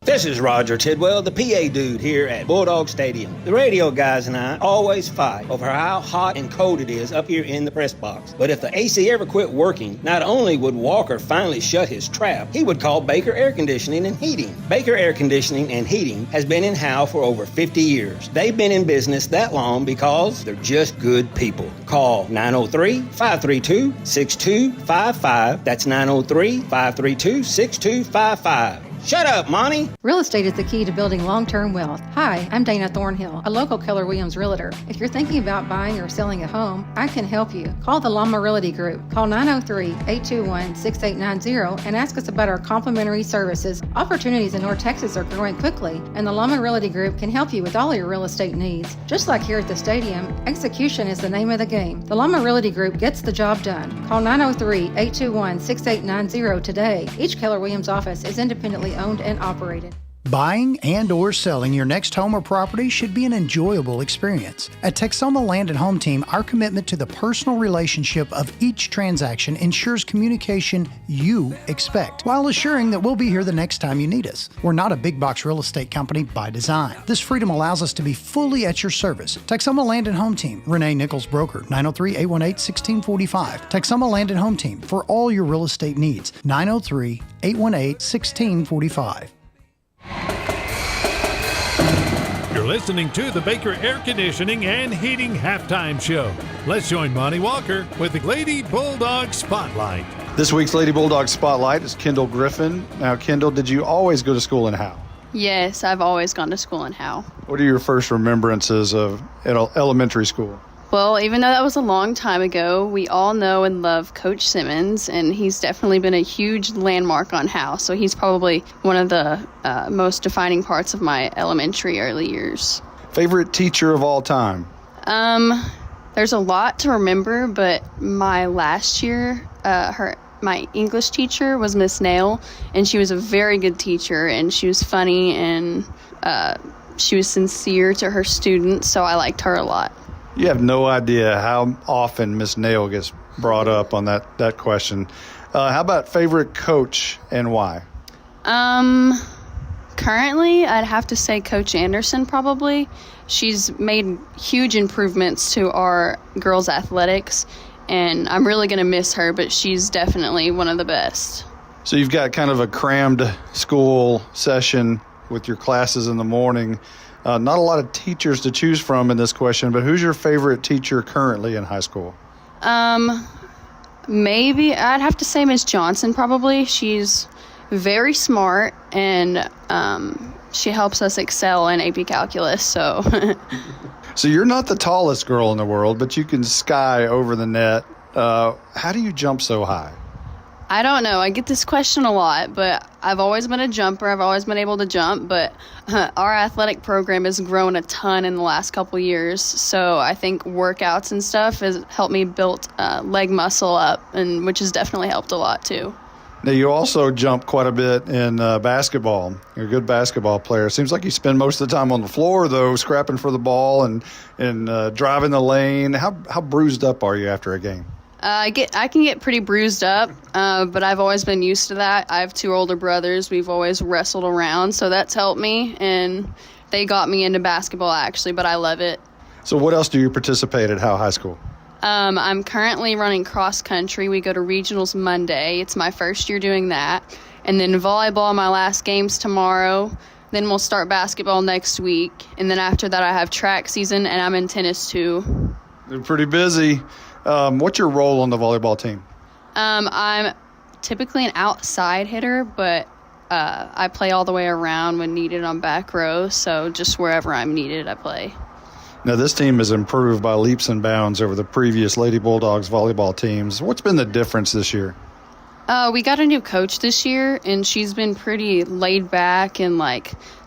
This is Roger Tidwell, the PA dude here at Bulldog Stadium. The radio guys and I always fight over how hot and cold it is up here in the press box. But if the AC ever quit working, not only would Walker finally shut his trap, he would call Baker Air Conditioning and Heating. Baker Air Conditioning and Heating has been in Howe for over 50 years. They've been in business that long because they're just good people. Call 903-532-6255. That's 903-532-6255. Shut up, Monty. Real estate is the key to building long-term wealth. Hi, I'm Dana Thornhill, a local Keller Williams realtor. If you're thinking about buying or selling a home, I can help you. Call the Llama Realty Group. Call 903-821-6890 and ask us about our complimentary services. Opportunities in North Texas are growing quickly, and the Llama Realty Group can help you with all your real estate needs. Just like here at the stadium, execution is the name of the game. The Llama Realty Group gets the job done. Call 903-821-6890 today. Each Keller Williams office is independently owned and operated. Buying and or selling your next home or property should be an enjoyable experience. At Texoma Land and Home Team, our commitment to the personal relationship of each transaction ensures communication you expect, while assuring that we'll be here the next time you need us. We're not a big box real estate company by design. This freedom allows us to be fully at your service. Texoma Land and Home Team, Renee Nichols Broker, 903-818-1645. Texoma Land and Home Team, for all your real estate needs, 903-818-1645. You're listening to the Baker Air Conditioning and Heating Halftime Show. Let's join Monty Walker with the Lady Bulldog Spotlight. This week's Lady Bulldog Spotlight is Kendall Griffin. Now, Kendall, did you always go to school in Howe? Yes, I've always gone to school in Howe. What are your first remembrances of elementary school? Well, even though that was a long time ago, we all know and love Coach Simmons, and he's definitely been a huge landmark on Howe. So he's probably one of the most defining parts of my elementary early years. Favorite teacher of all time? There's a lot to remember, but my last year, my English teacher was Miss Nail, and she was a very good teacher, and she was funny, and she was sincere to her students, so I liked her a lot. You have no idea how often Miss Nail gets brought up on that question. How about favorite coach and why? Currently, I'd have to say Coach Anderson probably. She's made huge improvements to our girls' athletics, and I'm really going to miss her, but she's definitely one of the best. So you've got kind of a crammed school session with your classes in the morning. Not a lot of teachers to choose from in this question, but who's your favorite teacher currently in high school? Maybe I'd have to say Miss Johnson probably. She's very smart, and she helps us excel in AP Calculus, so... So you're not the tallest girl in the world, but you can sky over the net. How do you jump so high? I don't know. I get this question a lot, but I've always been a jumper. I've always been able to jump, but our athletic program has grown a ton in the last couple years. So I think workouts and stuff has helped me build leg muscle up, and which has definitely helped a lot too. Now, you also jump quite a bit in basketball. You're a good basketball player. It seems like you spend most of the time on the floor, though, scrapping for the ball and driving the lane. How bruised up are you after a game? I can get pretty bruised up, but I've always been used to that. I have two older brothers. We've always wrestled around, so that's helped me, and they got me into basketball, actually, but I love it. So what else do you participate at Howe High School? I'm currently running cross country. We go to regionals Monday. It's my first year doing that. And then volleyball, my last game's tomorrow. Then we'll start basketball next week. And then after that, I have track season, and I'm in tennis too. You're pretty busy. What's your role on the volleyball team? I'm typically an outside hitter, but I play all the way around when needed on back row. So just wherever I'm needed, I play. Now, this team has improved by leaps and bounds over the previous Lady Bulldogs volleyball teams. What's been the difference this year? We got a new coach this year, and she's been pretty laid back and,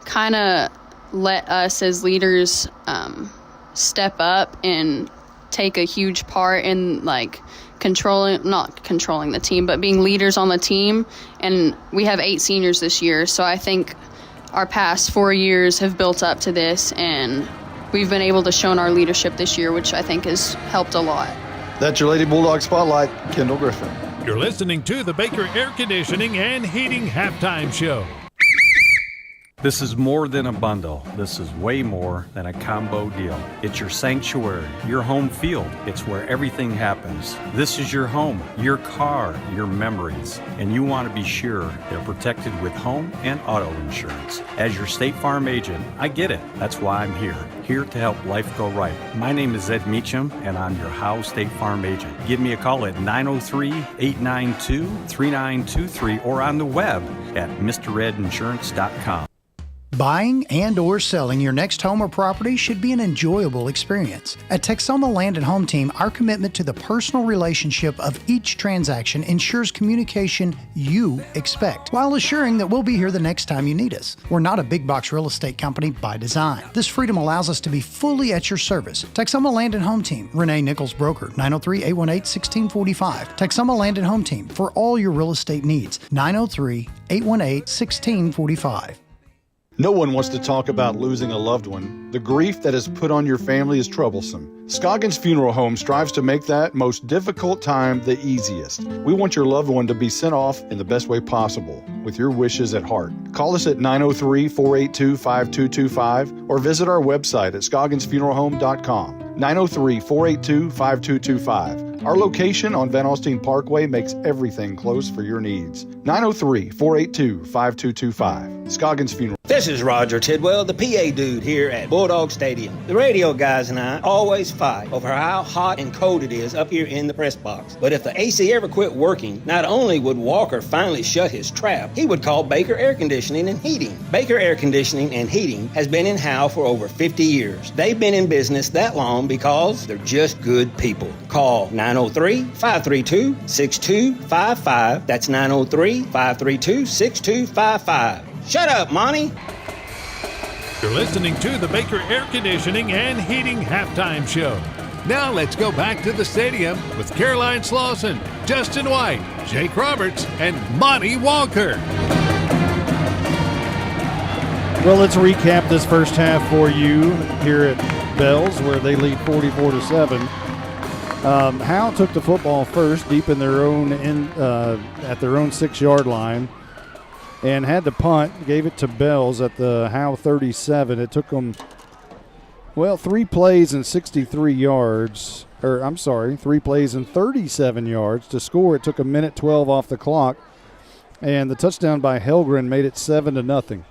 kind of let us as leaders step up and take a huge part in, not controlling the team, but being leaders on the team. And we have 8 seniors this year, so I think our past 4 years have built up to this, and we've been able to show our leadership this year, which I think has helped a lot. That's your Lady Bulldog Spotlight, Kendall Griffin. You're listening to the Baker Air Conditioning and Heating Halftime Show. This is more than a bundle. This is way more than a combo deal. It's your sanctuary, your home field. It's where everything happens. This is your home, your car, your memories. And you want to be sure they're protected with home and auto insurance. As your State Farm agent, I get it. That's why I'm here to help life go right. My name is Ed Meacham, and I'm your Howe State Farm agent. Give me a call at 903-892-3923 or on the web at MrRedInsurance.com. Buying and or selling your next home or property should be an enjoyable experience. At Texoma Land and Home Team, our commitment to the personal relationship of each transaction ensures communication you expect, while assuring that we'll be here the next time you need us. We're not a big box real estate company by design. This freedom allows us to be fully at your service. Texoma Land and Home Team, Renee Nichols Broker, 903-818-1645. Texoma Land and Home Team, for all your real estate needs, 903-818-1645. No one wants to talk about losing a loved one. The grief that is put on your family is troublesome. Scoggins Funeral Home strives to make that most difficult time the easiest. We want your loved one to be sent off in the best way possible, with your wishes at heart. Call us at 903-482-5225 or visit our website at scogginsfuneralhome.com. 903-482-5225. Our location on Van Alstyne Parkway makes everything close for your needs. 903-482-5225. Scoggins Funeral. This is Roger Tidwell, the PA dude here at Bulldog Stadium. The radio guys and I always fight over how hot and cold it is up here in the press box. But if the AC ever quit working, not only would Walker finally shut his trap, he would call Baker Air Conditioning and Heating. Baker Air Conditioning and Heating has been in Howe for over 50 years. They've been in business that long because they're just good people. Call 903-532-6255. That's 903-532-6255. Shut up, Monty. You're listening to the Baker Air Conditioning and Heating Halftime Show. Now let's go back to the stadium with Caroline Slauson, Justin White, Jake Roberts, and Monty Walker. Well, let's recap this first half for you here at Bells, where they lead 44-7. Howe took the football first, deep in their own at their own 6-yard line, and had to punt. Gave it to Bells at the Howe 37. It took them, 3 plays and 63 yards. 3 plays and 37 yards to score. It took a minute 12 off the clock, and the touchdown by Helgren made it 7-0.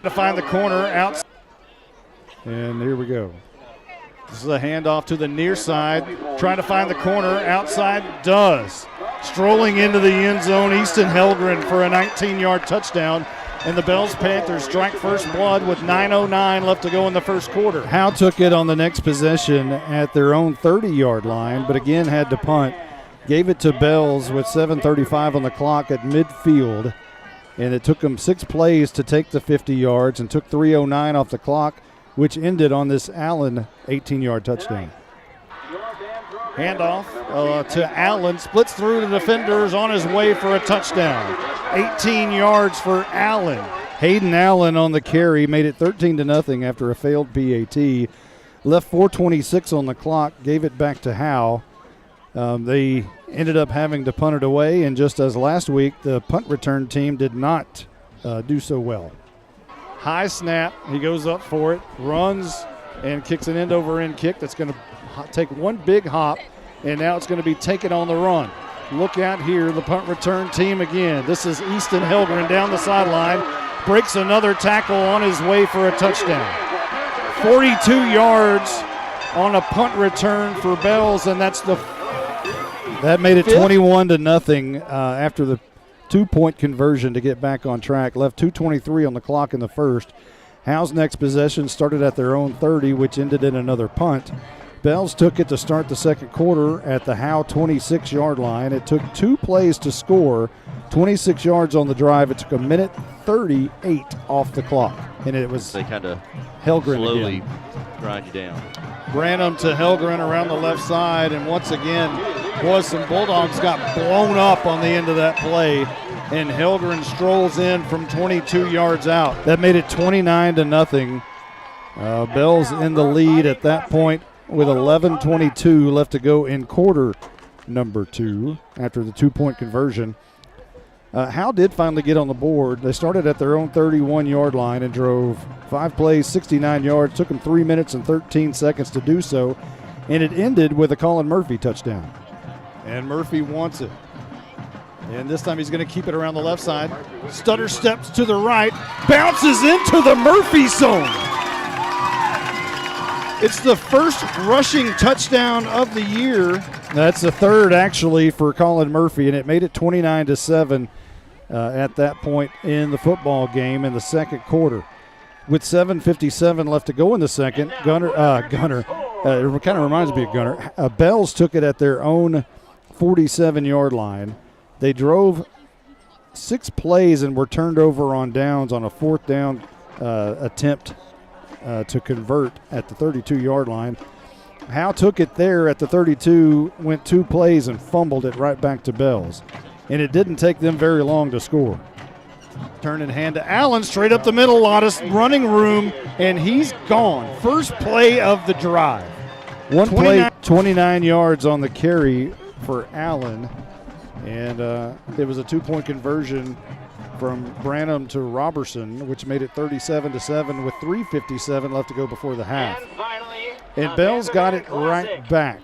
To find the corner out, and here we go. This is a handoff to the near side, trying to find the corner outside. Does. Strolling into the end zone, Easton Helgren for a 19-yard touchdown, and the Bells Panthers strike first blood with 9:09 left to go in the first quarter. Howe took it on the next possession at their own 30-yard line, but again had to punt. Gave it to Bells with 7:35 on the clock at midfield, and it took them 6 plays to take the 50 yards and took 3:09 off the clock, which ended on this Allen 18-yard touchdown. Handoff to Allen, splits through the defenders on his way for a touchdown. 18 yards for Allen. Hayden Allen on the carry made it 13-0 after a failed PAT. Left 4:26 on the clock, gave it back to Howe. They ended up having to punt it away, and just as last week, the punt return team did not do so well. High snap, he goes up for it, runs, and kicks an end-over-end kick that's going to take one big hop, and now it's going to be taken on the run. Look out here, the punt return team again. This is Easton Helgren down the sideline, breaks another tackle on his way for a touchdown. 42 yards on a punt return for Bells, and that made it 21-0 after the 2-point conversion to get back on track. Left 2:23 on the clock in the first. Howe's next possession started at their own 30, which ended in another punt. Bells took it to start the second quarter at the Howe 26-yard line. It took 2 plays to score, 26 yards on the drive. It took a minute 38 off the clock, and it was they kind of Helgren slowly again. grind you down. Branham to Helgren around the left side, and once again, some Bulldogs got blown up on the end of that play, and Helgren strolls in from 22 yards out. That made it 29-0. Bells in the lead at that point with 11:22 left to go in quarter number 2 after the 2-point conversion. Howe did finally get on the board. They started at their own 31-yard line and drove 5 plays, 69 yards. Took them 3 minutes and 13 seconds to do so, and it ended with a Colin Murphy touchdown. And Murphy wants it. And this time he's going to keep it around the left side. Stutter steps to the right, bounces into the Murphy zone. It's the first rushing touchdown of the year. That's the third, actually, for Colin Murphy, and it made it 29-7 at that point in the football game in the second quarter. With 7:57 left to go in the second, Gunner, it kind of reminds me of Gunner. Bells took it at their own 47-yard line. They drove 6 plays and were turned over on downs on a 4th down attempt to convert at the 32-yard line. Howe took it there at the 32, went 2 plays and fumbled it right back to Bells. And it didn't take them very long to score. Turn and hand to Allen, straight up the middle, lot of running room, and he's gone. First play of the drive. One play, 29 yards on the carry for Allen. And it was a 2-point conversion from Branham to Robertson, which made it 37-7 with 3:57 left to go before the half. And Bells got it right back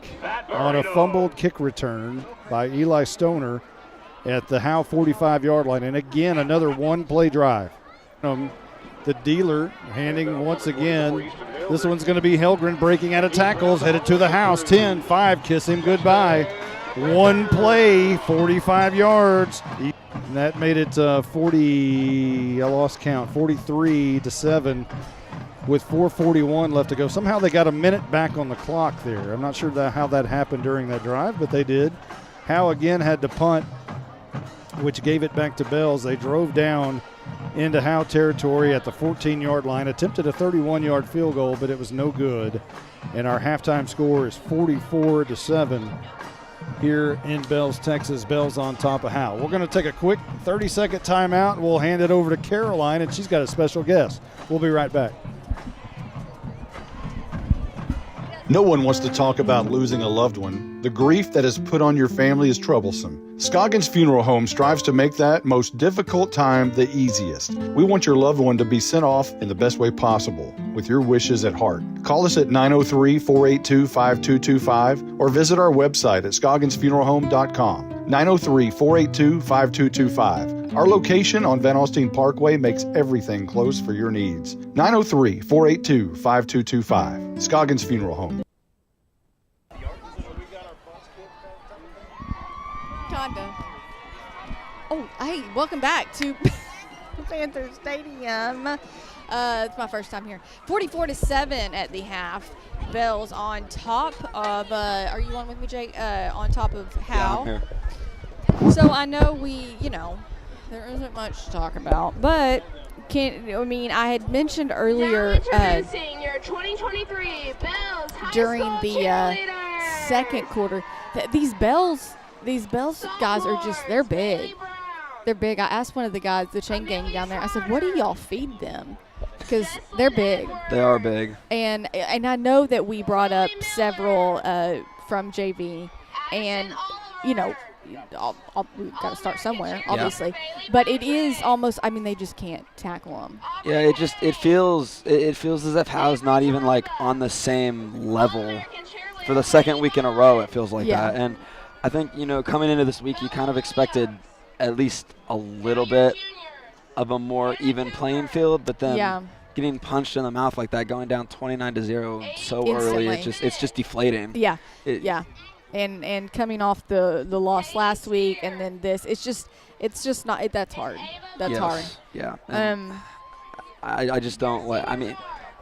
on a fumbled kick return by Eli Stoner at the Howe 45-yard line. And again, another one-play drive. The dealer handing once again. This one's going to be Helgren breaking out of tackles, headed to the house. 10-5, kiss him goodbye. One play, 45 yards. And that made it 43-7 with 4:41 left to go. Somehow they got a minute back on the clock there. I'm not sure how that happened during that drive, but they did. Howe again had to punt, which gave it back to Bells. They drove down into Howe territory at the 14-yard line, attempted a 31-yard field goal, but it was no good. And our halftime score is 44-7 here in Bells, Texas. Bells on top of Howe. We're going to take a quick 30-second timeout. We'll hand it over to Caroline, and she's got a special guest. We'll be right back. No one wants to talk about losing a loved one. The grief that is put on your family is troublesome. Scoggins Funeral Home strives to make that most difficult time the easiest. We want your loved one to be sent off in the best way possible, with your wishes at heart. Call us at 903-482-5225 or visit our website at scogginsfuneralhome.com. 903-482-5225. Our location on Van Alstyne Parkway makes everything close for your needs. 903-482-5225. Scoggins Funeral Home. Oh, hey, welcome back to Panther Stadium. It's my first time here. 44-7 at the half. Bells on top of, are you on with me, Jake? On top of Howe. Yeah, I'm here. So I know there isn't much to talk about, but I had mentioned earlier introducing your 2023 Bells during the second quarter that these Bells guys are they're big. They're big. I asked one of the guys, the chain gang down there, I said, what do y'all feed them? Because they're big. They are big. And I know that we brought up several from JV, and, we've got to start somewhere, obviously. Yeah. But it is almost, they just can't tackle them. Yeah, it feels as if Howe's not even, on the same level. For the second week in a row, it feels like that. And I think, coming into this week, you kind of expected at least a little bit of a more even playing field, but then getting punched in the mouth like that, going down 29-0 so instantly. Early, it's just deflating. Yeah, and coming off the loss last week and then this, it's just not that's hard. That's hard. Yeah. I just don't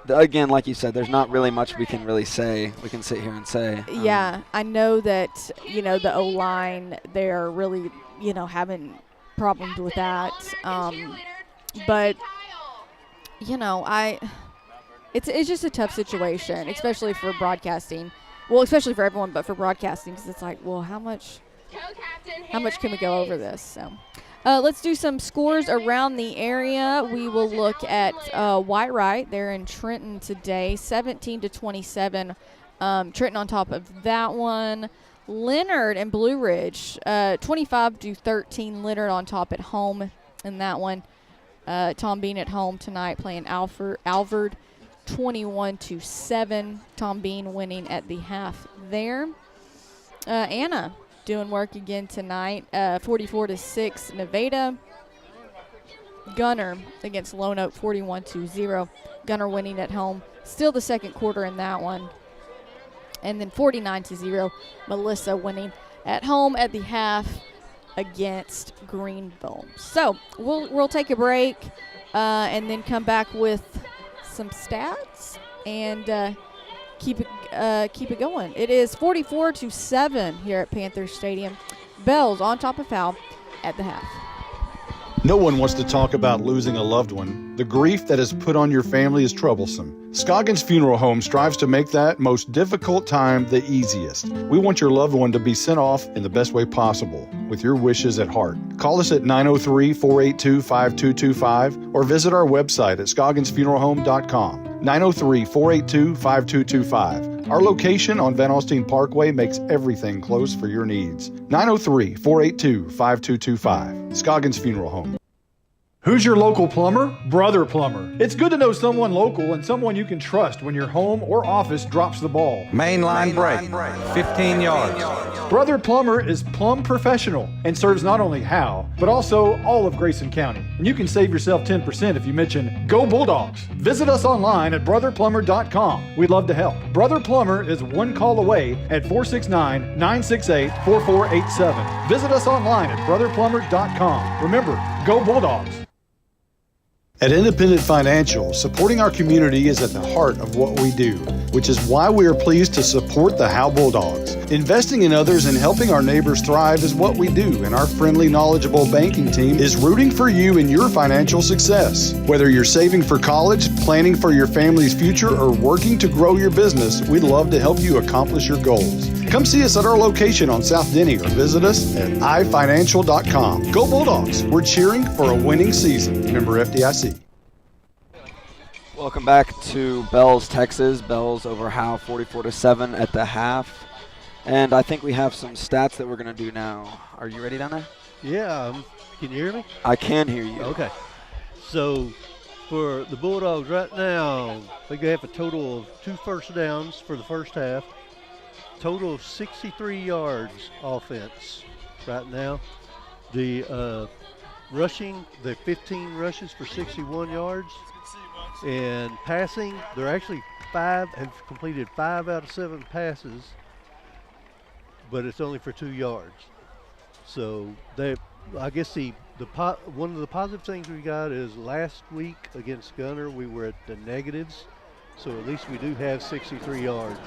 again, like you said, there's not really much we can really say. We can sit here and say. Yeah, I know that the O-line, they're really having problems with that. But it's just a tough situation, especially for broadcasting. Well, especially for everyone, but for broadcasting, because it's how much can we go over this? So, let's do some scores around the area. We will look at Whitewright. They're in Trenton today, 17-27. Trenton on top of that one. Leonard and Blue Ridge, 25-13. Leonard on top at home in that one. Tom Bean at home tonight playing Alvord, 21-7. Tom Bean winning at the half there. Anna doing work again tonight, 44-6. Nevada. Gunner against Lone Oak, 41-0. Gunner winning at home. Still the second quarter in that one. And then 49-0. Melissa winning at home at the half against Greenville. So we'll take a break and then come back with some stats and keep it going. It is 44-7 here at Panther Stadium. Bells on top of Howe at the half. No one wants to talk about losing a loved one. The grief that is put on your family is troublesome. Scoggins Funeral Home strives to make that most difficult time the easiest. We want your loved one to be sent off in the best way possible, with your wishes at heart. Call us at 903-482-5225 or visit our website at scogginsfuneralhome.com. 903-482-5225. Our location on Van Alstyne Parkway makes everything close for your needs. 903-482-5225. Scoggins Funeral Home. Who's your local plumber? Brother Plumber. It's good to know someone local and someone you can trust when your home or office drops the ball. Main line break, 15 yards. Brother Plumber is plumb professional and serves not only Howe, but also all of Grayson County. And you can save yourself 10% if you mention Go Bulldogs. Visit us online at brotherplumber.com. We'd love to help. Brother Plumber is one call away at 469-968-4487. Visit us online at brotherplumber.com. Remember, Go Bulldogs. At Independent Financial, supporting our community is at the heart of what we do, which is why we are pleased to support the Howe Bulldogs. Investing in others and helping our neighbors thrive is what we do, and our friendly, knowledgeable banking team is rooting for you in your financial success. Whether you're saving for college, planning for your family's future, or working to grow your business, we'd love to help you accomplish your goals. Come see us at our location on South Denny or visit us at ifinancial.com. Go Bulldogs! We're cheering for a winning season. Member FDIC. Welcome back to Bells, Texas. Bells over Howe 44-7 at the half. And I think we have some stats that we're going to do now. Are you ready down there? Yeah. Can you hear me? I can hear you. Okay. So for the Bulldogs right now, they have a total of 2 first downs for the first half. Total of 63 yards offense right now. The rushing, the 15 rushes for 61 yards. And passing, they're actually have completed 5 out of 7 passes, but it's only for 2 yards. So I guess one of the positive things we got is last week against Gunner we were at the negatives, so at least we do have 63 yards.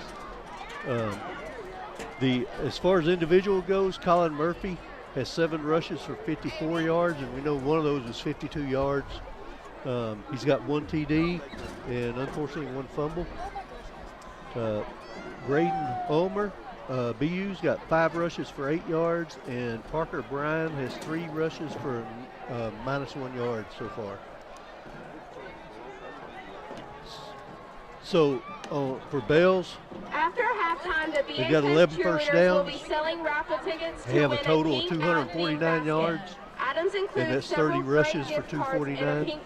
As far as individual goes, Colin Murphy has 7 rushes for 54 yards, and we know one of those is 52 yards. He's got 1 TD and unfortunately 1 fumble. Braden Ulmer, BU's got 5 rushes for 8 yards, and Parker Bryan has 3 rushes for -1 yard so far. So for Bells, after halftime, the they've got 11 first downs. will be selling raffle tickets they have a total of 249 yards. Items include and that's 30 rushes for 249.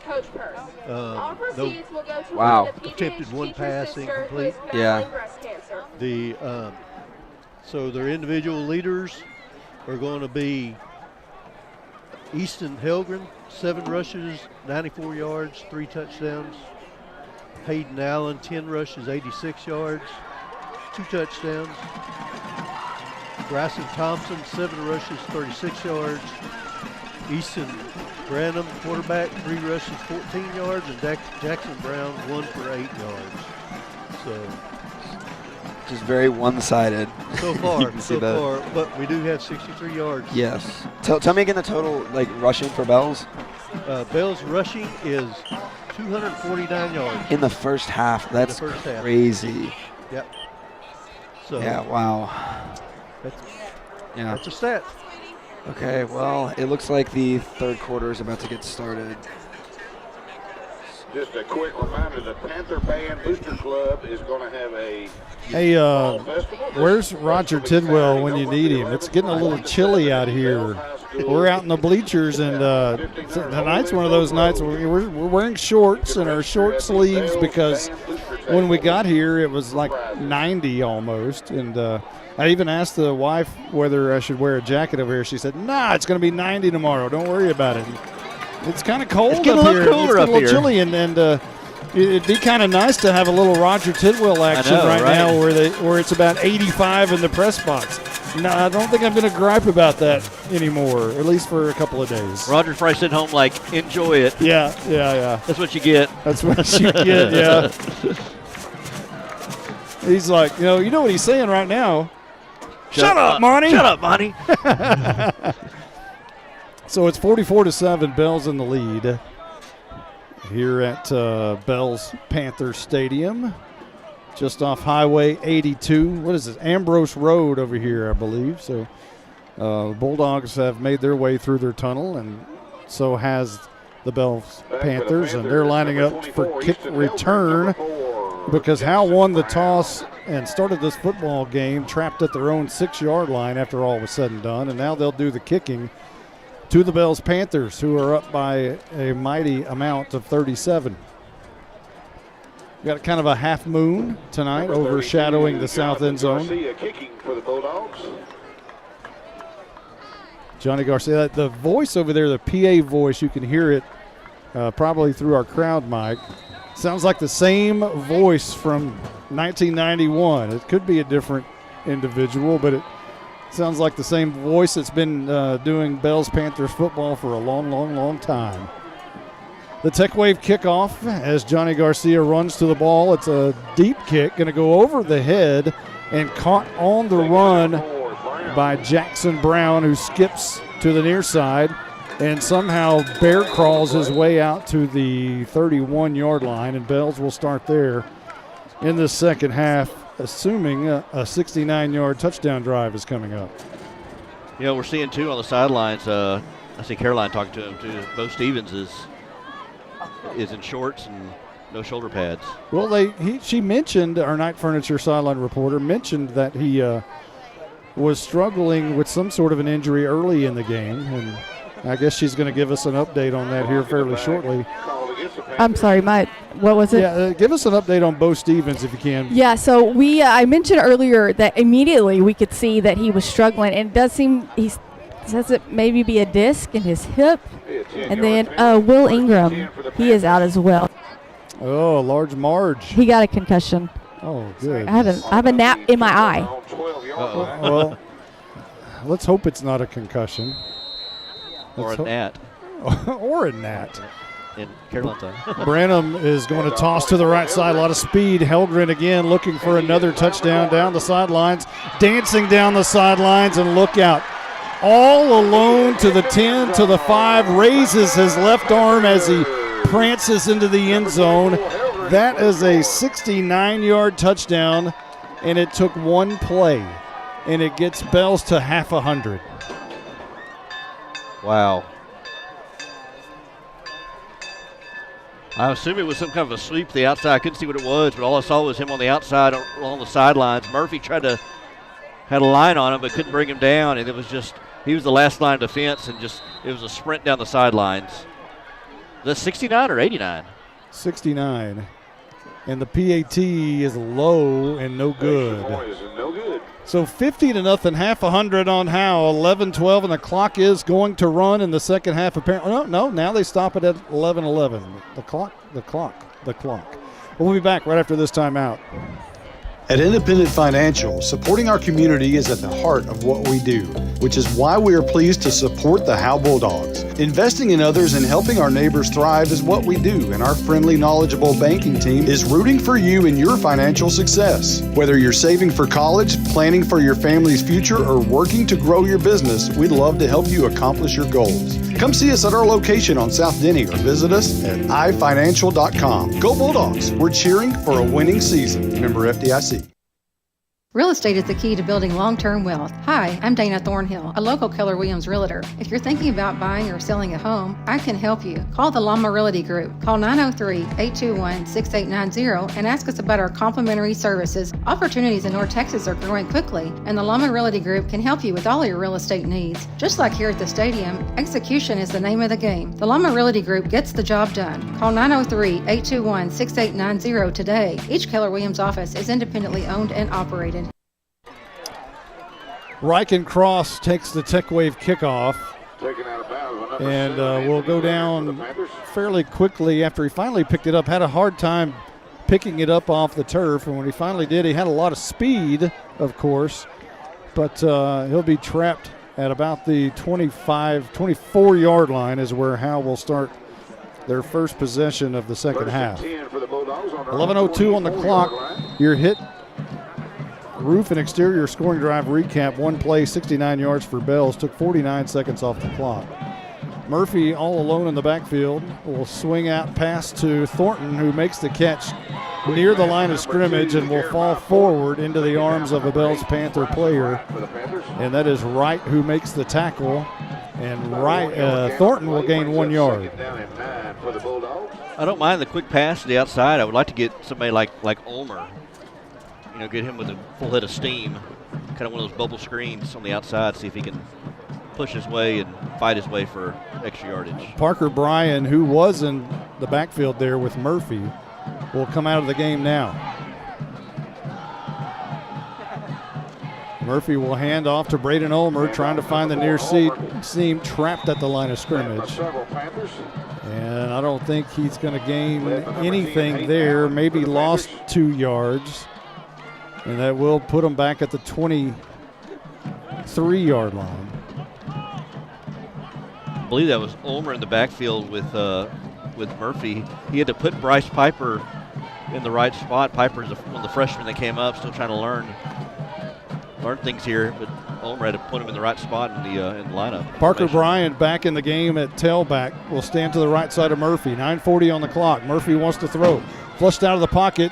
Wow. Attempted 1 pass incomplete. Yeah. So their individual leaders are going to be Easton Helgren, 7 rushes, 94 yards, 3 touchdowns. Hayden Allen, 10 rushes, 86 yards, 2 touchdowns. Bryson Thompson, 7 rushes, 36 yards. Easton Branham, quarterback, 3 rushes, 14 yards, and Jackson Brown, 1 for 8 yards. So, just very one-sided. So far, but we do have 63 yards. Yes. Tell me again the total, rushing for Bells. Bells rushing is 249 yards. In the first half. That's crazy. Yep. So, yeah, wow. That's a stat. Okay, well, it looks like the third quarter is about to get started. Just a quick reminder, the Panther Band Booster Club is going to have a Hey, where's Roger Tidwell when you need him? It's getting a little chilly out here. We're out in the bleachers, and tonight's one of those nights where we're wearing shorts and our short sleeves because when we got here it was like 90 almost, and I even asked the wife whether I should wear a jacket over here. She said, "Nah, it's going to be 90 tomorrow. Don't worry about it." It's kind of cold up here. It's getting a little chilly, and it'd be kind of nice to have a little Roger Tidwell action right now where it's about 85 in the press box. No, I don't think I'm going to gripe about that anymore, at least for a couple of days. Roger's probably sitting home like, enjoy it. Yeah. That's what you get. That's what you get, yeah. He's like, you know what he's saying right now? Shut up, Monty. Shut up, Monty. So it's 44-7, Bells in the lead here at Bells Panther Stadium, just off Highway 82. What is this? Ambrose Road over here, I believe. So Bulldogs have made their way through their tunnel, and so has the Bells Panthers, and they're lining up for kick return because Howe won the toss and started this football game trapped at their own 6-yard line after all was said and done, and now they'll do the kicking. to the Bells Panthers, who are up by a mighty amount of 37. Got kind of a half moon tonight overshadowing the south end zone. Kicking for the Bulldogs. Johnny Garcia, the voice over there, the PA voice, you can hear it probably through our crowd mic. Sounds like the same voice from 1991. It could be a different individual, but it sounds like the same voice that's been doing Bells Panthers football for a long, long, long time. The Tech Wave kickoff as Johnny Garcia runs to the ball. It's a deep kick, going to go over the head and caught on the run by Jackson Brown, who skips to the near side and somehow bear crawls his way out to the 31-yard line, and Bells will start there in the second half, assuming a 69-yard touchdown drive is coming up. Yeah, we're seeing, too, on the sidelines, I see Caroline talking to him, too. Bo Stevens is in shorts and no shoulder pads. Well, she mentioned, our Night Furniture sideline reporter mentioned that he was struggling with some sort of an injury early in the game, and I guess she's going to give us an update on that here fairly shortly. I'm sorry, what was it? Yeah, give us an update on Bo Stevens if you can. Yeah, so I mentioned earlier that immediately we could see that he was struggling, and it does seem he says it maybe be a disc in his hip. And then Will Ingram, he is out as well. Oh, large Marge. He got a concussion. Oh, good. I have a gnat in my eye. Well, let's hope it's not a concussion. Or a gnat. Or a gnat. In Carolina. Branham is going to toss to the right side. A lot of speed. Heldren again looking for another touchdown down the sidelines. Dancing down the sidelines, and look out. All alone to the 10, to the 5, raises his left arm as he prances into the end zone. That is a 69-yard touchdown, and it took one play, and it gets Bells to half 100. Wow. I assume it was some kind of a sweep to the outside. I couldn't see what it was, but all I saw was him on the outside along the sidelines. Murphy had a line on him, but couldn't bring him down, and he was the last line of defense, and it was a sprint down the sidelines. The 69 or 89? 69. And the PAT is low and no good. So 50-0, half 100 on Howe, 11-12, and the clock is going to run in the second half. Apparently, no, now they stop it at 11-11. The clock. We'll be back right after this timeout. At Independent Financial, supporting our community is at the heart of what we do, which is why we are pleased to support the Howe Bulldogs. Investing in others and helping our neighbors thrive is what we do, and our friendly, knowledgeable banking team is rooting for you in your financial success. Whether you're saving for college, planning for your family's future, or working to grow your business, we'd love to help you accomplish your goals. Come see us at our location on South Denny or visit us at ifinancial.com. Go Bulldogs! We're cheering for a winning season. Member FDIC. Real estate is the key to building long-term wealth. Hi, I'm Dana Thornhill, a local Keller Williams realtor. If you're thinking about buying or selling a home, I can help you. Call the Llama Realty Group. Call 903-821-6890 and ask us about our complimentary services. Opportunities in North Texas are growing quickly, and the Llama Realty Group can help you with all your real estate needs. Just like here at the stadium, execution is the name of the game. The Llama Realty Group gets the job done. Call 903-821-6890 today. Each Keller Williams office is independently owned and operated. Cross takes the Tech Wave kickoff, and will go down fairly quickly after he finally picked it up. Had a hard time picking it up off the turf, and when he finally did, he had a lot of speed, of course, but he'll be trapped at about the 24-yard line is where Howe will start their first possession of the second half. 11:02 on the clock. Your hit roof and exterior scoring drive recap. One play, 69 yards for Bells. Took 49 seconds off the clock. Murphy all alone in the backfield will swing out pass to Thornton, who makes the catch near the line of scrimmage and will fall forward into the arms of a Bells Panther player. And that is Wright who makes the tackle. And Thornton will gain 1 yard. I don't mind the quick pass to the outside. I would like to get somebody like Ulmer. Get him with a full head of steam, kind of one of those bubble screens on the outside, see if he can push his way and fight his way for extra yardage. Parker Bryan, who was in the backfield there with Murphy, will come out of the game now. Murphy will hand off to Braden Ulmer, trying to find the near seam, trapped at the line of scrimmage. And I don't think he's going to gain anything there. Maybe lost 2 yards. And that will put him back at the 23-yard line. I believe that was Ulmer in the backfield with Murphy. He had to put Bryce Piper in the right spot. Piper's one of the freshmen that came up, still trying to learn things here, but Ulmer had to put him in the right spot in the lineup. Parker Bryan back in the game at tailback. Will stand to the right side of Murphy. 9:40 on the clock. Murphy wants to throw. Flushed out of the pocket.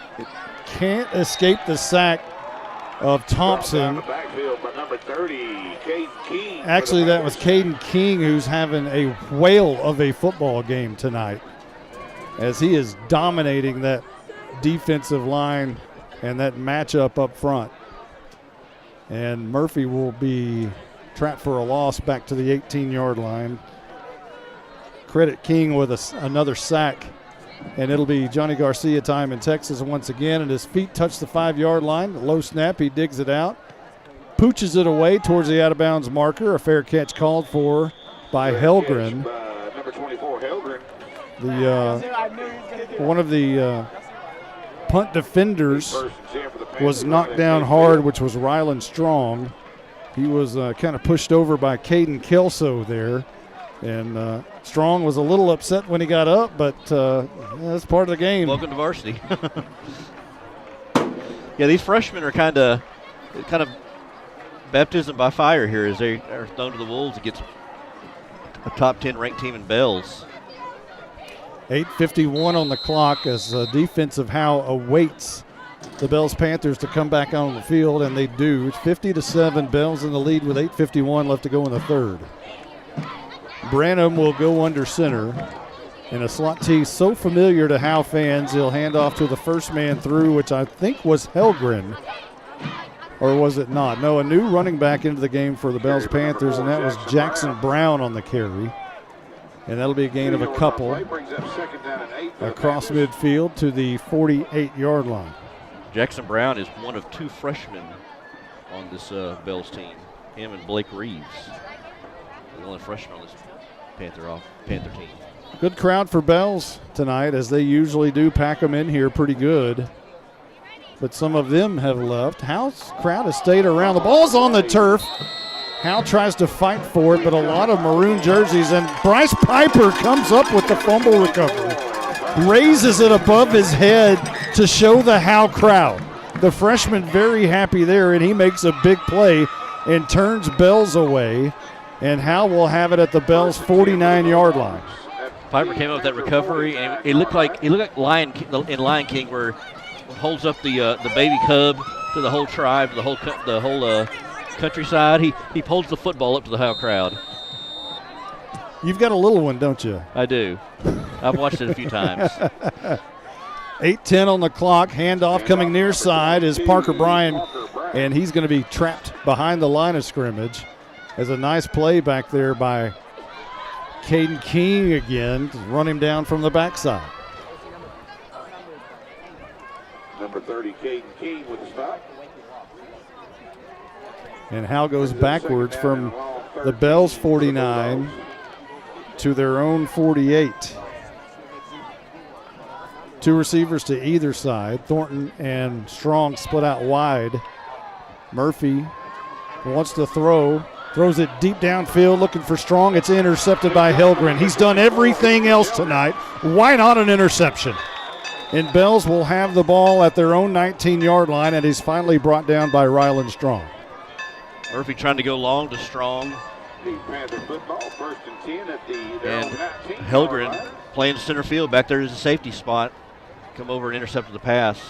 Can't escape the sack of Thompson. Actually, that was Caden King, who's having a whale of a football game tonight, as he is dominating that defensive line and that matchup up front. And Murphy will be trapped for a loss back to the 18-yard line. Credit King with another sack. And it'll be Johnny Garcia time in Texas once again. And his feet touch the 5-yard line. Low snap, he digs it out. Pooches it away towards the out-of-bounds marker. A fair catch called for by Helgren. Number 24, Helgren. One of the punt defenders was knocked down hard, which was Rylan Strong. He was kind of pushed over by Caden Kelso there. And Strong was a little upset when he got up, but that's part of the game. Welcome to varsity. Yeah, these freshmen are kind of baptism by fire here as they are thrown to the wolves against a top 10 ranked team in Bells. 8:51 on the clock as defensive Howe awaits the Bells Panthers to come back on the field, and they do. It's 50-7. Bells in the lead with 8:51 left to go in the third. Branham will go under center. And a slot tee so familiar to Howe fans, he'll hand off to the first man through, which I think was Helgren. Or was it not? No, a new running back into the game for the Bells Panthers, and that was Jackson Brown on the carry. And that'll be a gain of a couple across midfield to the 48-yard line. Jackson Brown is one of 2 freshmen on this Bells team. Him and Blake Reeves. The only freshman on this Panther team. Good crowd for Bells tonight, as they usually do pack them in here pretty good. But some of them have left. Howe's crowd has stayed around. The ball's on the turf. Howe tries to fight for it, but a lot of maroon jerseys. And Bryce Piper comes up with the fumble recovery. Raises it above his head to show the Howe crowd. The freshman very happy there, and he makes a big play and turns Bells away. And Howe will have it at the Bells' 49-yard line. Piper came up with that recovery, and it looked like Lion King, where it holds up the baby cub to the whole tribe, the whole countryside. He pulls the football up to the Howe crowd. You've got a little one, don't you? I do. I've watched it a few times. 8:10 on the clock. Handoff coming near side is Parker Bryan, and he's going to be trapped behind the line of scrimmage. As a nice play back there by Caden King again to run him down from the backside. Number 30, Caden King with the stop. And Howe goes backwards from the Bells 49 to their own 48. 2 receivers to either side. Thornton and Strong split out wide. Murphy wants to throw. Throws it deep downfield looking for Strong. It's intercepted by Helgren. He's done everything else tonight. Why not an interception? And Bells will have the ball at their own 19-yard line, and he's finally brought down by Rylan Strong. Murphy trying to go long to Strong. The Panther football, 1st and 10 at the and Helgren playing center field. Back there is a safety spot. Come over and intercepted the pass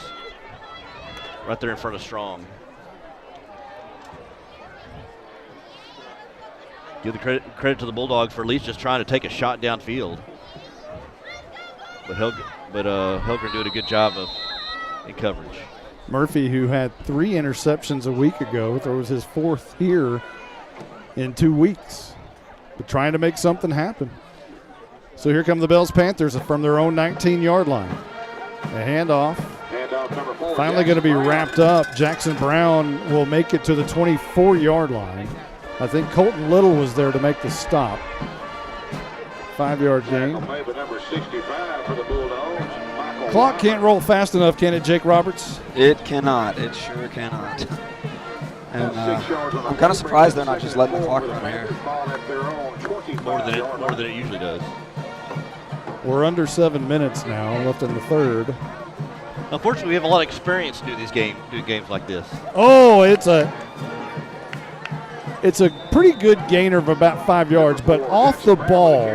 right there in front of Strong. Give the credit to the Bulldogs for at least just trying to take a shot downfield. But Helgren doing a good job in coverage. Murphy, who had 3 interceptions a week ago, throws his 4th here in 2 weeks. but trying to make something happen. So here come the Bells Panthers from their own 19-yard line. A handoff. Finally going to be wrapped up. Jackson Brown will make it to the 24-yard line. I think Colton Little was there to make the stop. 5-yard gain. Clock can't roll fast enough, can it, Jake Roberts? It cannot. It sure cannot. And I'm kind of surprised they're not just letting the clock run here. More than it usually does. We're under 7 minutes now, left in the third. Unfortunately, we have a lot of experience to do games like this. Oh, it's a pretty good gainer of about 5 yards, but off the ball,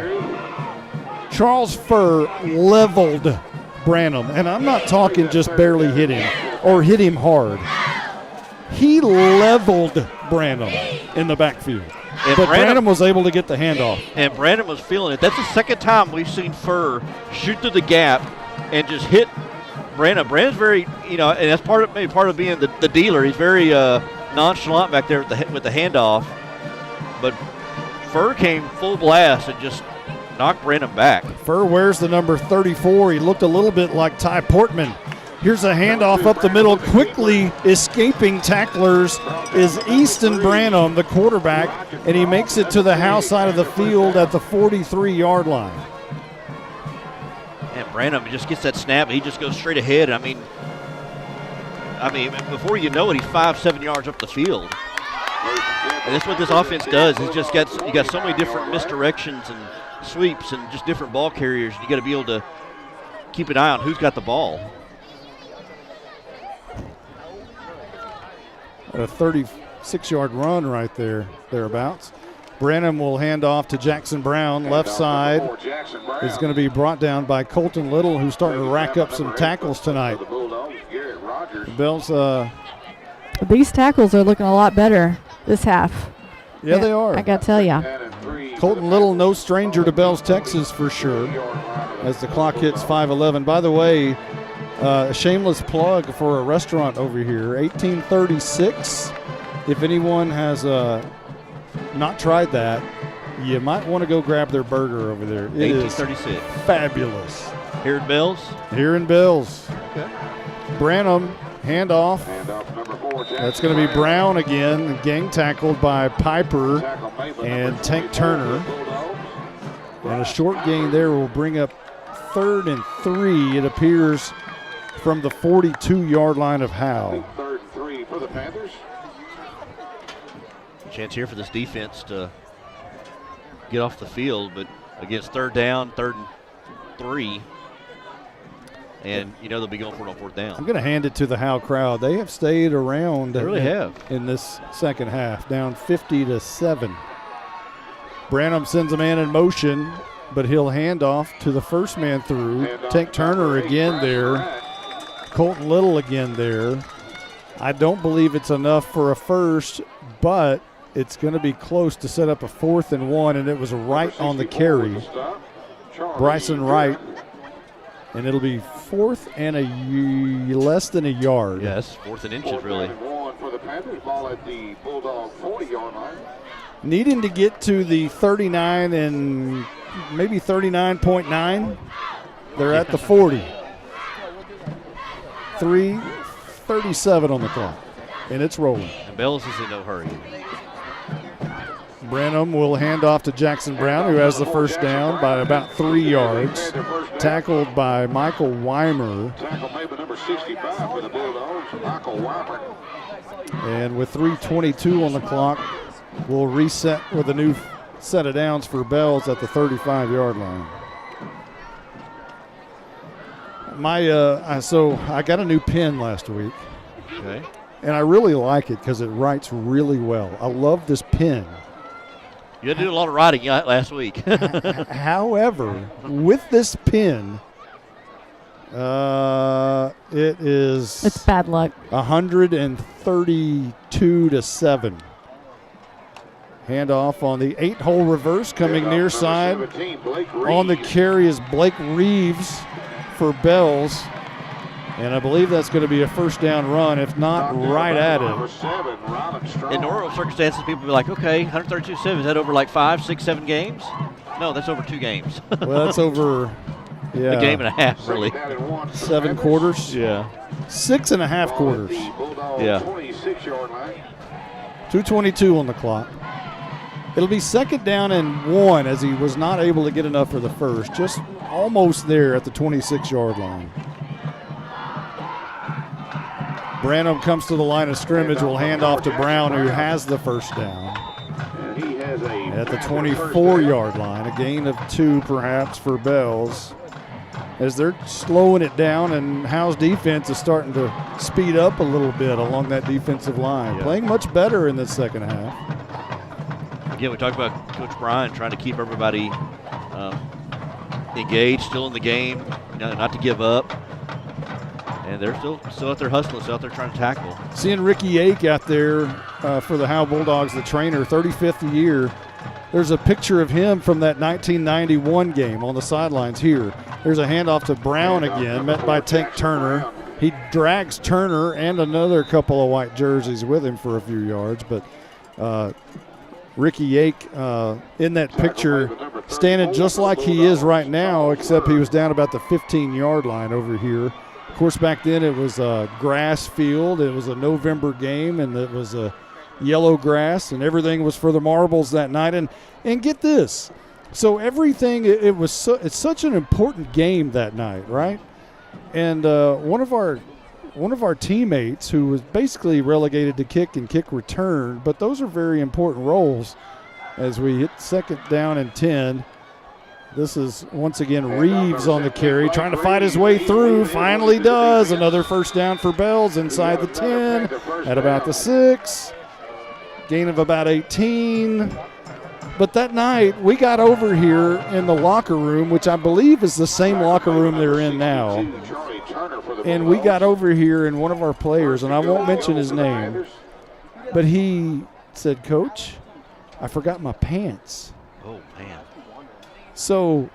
Charles Furr leveled Branham, and I'm not talking just barely hit him or hit him hard. He leveled Branham in the backfield. But Branham was able to get the handoff. And Branham was feeling it. That's the second time we've seen Furr shoot through the gap and just hit Branham. Branham's very, and that's part of being the dealer. He's very nonchalant back there with the handoff. But Furr came full blast and just knocked Branham back. Furr wears the number 34. He looked a little bit like Ty Portman. Here's a handoff up the middle. Quickly escaping tacklers is Easton Branham, the quarterback, and he makes it to the Howe side of the field at the 43-yard line. And Branham just gets that snap. He just goes straight ahead. I mean, before you know it, he's 5-7 yards up the field. And that's what this offense does. It's just you got so many different misdirections and sweeps and just different ball carriers. You got to be able to keep an eye on who's got the ball. A 36-yard run right there, thereabouts. Branham will hand off to Jackson Brown. Left side is going to be brought down by Colton Little, who's starting to rack up some tackles tonight. The Bells. These tackles are looking a lot better this half. Yeah, they are. I got to tell you. Colton Little, no stranger to Bells, Texas, for sure, as the clock hits 5:11. By the way, a shameless plug for a restaurant over here, 1836. If anyone has not tried that, you might want to go grab their burger over there. It 1836. Is fabulous. Here in Bells? Here in Bells. Okay. Branham, handoff. That's going to be Brown again, gang tackled by Piper and Tank Turner. And a short gain there will bring up 3rd and 3, it appears, from the 42-yard line of Howe. 3rd and 3 for the Panthers. Chance here for this defense to get off the field, but against 3rd down, 3rd and 3, and they'll be going for it on 4th down. I'm going to hand it to the Howe crowd. They have stayed around. They really have in this second half, down 50-7. Branham sends a man in motion, but he'll hand off to the first man through. Tank Turner again there. Colton Little again there. I don't believe it's enough for a first, but it's going to be close to set up a 4th and 1, and it was right on the carry. Bryson Wright, and it'll be 4th and less than a yard. Yes, 4th and inches, really. For the Panthers, ball at the Bulldog 40-yard line. Needing to get to the 39 and maybe 39.9. They're at the 40. 3:37 on the clock, and it's rolling. And Bells is in no hurry. Branham will hand off to Jackson Brown, who has the first down by about 3 yards. Tackled by Michael Weimer. Tackle made by number 65 for the Bulldogs, Michael Weimer. And with 3:22 on the clock, we'll reset with a new set of downs for Bells at the 35-yard line. So I got a new pen last week. Okay. And I really like it because it writes really well. I love this pen. You had to do a lot of writing last week. However, with this pen, it's bad luck. 132-7. Handoff on the 8-hole reverse coming near side. On the carry is Blake Reeves for Bells. And I believe that's going to be a first down run, if not right at it. In normal circumstances, people will be like, okay, 132-7, is that over like 5, 6, 7 games? No, that's over 2 games. Well, that's over, a game and a half, really. 7 quarters? Yeah. 6.5 quarters. Yeah. 2:22 on the clock. It'll be second down and 1 as he was not able to get enough for the first. Just almost there at the 26-yard line. Branham comes to the line of scrimmage, will hand off to Brown, who has the first down. At the 24-yard line, a gain of 2 perhaps for Bells. As they're slowing it down, and Howe's defense is starting to speed up a little bit along that defensive line. Yeah. Playing much better in the second half. Again, we talked about Coach Bryan trying to keep everybody engaged, still in the game, not to give up. And they're still out there hustling, still out there trying to tackle. Seeing Ricky Ake out there for the Howe Bulldogs, the trainer, 35th year. There's a picture of him from that 1991 game on the sidelines here. There's a handoff to Brown again, met by Tank Turner. He drags Turner and another couple of white jerseys with him for a few yards. But Ricky Ake in that picture standing just like he is right now, except he was down about the 15-yard line over here. Of course, back then it was a grass field. It was a November game, and it was a yellow grass, and everything was for the marbles that night. And get this, so everything, it's such an important game that night, right? And one of our teammates who was basically relegated to kick and kick return, but those are very important roles as we hit second down and 10. This is, once again, Reeves on the carry, trying to fight his way through. Finally does. Another first down for Bells inside the 10, at about the 6. Gain of about 18. But that night, we got over here in the locker room, which I believe is the same locker room they're in now. And we got over here, and one of our players, and I won't mention his name, but he said, "Coach, I forgot my pants." Oh, man. So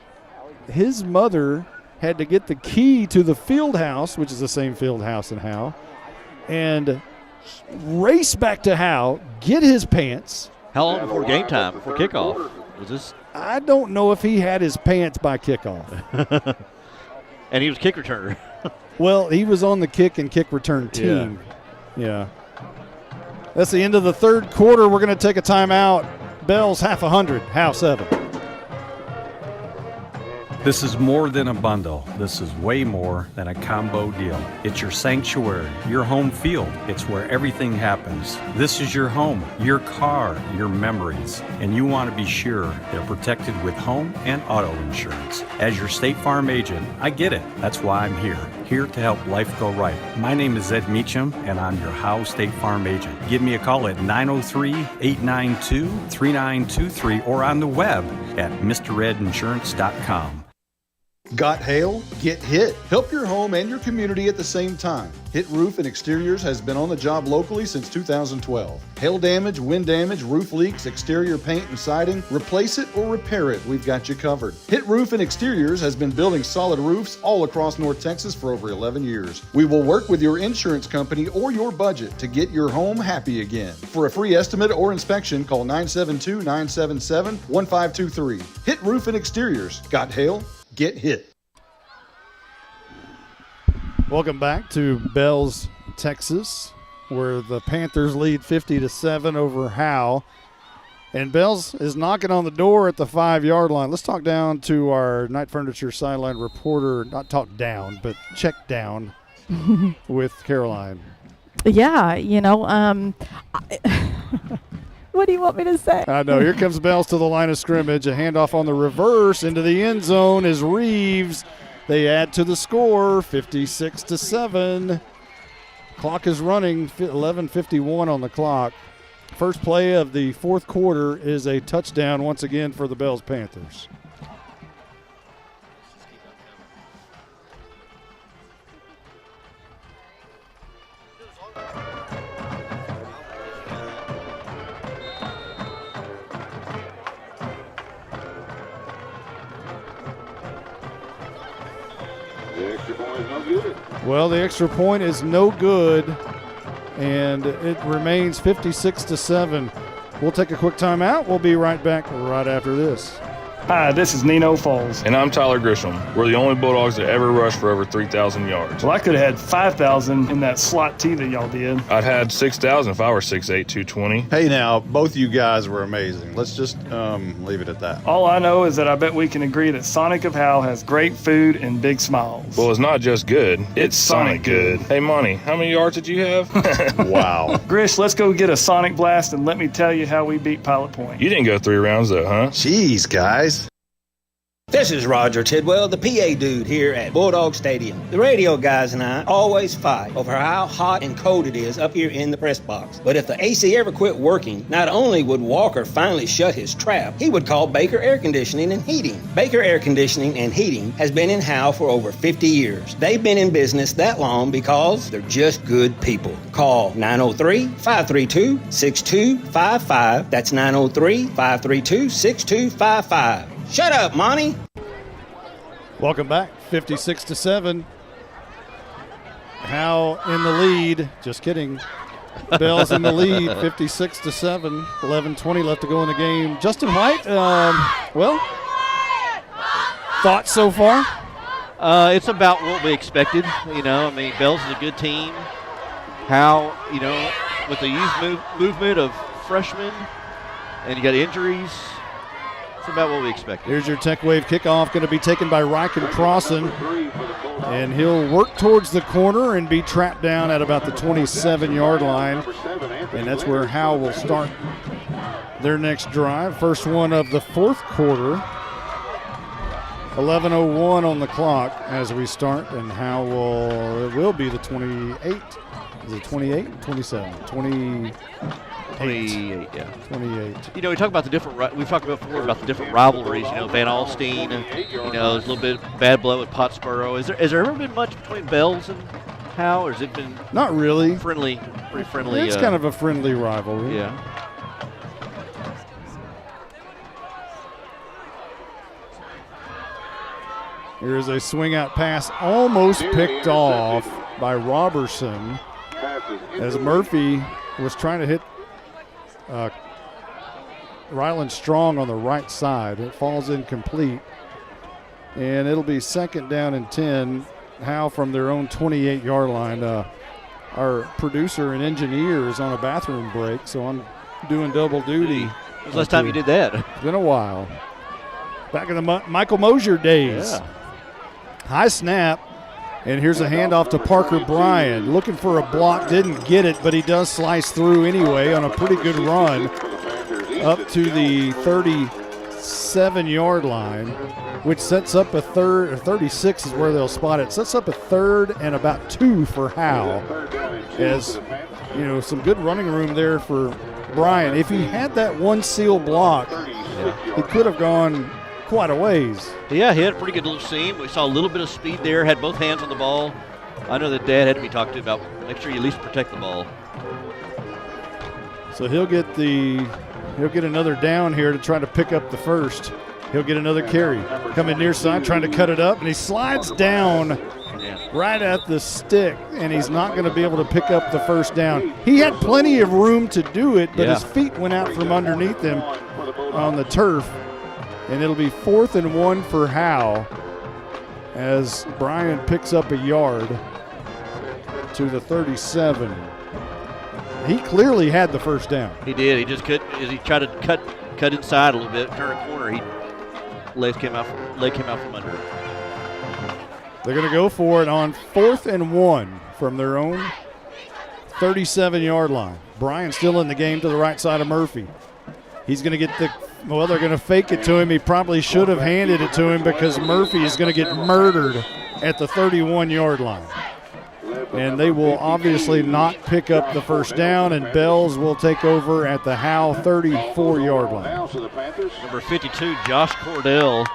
his mother had to get the key to the field house, which is the same field house in Howe, and race back to Howe, get his pants. How long before game time, before kickoff? Was this? I don't know if he had his pants by kickoff. And he was kick returner. Well, he was on the kick and kick return team. Yeah. That's the end of the third quarter. We're going to take a timeout. Bells half 100, Howe 7. This is more than a bundle. This is way more than a combo deal. It's your sanctuary, your home field. It's where everything happens. This is your home, your car, your memories. And you want to be sure they're protected with home and auto insurance. As your State Farm agent, I get it. That's why I'm here to help life go right. My name is Ed Meacham, and I'm your Howe State Farm agent. Give me a call at 903-892-3923 or on the web at MrRedInsurance.com. Got hail? Get Hit. Help your home and your community at the same time. Hit Roof and Exteriors has been on the job locally since 2012. Hail damage, wind damage, roof leaks, exterior paint and siding, replace it or repair it, we've got you covered. Hit Roof and Exteriors has been building solid roofs all across North Texas for over 11 years. We will work with your insurance company or your budget to get your home happy again. For a free estimate or inspection, call 972-977-1523. Hit Roof and Exteriors. Got hail? Get hit. Welcome back to Bells, Texas, where the Panthers lead 50-7 over Howe. And Bells is knocking on the door at the 5-yard line. Let's talk down to our Night Furniture sideline reporter. Not talk down, but check down with Caroline. Yeah, what do you want me to say? I know. Here comes Bells to the line of scrimmage. A handoff on the reverse into the end zone is Reeves. They add to the score, 56-7. Clock is running, 11:51 on the clock. First play of the fourth quarter is a touchdown once again for the Bells Panthers. The extra point is no good. Well, the extra point is no good, and it remains 56-7. We'll take a quick timeout. We'll be right back right after this. Hi, this is Nino Foles. And I'm Tyler Grisham. We're the only Bulldogs that ever rushed for over 3,000 yards. Well, I could have had 5,000 in that slot T that y'all did. I'd had 6,000 if I were 6'8", 220. Hey, now, both you guys were amazing. Let's just leave it at that. All I know is that I bet we can agree that Sonic of Howe has great food and big smiles. Well, it's not just good. It's Sonic good. Hey, Monty, how many yards did you have? Wow. Grish, let's go get a Sonic Blast and let me tell you how we beat Pilot Point. You didn't go 3 rounds, though, huh? Jeez, guys. This is Roger Tidwell, the PA dude here at Bulldog Stadium. The radio guys and I always fight over how hot and cold it is up here in the press box. But if the AC ever quit working, not only would Walker finally shut his trap, he would call Baker Air Conditioning and Heating. Baker Air Conditioning and Heating has been in Howe for over 50 years. They've been in business that long because they're just good people. Call 903-532-6255. That's 903-532-6255. Shut up, Monty. Welcome back. 56-7. Howe in the lead. Just kidding. Bell's in the lead. 56-7. 11:20 left to go in the game. Justin White. Thoughts so far? It's about what we expected. Bell's is a good team. Howe, with the youth movement of freshmen, and you got injuries. About what we expected. Here's your Tech Wave kickoff, going to be taken by Ryken Crossan, and he'll work towards the corner and be trapped down at about the 27-yard line, and that's where Howe will start their next drive. First one of the fourth quarter. 11:01 on the clock as we start, and Howe will be the 28. Is it 28? 27? 28, yeah. 28. We talk about we've talked before about the different rivalries. Van Alstyne, there's a little bit bad blood with Pottsboro. Has there ever been much between Bells and Howe, or has it been not really pretty friendly? It's kind of a friendly rivalry. Yeah. Here's a swing out pass almost picked off by Robertson as Murphy was trying to hit Ryland Strong on the right side. It falls incomplete, and it'll be second down and 10. Howe from their own 28-yard line. Our producer and engineer is on a bathroom break, so I'm doing double duty. When's the last time you did that? It's been a while. Back in the Michael Mosier days. Yeah. High snap, and here's a handoff to Parker Bryan. Looking for a block, didn't get it, but he does slice through anyway on a pretty good run up to the 37-yard line, which sets up a third, or 36 is where they'll spot it. Sets up a third and about 2 for Howe. As, some good running room there for Bryan. If he had that one seal block, he could have gone quite a ways. Yeah, he had a pretty good little seam. We saw a little bit of speed there, had both hands on the ball. I know that Dad had to be talked to about make sure you at least protect the ball. So he'll get another down here to try to pick up the first. He'll get another carry. Coming near side, trying to cut it up, and he slides down right at the stick, and he's not going to be able to pick up the first down. He had plenty of room to do it, but his feet went out from underneath him on the turf. And it'll be 4th and 1 for Howe as Bryan picks up a yard to the 37. He clearly had the first down. He did. He just couldn't. As he tried to cut inside a little bit, turn a corner, leg came out from under it. They're going to go for it on 4th and 1 from their own 37-yard line. Bryan still in the game to the right side of Murphy. He's going to get they're going to fake it to him. He probably should have handed it to him because Murphy is going to get murdered at the 31-yard line. And they will obviously not pick up the first down, and Bells will take over at the Howe 34-yard line. Number 52, Josh Cordell,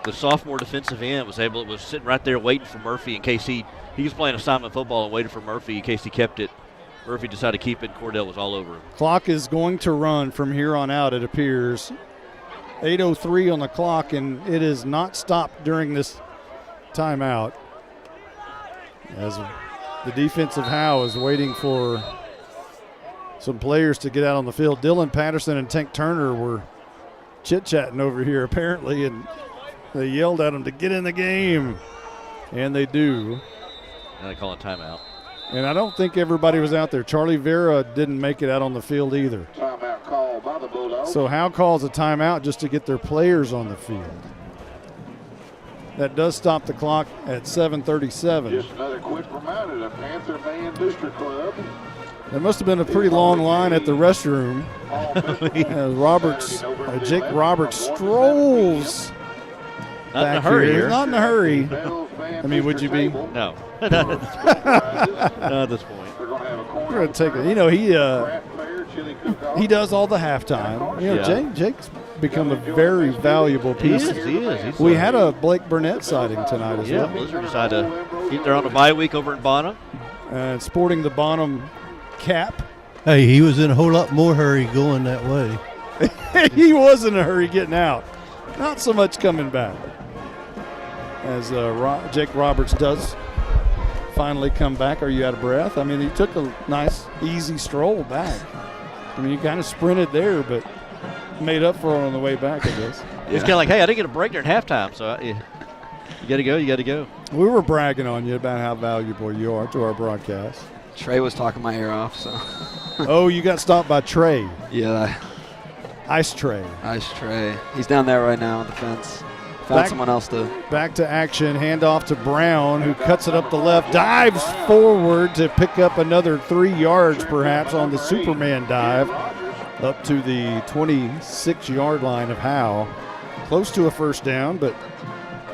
the sophomore defensive end, was sitting right there waiting for Murphy in case he was playing assignment football and waited for Murphy in case he kept it. Murphy decided to keep it. Cordell was all over him. Clock is going to run from here on out, it appears. 8:03 on the clock, and it is not stopped during this timeout as the defensive Howe is waiting for some players to get out on the field. Dylan Patterson and Tank Turner were chit-chatting over here apparently, and they yelled at them to get in the game, and they do. And they call it timeout. And I don't think everybody was out there. Charlie Vera didn't make it out on the field either. Timeout call by the Bulldogs. So Howe calls a timeout just to get their players on the field. That does stop the clock at 7:37. Just another quick reminder, the Panther Band Booster Club. There must have been a pretty long line at the restroom. Jake Roberts strolls. Not in a hurry here. Not in a hurry. I mean, would you be? No. Not at this point. We're going to take it. You know, he does all the halftime. You know, Jake's become a very valuable piece. He is. We had a Blake Burnett sighting tonight as well. Yeah, Blizzard decided they're on a bye week over in Bonham. And sporting the Bonham cap. Hey, he was in a whole lot more hurry going that way. He was in a hurry getting out. Not so much coming back. As Jake Roberts does finally come back. Are you out of breath? I mean, he took a nice, easy stroll back. I mean, he kind of sprinted there, but made up for it on the way back, I guess. It's kind of like, hey, I didn't get a break during halftime, so you got to go. We were bragging on you about how valuable you are to our broadcast. Trey was talking my ear off, so. Oh, you got stopped by Trey. Yeah. Ice Trey. He's down there right now on the fence. Found someone else to. Back to action. Handoff to Brown, who cuts it up the left, dives forward to pick up another 3 yards perhaps on the Superman dive up to the 26-yard line of Howe. Close to a first down, but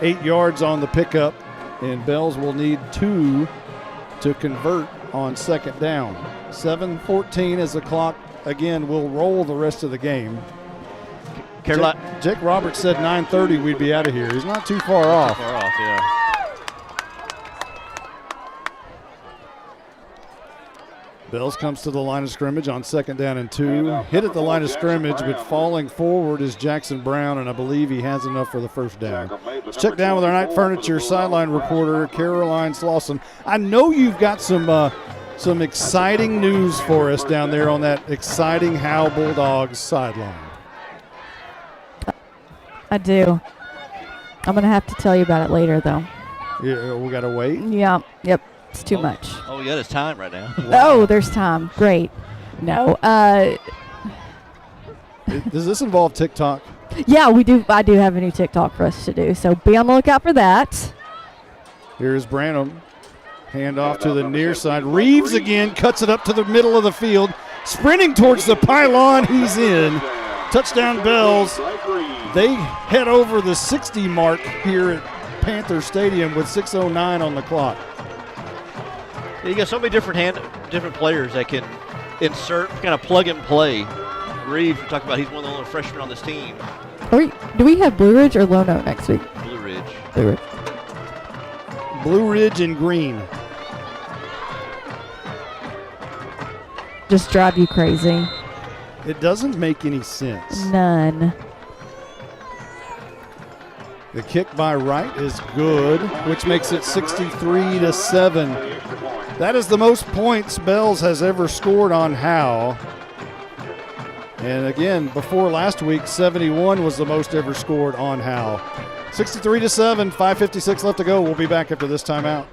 8 yards on the pickup, and Bells will need 2 to convert on second down. 7:14 as the clock, again, will roll the rest of the game. Jake Roberts said 9:30 we'd be out of here. He's not too far off. Bells comes to the line of scrimmage on second down and 2. Hit at the line of scrimmage, but falling forward is Jackson Brown, and I believe he has enough for the first down. Let's check down with our Night Furniture sideline reporter, Caroline Slauson. I know you've got some exciting news for us down there on that exciting Howe Bulldogs sideline. I do. I'm going to have to tell you about it later, though. Yeah, we got to wait? Yeah. Yep. It's too much. Oh, yeah, there's time right now. Wow. Oh, there's time. Great. No. Does this involve TikTok? Yeah, we do. I do have a new TikTok for us to do, so be on the lookout for that. Here's Branham. Hand off to the near side. Reeves again cuts it up to the middle of the field. Sprinting towards the pylon. He's in. Touchdown Bells. They head over the 60 mark here at Panther Stadium with 6:09 on the clock. You got so many different players that can insert, kind of plug and play. Reeves, we talked about, he's one of the only freshmen on this team. Do we have Blue Ridge or Lono next week? Blue Ridge. Blue Ridge. Blue Ridge and green. Just drive you crazy. It doesn't make any sense. None. The kick by Wright is good, which makes it 63-7. That is the most points Bells has ever scored on Howe. And again, before last week, 71 was the most ever scored on Howe. 63-7, 5:56 left to go. We'll be back after this timeout.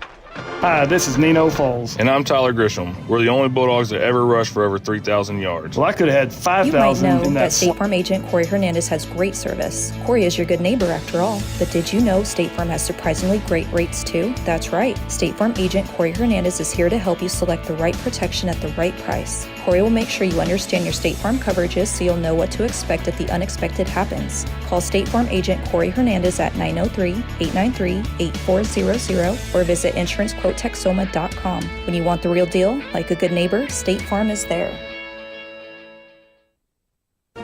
Hi, this is Nino Foles. And I'm Tyler Grisham. We're the only Bulldogs that ever rushed for over 3,000 yards. Well, I could have had 5,000 You might know in that State Farm agent Corey Hernandez has great service. Corey is your good neighbor after all. But did you know State Farm has surprisingly great rates too? That's right. State Farm agent Corey Hernandez is here to help you select the right protection at the right price. Corey will make sure you understand your State Farm coverages so you'll know what to expect if the unexpected happens. Call State Farm agent Corey Hernandez at 903-893-8400 or visit insurancequotetexoma.com. When you want the real deal, like a good neighbor, State Farm is there.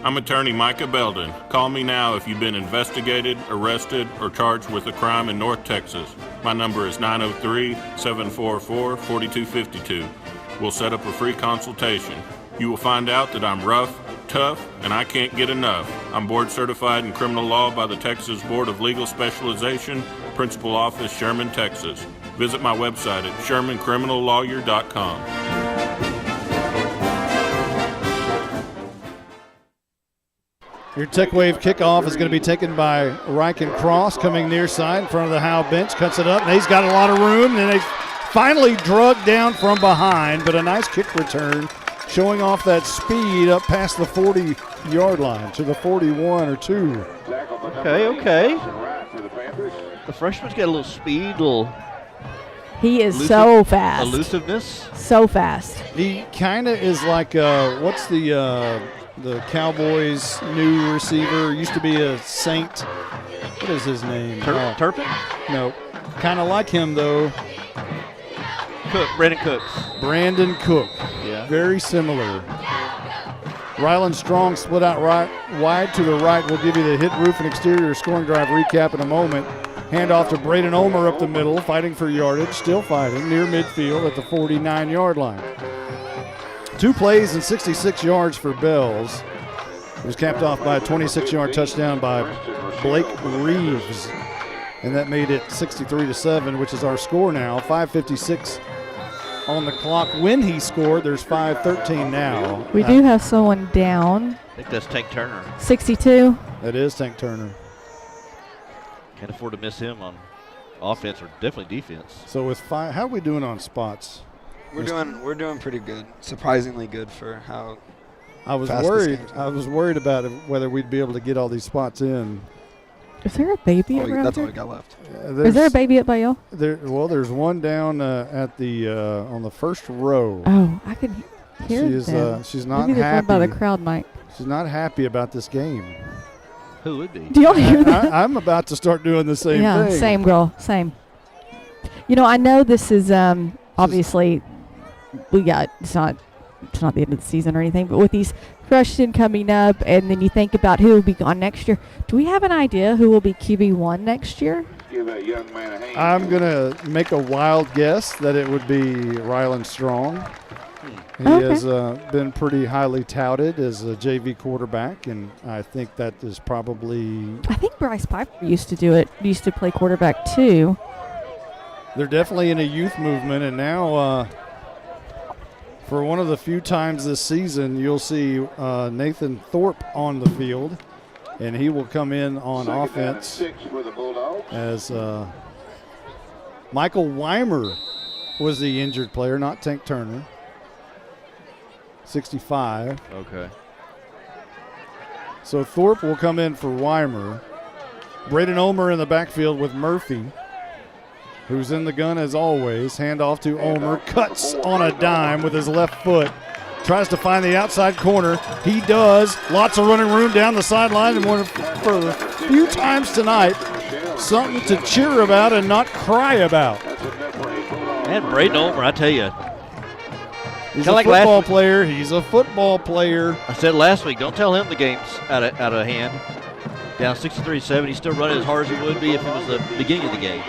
I'm attorney Micah Belden. Call me now if you've been investigated, arrested, or charged with a crime in North Texas. My number is 903-744-4252. We'll set up a free consultation. You will find out that I'm rough, tough, and I can't get enough. I'm board certified in criminal law by the Texas Board of Legal Specialization, Principal Office, Sherman, Texas. Visit my website at shermancriminallawyer.com. Your Tech Wave kickoff is going to be taken by Riken Cross, coming near side in front of the Howe bench, cuts it up, and he's got a lot of room, and they finally drug down from behind, but a nice kick return, showing off that speed up past the 40-yard line to the 41 or 2. Okay. The freshman's got a little speed, He is so fast. Elusiveness. So fast. He kind of is like, what's the Cowboys' new receiver? Used to be a Saint. What is his name? Turpin? No. Kind of like him, though. Brandon Cook. Yeah. Very similar. Ryland Strong split out wide to the right. We'll give you the hit, roof, and exterior scoring drive recap in a moment. Handoff to Braden Ulmer up the middle, fighting for yardage, still fighting, near midfield at the 49-yard line. 2 plays and 66 yards for Bells. It was capped off by a 26-yard touchdown by Blake Reeves. And that made it 63-7, which is our score now. 5:56 on the clock. When he scored, there's 5:13 now. We do have someone down. I think that's Tank Turner. 62. That is Tank Turner. Can't afford to miss him on offense or definitely defense. So with 5, how are we doing on spots? We're doing pretty good. Surprisingly good for how. I was worried about whether we'd be able to get all these spots in. Is there a baby around That's here? all we got left. Is there a baby up by y'all? There's one down at the on the first row. Oh, I can hear them. She's not Maybe happy. by the crowd mic. She's not happy about this game. Who would be? Do y'all hear that? I'm about to start doing the same thing. Yeah, same girl, same. You know, I know this is obviously it's not the end of the season or anything, but with these freshmen coming up, and then you think about who will be gone next year. Do we have an idea who will be QB1 next year? Give that young man a hand. I'm gonna make a wild guess that it would be Ryland Strong. He has been pretty highly touted as a JV quarterback, and I think that is probably. I think Bryce Piper used to do it. Used to play quarterback too. They're definitely in a youth movement, and now for one of the few times this season, you'll see Nathan Thorpe on the field, and he will come in on offense 6 for the Bulldogs. as Michael Weimer was the injured player, not Tank Turner. 65. Okay. So Thorpe will come in for Weimer. Braden Ulmer in the backfield with Murphy, who's in the gun as always. Handoff to Ulmer. Cuts on a dime with his left foot. Tries to find the outside corner. He does. Lots of running room down the sideline. And for the few times tonight, something to cheer about and not cry about. And Braden Ulmer, I tell you. He's a football player. He's a football player. I said last week, don't tell him the game's out of hand. Down 63-7. He's still running as hard as he would be if it was the beginning of the game.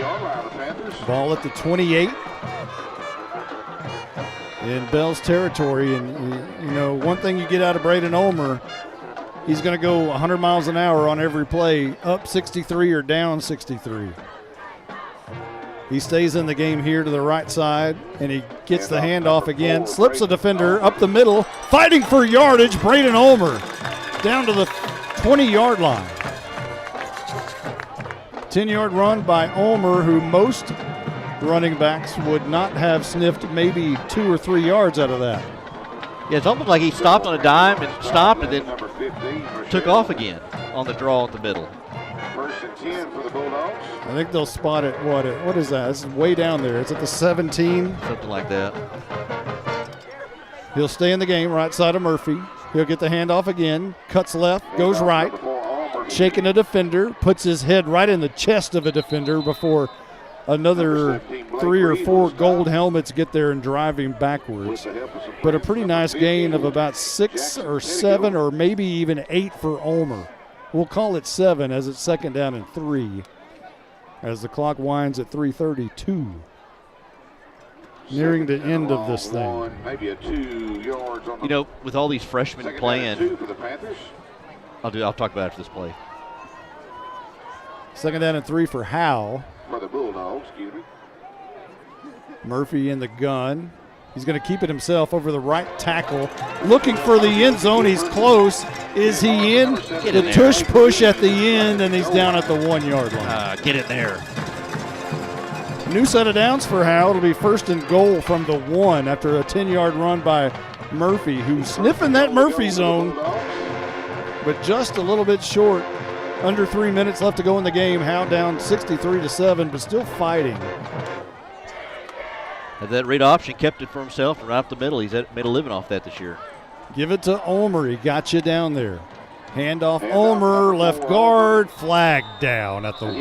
Ball at the 28 in Bell's territory. And, you know, one thing you get out of Braden Ulmer, he's going to go 100 miles an hour on every play, up 63 or down 63. He stays in the game here to the right side, and he gets the handoff again, slips a defender up the middle, fighting for yardage. Braden Ulmer down to the 20-yard line. 10-yard run by Ulmer, who most running backs would not have sniffed maybe 2 or 3 yards out of that. Yeah, it's almost like he stopped on a dime and stopped and then took off again on the draw at the middle. First and 10 for the Bulldogs. I think they'll spot it. What is that? It's way down there. It's at the 17. Something like that. He'll stay in the game right side of Murphy. He'll get the handoff again. Cuts left, goes right. Shaking a defender, puts his head right in the chest of a defender before another 3 or 4 gold helmets get there and drive him backwards. But a pretty nice gain of about 6 or 7 or maybe even 8 for Ulmer. We'll call it 7 as it's second down and 3 as the clock winds at 3:32. nearing the end of this thing. Maybe a 2 yards on the, You know, with all these freshmen second playing, down and 2 for the Panthers. I'll talk about it after this play. Second down and 3 for Howe. For the Bulldogs, excuse me. Murphy in the gun. He's going to keep it himself over the right tackle. Looking for the end zone. He's close. Is he in? The tush push at the end, and he's down at the 1 yard line. Get in there. New set of downs for Howe. It'll be first and goal from the 1 after a 10-yard run by Murphy, who's sniffing that Murphy zone, but just a little bit short. Under 3 minutes left to go in the game. Howe down 63-7, but still fighting. Had that read option, kept it for himself and right up the middle. He's made a living off that this year. Give it to Ulmer. He got you down there. Handoff Ulmer, left guard, flag down at the 1.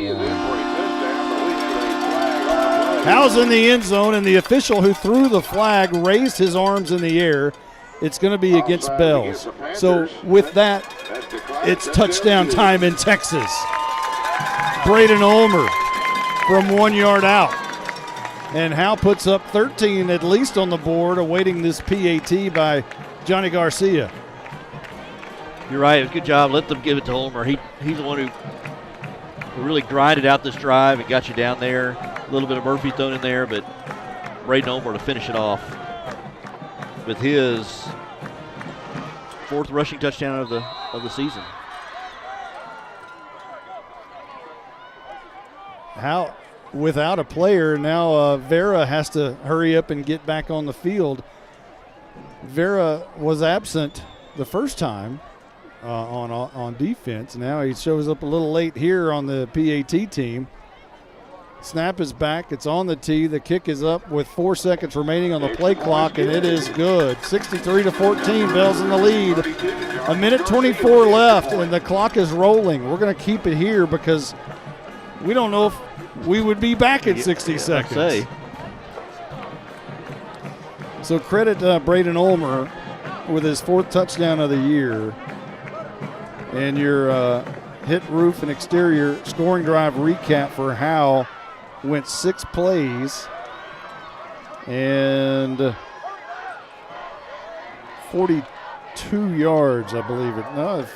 Howe's in the end zone, and the official who threw the flag raised his arms in the air. It's going to be against Bells. So with that, it's touchdown time in Texas. Braden Ulmer from 1 yard out. And Howe puts up 13 at least on the board, awaiting this PAT by Johnny Garcia. You're right. Good job. Let them give it to Ulmer. He's the one who really grinded out this drive and got you down there. A little bit of Murphy thrown in there, but Braden Ulmer to finish it off with his 4th rushing touchdown of the season. Howe without a player now, Vera has to hurry up and get back on the field. Vera was absent the first time on defense. Now he shows up a little late here on the PAT team. Snap is back. It's on the tee. The kick is up with 4 seconds remaining on the play clock, and it is good. 63-14, Bells in the lead. A minute 24 left, and the clock is rolling. We're going to keep it here because we don't know if we would be back in 60 seconds. So credit Braden Ulmer with his 4th touchdown of the year. And your hit roof and exterior scoring drive recap for Howe went 6 plays and 42 yards, I believe it. No,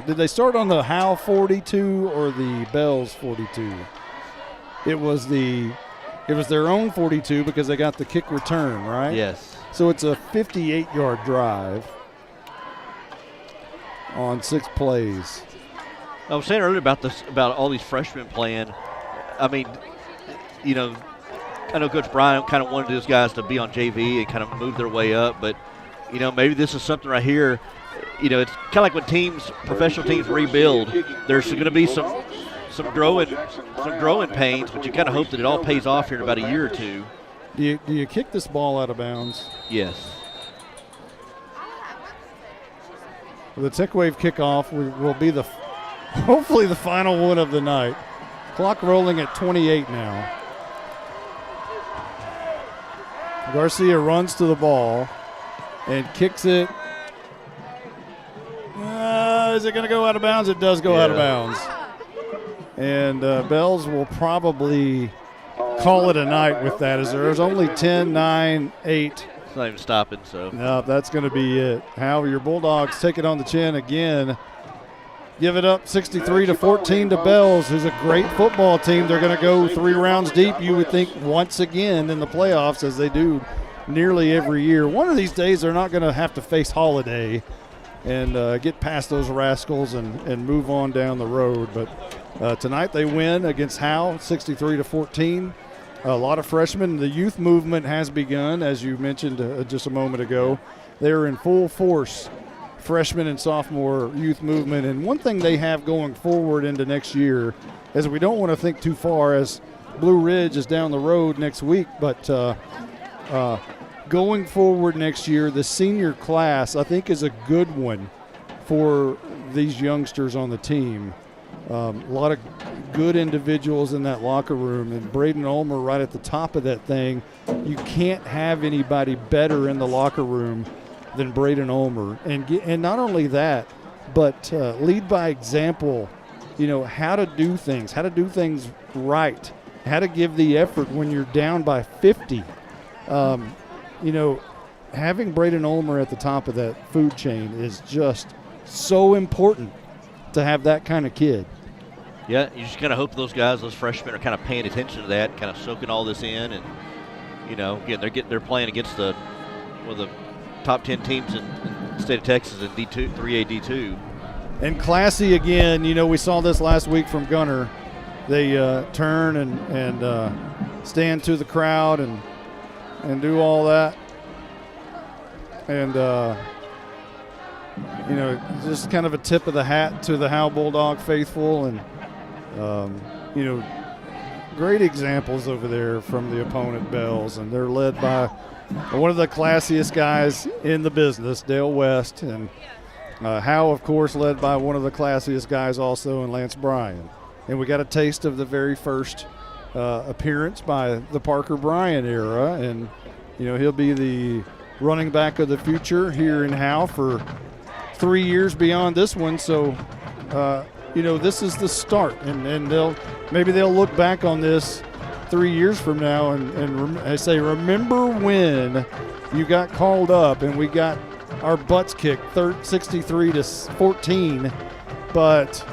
did they start on the Howe 42 or the Bells 42? It was their own 42 because they got the kick return, right? Yes. So it's a 58-yard drive on 6 plays. I was saying earlier about all these freshmen playing. I mean, you know, I know Coach Bryant kind of wanted those guys to be on JV and kind of move their way up, but, you know, maybe this is something right here. You know, it's kind of like when professional teams rebuild. There's going to be some growing pains, but you kind of hope that it all pays off here in about a year or two. Do you kick this ball out of bounds? Yes. The Tech Wave kickoff will be hopefully the final one of the night. Clock rolling at 28 now. Garcia runs to the ball and kicks it. Is it going to go out of bounds? It does go out of bounds. And Bells will probably call it a night with that, as there's only 10, 9, 8. It's not even stopping, so. No, that's going to be it. However, your Bulldogs take it on the chin again. Give it up 63-14 to Bells, who's a great football team. They're going to go 3 rounds deep, you would think, once again in the playoffs, as they do nearly every year. One of these days they're not going to have to face Holiday and get past those rascals and move on down the road. But tonight they win against Howe, 63-14. A lot of freshmen. The youth movement has begun, as you mentioned just a moment ago. They're in full force, freshman and sophomore youth movement. And one thing they have going forward into next year is we don't want to think too far, as Blue Ridge is down the road next week, but going forward next year, the senior class, I think, is a good one for these youngsters on the team. A lot of good individuals in that locker room, and Braden Ulmer right at the top of that thing. You can't have anybody better in the locker room than Braden Ulmer. And not only that, but lead by example, you know, how to do things right, how to give the effort when you're down by 50. Having Braden Ulmer at the top of that food chain is just so important to have that kind of kid. Yeah, you just kind of hope those guys, those freshmen, are kind of paying attention to that, kind of soaking all this in, and again, they're playing against one of the top 10 teams in the state of Texas in D2, 3A D2. And classy again. We saw this last week from Gunner. They turn and stand to the crowd and do all that, and just kind of a tip of the hat to the Howe Bulldog faithful, and great examples over there from the opponent Bells, and they're led by one of the classiest guys in the business, Dale West, and Howe, of course, led by one of the classiest guys also in Lance Bryan. And we got a taste of the very first appearance by the Parker Bryan era, and he'll be the running back of the future here in Howe for 3 years beyond this one. So this is the start, and they'll look back on this 3 years from now and I say, remember when you got called up and we got our butts kicked 63-14, but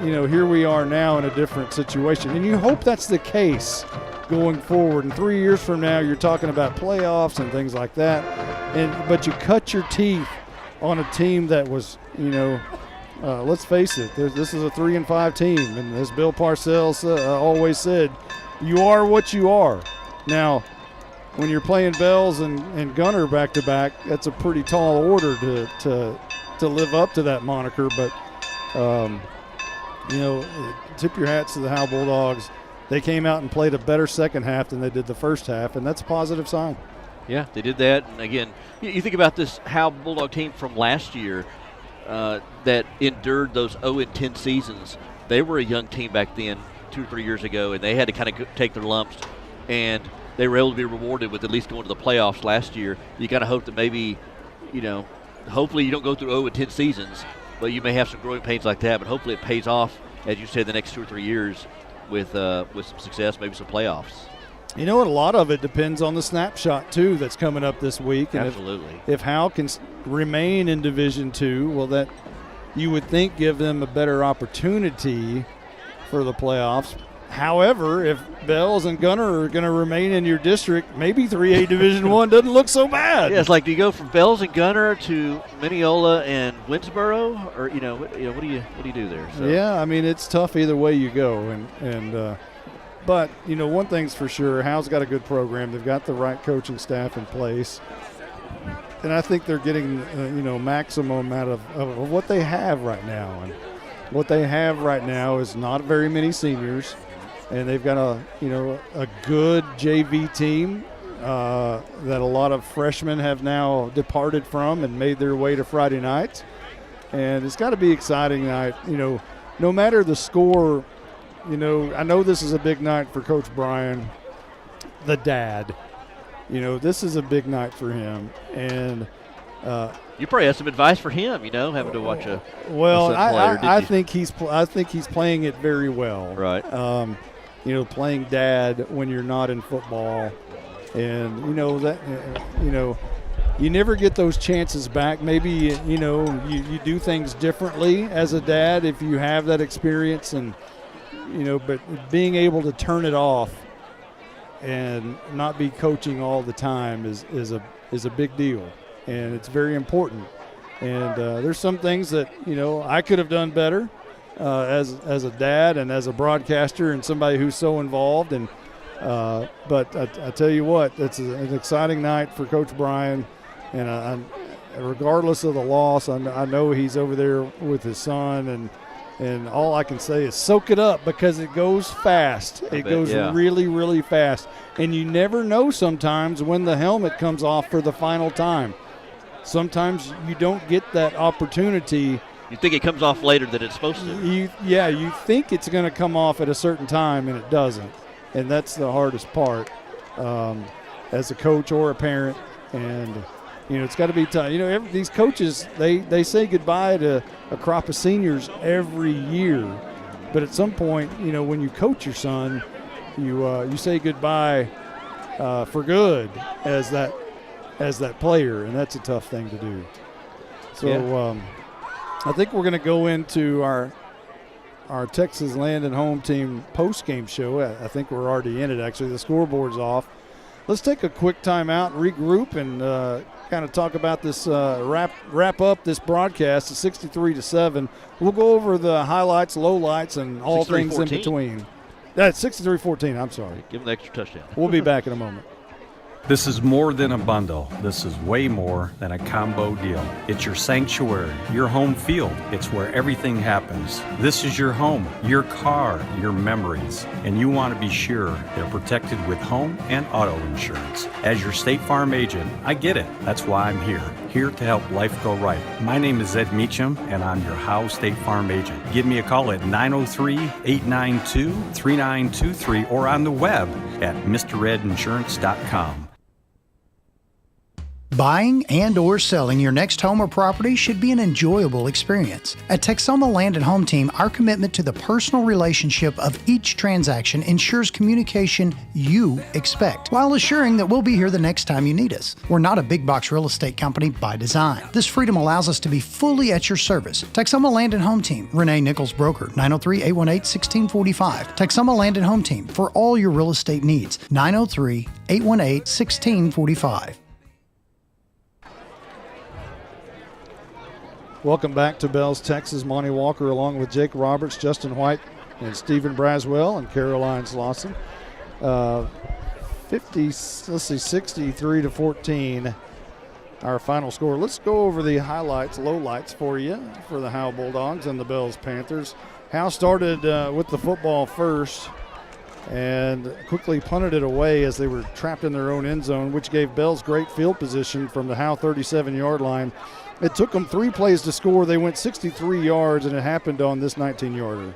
here we are now in a different situation, and you hope that's the case going forward. And 3 years from now, you're talking about playoffs and things like that, but you cut your teeth on a team that was, let's face it, this is a 3-5 team, and as Bill Parcells always said, you are what you are. Now, when you're playing Bells and Gunner back to back, that's a pretty tall order to live up to that moniker. But tip your hats to the Howe Bulldogs. They came out and played a better second half than they did the first half, and that's a positive sign. Yeah, they did that. And again, you think about this Howe Bulldog team from last year that endured those 0-10 seasons. They were a young team back then, 2 or 3 years ago, and they had to kind of take their lumps, and they were able to be rewarded with at least going to the playoffs last year. You kind of hope that maybe, hopefully you don't go through 0-10 seasons, but you may have some growing pains like that, but hopefully it pays off, as you said, the next 2 or 3 years with some success, maybe some playoffs. A lot of it depends on the snapshot, too, that's coming up this week. And absolutely. If Howe can remain in Division II, well, that you would think give them a better opportunity for the playoffs. However, if Bells and Gunner are going to remain in your district, maybe 3A Division I doesn't look so bad. Yeah, it's like, do you go from Bells and Gunner to Mineola and Winsboro, or what do you do there? So. Yeah, it's tough either way you go, but one thing's for sure, Howe's got a good program. They've got the right coaching staff in place, and I think they're getting maximum out of what they have right now. And what they have right now is not very many seniors. And they've got a good JV team that a lot of freshmen have now departed from and made their way to Friday night. And it's got to be exciting night. No matter the score, I know this is a big night for Coach Bryan, the dad. This is a big night for him. And you probably have some advice for him, having to watch a well. Player, I think he's playing it very well. Right. Playing dad when you're not in football, and you never get those chances back. Maybe you do things differently as a dad if you have that experience, and but being able to turn it off and not be coaching all the time is a big deal. And it's very important. And there's some things that, I could have done better as a dad and as a broadcaster and somebody who's so involved. And but I tell you what, it's an exciting night for Coach Bryan. And regardless of the loss, I know he's over there with his son. And all I can say is soak it up, because it goes fast. It goes really, really fast. And you never know sometimes when the helmet comes off for the final time. Sometimes you don't get that opportunity. You think it comes off later than it's supposed to. You think it's going to come off at a certain time, and it doesn't. And that's the hardest part as a coach or a parent. And, it's got to be tough. These coaches, they say goodbye to a crop of seniors every year. But at some point, when you coach your son, you say goodbye for good as that player, and that's a tough thing to do. So I think we're going to go into our Texas Land and Home Team post-game show. I think we're already in it, actually. The scoreboard's off. Let's take a quick timeout, regroup, and kind of talk about this, wrap up this broadcast at 63-7. We'll go over the highlights, lowlights, and all things in between. That's 63-14, I'm sorry. Give them the extra touchdown. We'll be back in a moment. This is more than a bundle. This is way more than a combo deal. It's your sanctuary, your home field. It's where everything happens. This is your home, your car, your memories. And you want to be sure they're protected with home and auto insurance. As your State Farm agent, I get it. That's why I'm here to help life go right. My name is Ed Meacham, and I'm your Howe State Farm agent. Give me a call at 903-892-3923 or on the web at mredinsurance.com. Buying and or selling your next home or property should be an enjoyable experience. At Texoma Land and Home Team, our commitment to the personal relationship of each transaction ensures communication you expect, while assuring that we'll be here the next time you need us. We're not a big box real estate company by design. This freedom allows us to be fully at your service. Texoma Land and Home Team, Renee Nichols Broker, 903-818-1645. Texoma Land and Home Team, for all your real estate needs, 903-818-1645. Welcome back to Bells, Texas. Monty Walker along with Jake Roberts, Justin White, and Stephen Braswell and Caroline Slauson. 63-14, our final score. Let's go over the highlights, lowlights for you for the Howe Bulldogs and the Bells Panthers. Howe started with the football first and quickly punted it away as they were trapped in their own end zone, which gave Bells great field position from the Howe 37-yard line. It took them 3 plays to score. They went 63 yards, and it happened on this 19-yarder.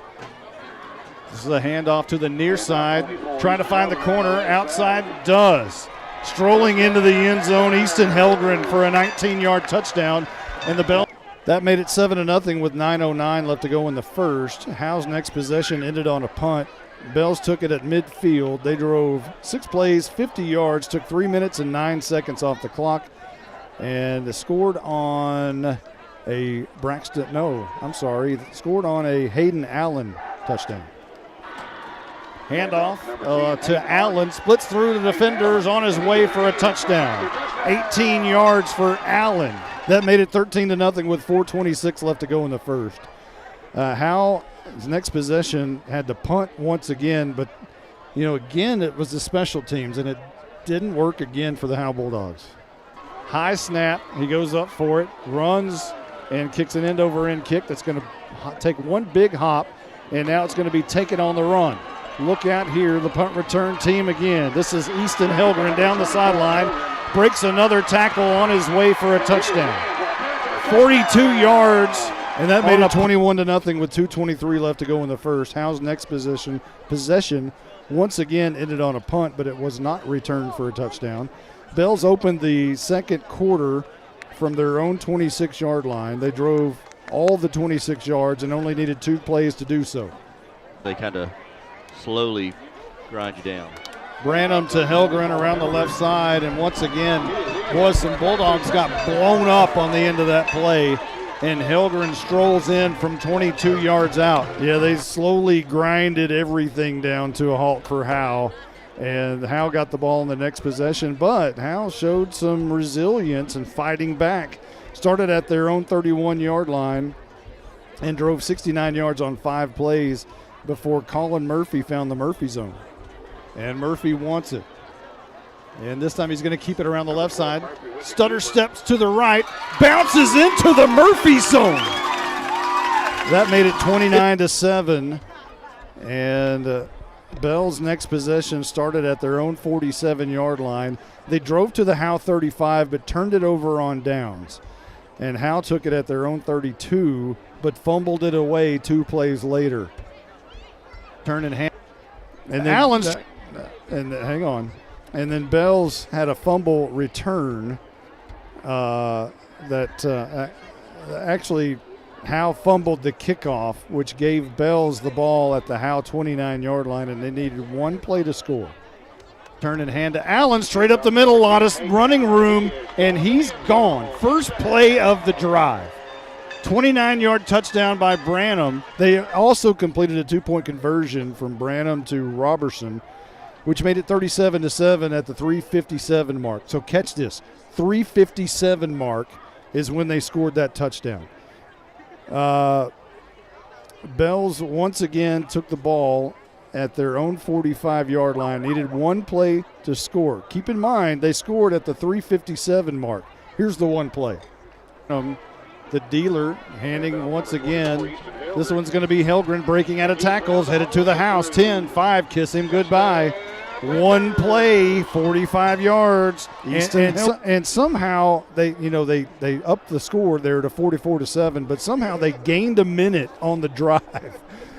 This is a handoff to the near side, trying to find the corner. Outside, does. Strolling into the end zone, Easton Helgren for a 19-yard touchdown. And the Bell. That made it 7-0 with 9:09 left to go in the first. Howe's next possession ended on a punt. Bells took it at midfield. They drove 6 plays, 50 yards, took 3 minutes and 9 seconds off the clock. And they scored on a scored on a Hayden Allen touchdown. Handoff to Allen, splits through the defenders on his way for a touchdown. 18 yards for Allen. That made it 13-0 with 4:26 left to go in the first. Howe's next possession had to punt once again, but, again, it was the special teams, and it didn't work again for the Howe Bulldogs. High snap, he goes up for it, runs, and kicks an end-over-end kick that's going to take one big hop, and now it's going to be taken on the run. Look out here, the punt return team again. This is Easton Helgren down the sideline, breaks another tackle on his way for a touchdown. 42 yards, and that made it 21-0 with 2:23 left to go in the first. Howe's next possession once again ended on a punt, but it was not returned for a touchdown. Bells opened the second quarter from their own 26-yard line. They drove all the 26 yards and only needed 2 plays to do so. They kind of slowly grind you down. Branham to Helgren around the left side, and once again, some Bulldogs got blown up on the end of that play, and Helgren strolls in from 22 yards out. Yeah, they slowly grinded everything down to a halt for Howe. And Howe got the ball in the next possession, but Howe showed some resilience and fighting back. Started at their own 31-yard line and drove 69 yards on 5 plays before Colin Murphy found the Murphy zone. And Murphy wants it. And this time he's going to keep it around the left side. Stutter steps to the right, bounces into the Murphy zone. That made it 29-7. And Bell's next possession started at their own 47-yard line. They drove to the Howe 35 but turned it over on downs. And Howe took it at their own 32 but fumbled it away 2 plays later. Turn in hand. And then Allen's hang on. And then Bells had a fumble return actually Howe fumbled the kickoff, which gave Bells the ball at the Howe 29-yard line, and they needed 1 play to score. Turn and hand to Allen, straight up the middle, a lot of running room, and he's gone. First play of the drive. 29-yard touchdown by Branham. They also completed a 2-point conversion from Branham to Robertson, which made it 37-7 at the 3:57 mark. So catch this, 3:57 mark is when they scored that touchdown. Bells once again took the ball at their own 45-yard line, needed one play to score. Keep in mind, they scored at the 3:57 mark. Here's the one play. The dealer handing once again. This one's going to be Helgren breaking out of tackles, headed to the house. 10-5, kiss him goodbye. One play, 45 yards. And somehow they upped the score there to 44-7, but somehow they gained a minute on the drive.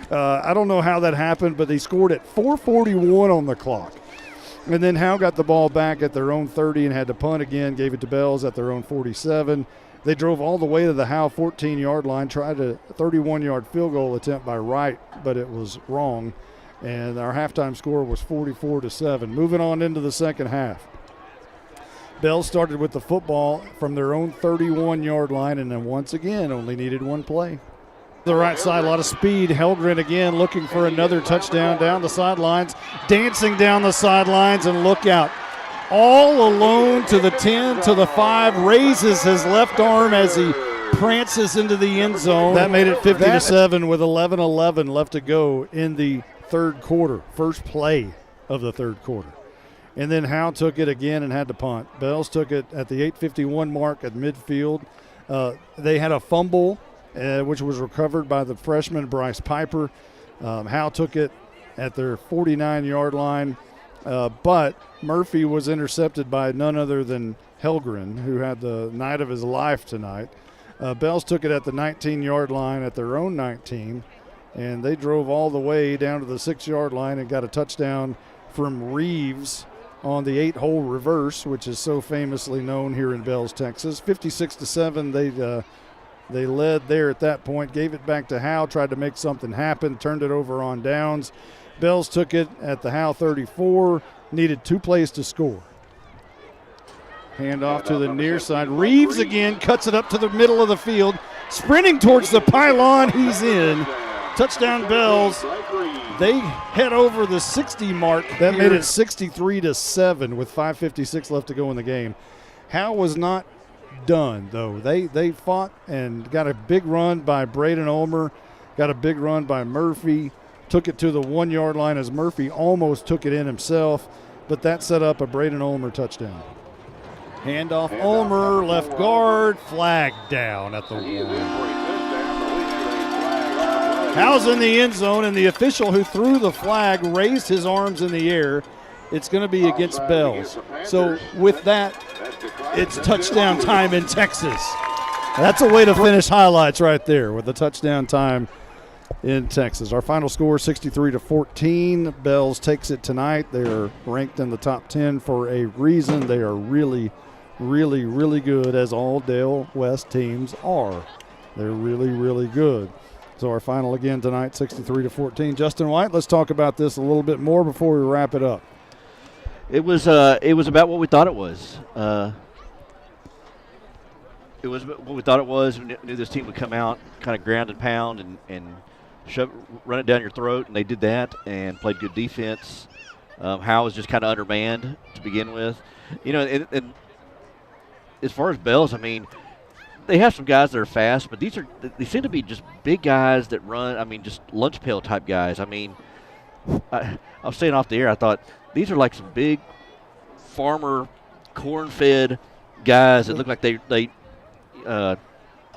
I don't know how that happened, but they scored at 4:41 on the clock. And then Howe got the ball back at their own 30 and had to punt again, gave it to Bells at their own 47. They drove all the way to the Howe 14-yard line, tried a 31-yard field goal attempt by Wright, but it was wrong. And our halftime score was 44-7. Moving on into the second half. Bells started with the football from their own 31-yard line, and then once again only needed one play. The right side, a lot of speed. Helgren again looking for another touchdown down the sidelines, dancing down the sidelines, and look out. All alone to the 10, to the 5, raises his left arm as he prances into the end zone. That made it 50-7 with 11:11 left to go in the third quarter, first play of the third quarter. And then Howe took it again and had to punt. Bells took it at the 8:51 mark at midfield. They had a fumble, which was recovered by the freshman Bryce Piper. Howe took it at their 49-yard line, but Murphy was intercepted by none other than Helgren, who had the night of his life tonight. Bells took it at the 19-yard line at their own 19, and they drove all the way down to the 6-yard line and got a touchdown from Reeves on the 8-hole reverse, which is so famously known here in Bells, Texas. 56-7, they led there at that point, gave it back to Howe, tried to make something happen, turned it over on downs. Bells took it at the Howe 34, needed 2 plays to score. Hand off to the near side. Reeves again cuts it up to the middle of the field, sprinting towards the pylon. He's in. Touchdown Bells. They head over the 60 mark. That made it 63-7 with 5:56 left to go in the game. Howe was not done, though. They fought and got a big run by Braden Ulmer, got a big run by Murphy, took it to the 1-yard line as Murphy almost took it in himself, but that set up a Braden Ulmer touchdown. Handoff Ulmer, left guard, flag down at the 1. Howe's in the end zone, and the official who threw the flag raised his arms in the air. It's going to be against Bells. So with that, it's touchdown time in Texas. That's a way to finish highlights right there with the touchdown time in Texas. Our final score, 63-14. Bells takes it tonight. They are ranked in the top 10 for a reason. They are really, really, really good, as all Dale West teams are. They're really, really good. So our final again tonight, 63-14. Justin White, let's talk about this a little bit more before we wrap it up. It was about what we thought it was. It was what we thought it was. We knew this team would come out, kind of ground and pound and run it down your throat, and they did that and played good defense. Howe was just kind of undermanned to begin with. You know, and as far as Bells, I mean, they have some guys that are fast, but they seem to be just big guys that run. I mean, just lunch pail type guys. I mean, I was saying off the air, I thought these are like some big farmer, corn-fed guys that look like they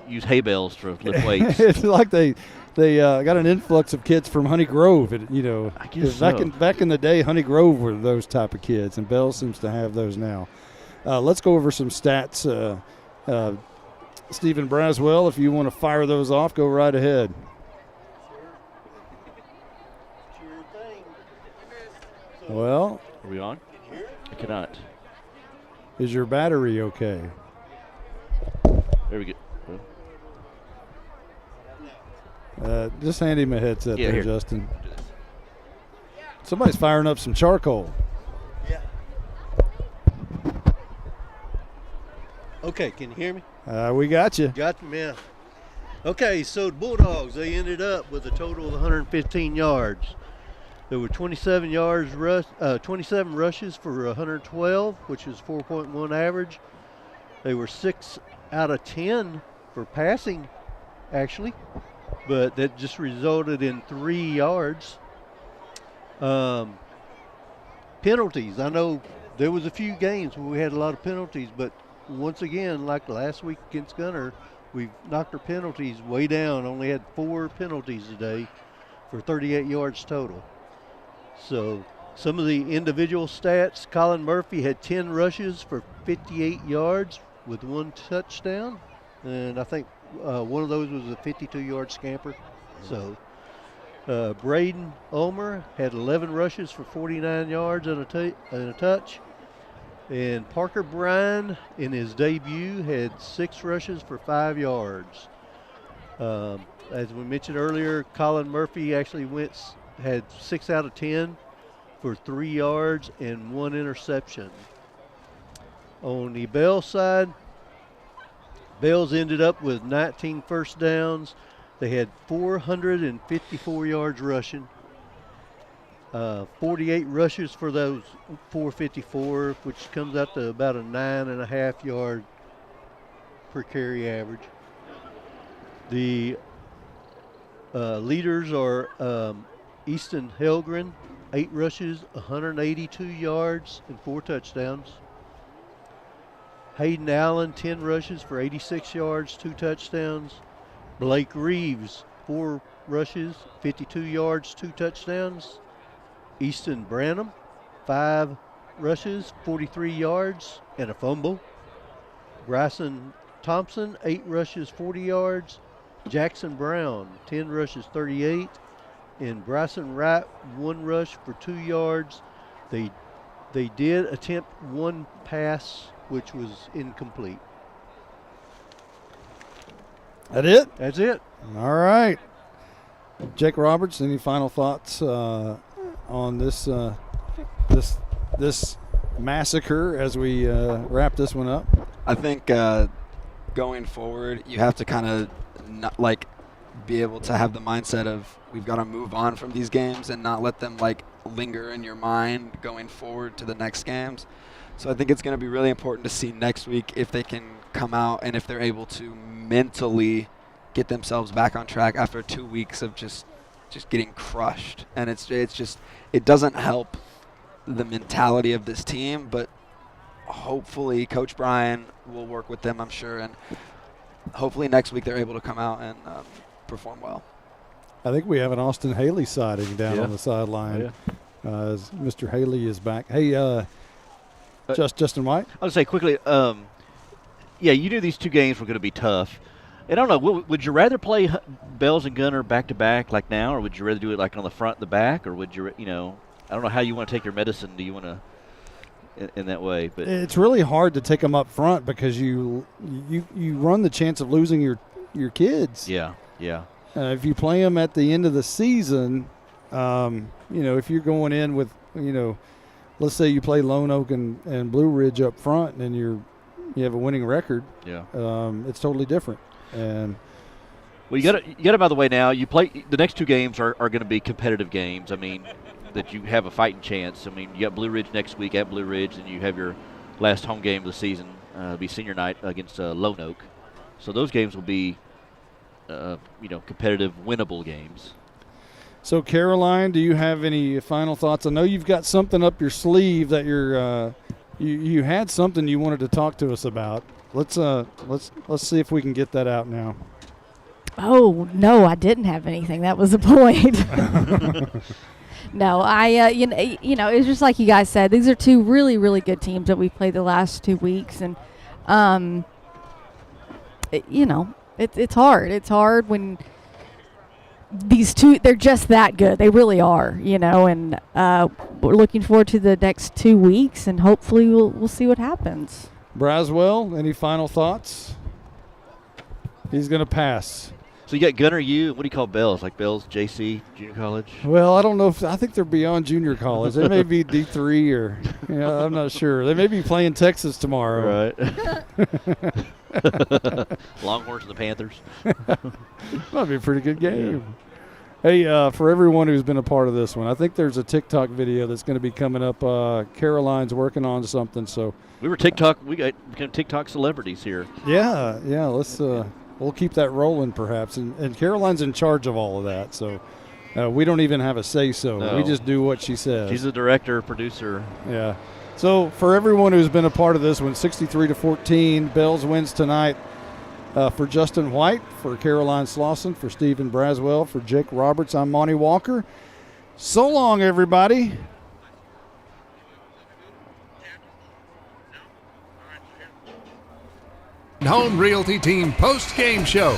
use hay bales to lift weights. It's like they got an influx of kids from Honey Grove. You know, I guess so. Back in the day, Honey Grove were those type of kids, and Bells seems to have those now. Let's go over some stats. Stephen Braswell, if you want to fire those off, go right ahead. Well, are we on? I cannot. Is your battery okay? There we go. Just hand him a headset there, here. Justin. Somebody's firing up some charcoal. Okay, can you hear me? We got you. Got me, man. Okay, so the Bulldogs, they ended up with a total of 115 yards. There were 27 rushes for 112, which is 4.1 average. They were 6 out of 10 for passing, actually, but that just resulted in 3 yards. Penalties. I know there was a few games where we had a lot of penalties, but once again, like last week against Gunner, we've knocked our penalties way down. Only had 4 penalties today for 38 yards total. So some of the individual stats, Colin Murphy had 10 rushes for 58 yards with 1 touchdown. And I think one of those was a 52-yard scamper. So Braden Ulmer had 11 rushes for 49 yards and a touch. And Parker Bryan, in his debut, had 6 rushes for 5 yards. As we mentioned earlier, Colin Murphy actually had 6 out of 10 for 3 yards and 1 interception. On the Bell side, Bells ended up with 19 first downs. They had 454 yards rushing. 48 rushes for those 454, which comes out to about a 9.5 yard per carry average. The leaders are Easton Helgren, 8 rushes, 182 yards, and 4 touchdowns. Hayden Allen, 10 rushes for 86 yards, 2 touchdowns. Blake Reeves, 4 rushes, 52 yards, 2 touchdowns. Easton Branham, 5 rushes, 43 yards, and a fumble. Bryson Thompson, 8 rushes, 40 yards. Jackson Brown, 10 rushes, 38. And Bryson Wright, 1 rush for 2 yards. They did attempt 1 pass, which was incomplete. That it? That's it. All right. Jake Roberts, any final thoughts on this massacre as we wrap this one up? I think going forward, you have to kind of not be able to have the mindset of we've got to move on from these games and not let them linger in your mind going forward to the next games. So I think it's going to be really important to see next week if they can come out and if they're able to mentally get themselves back on track after 2 weeks of just getting crushed. And it's just it doesn't help the mentality of this team, but hopefully Coach Bryan will work with them, I'm sure, and hopefully next week they're able to come out and perform well. I think we have an Austin Haley sighting down on the sideline. As Mr. Haley is back. Hey, Justin White? I'll say quickly, you knew these 2 games were going to be tough. And I don't know, would you rather play Bells and Gunner back-to-back like now, or would you rather do it on the front and the back, or would you, I don't know how you want to take your medicine. Do you want to in that way? But it's really hard to take them up front because you run the chance of losing your kids. Yeah. If you play them at the end of the season, if you're going in with, let's say you play Lone Oak and Blue Ridge up front and you have a winning record. Yeah. It's totally different. And well, you got them out of the way now. You play the next 2 games are going to be competitive games. I mean, that you have a fighting chance. I mean, you got Blue Ridge next week at Blue Ridge, and you have your last home game of the season, be senior night against Lone Oak. So those games will be, competitive, winnable games. So, Caroline, do you have any final thoughts? I know you've got something up your sleeve that you had something you wanted to talk to us about. Let's see if we can get that out now. Oh no, I didn't have anything. That was the point. No, it's just like you guys said. These are 2 really, really good teams that we've played the last 2 weeks, and it's hard. It's hard when these 2, they're just that good. They really are, and we're looking forward to the next 2 weeks, and hopefully we'll see what happens. Braswell, any final thoughts? He's going to pass. So you got Gunner U. What do you call Bells? Like Bells JC Junior College? Well, I don't know I think they're beyond junior college. They may be D3 or I'm not sure. They may be playing Texas tomorrow. Right. Longhorns and the Panthers. That'd be a pretty good game. Hey, for everyone who's been a part of this one, I think there's a TikTok video that's going to be coming up. Caroline's working on something, so we became TikTok celebrities here. Yeah. Let's we'll keep that rolling, perhaps. And Caroline's in charge of all of that, so we don't even have a say-so. No. We just do what she says. She's the director, producer. Yeah. So for everyone who's been a part of this one, 63-14, Bells wins tonight. For Justin White, for Caroline Slauson, for Stephen Braswell, for Jake Roberts, I'm Monty Walker. So long, everybody. Home Realty Team post-game show.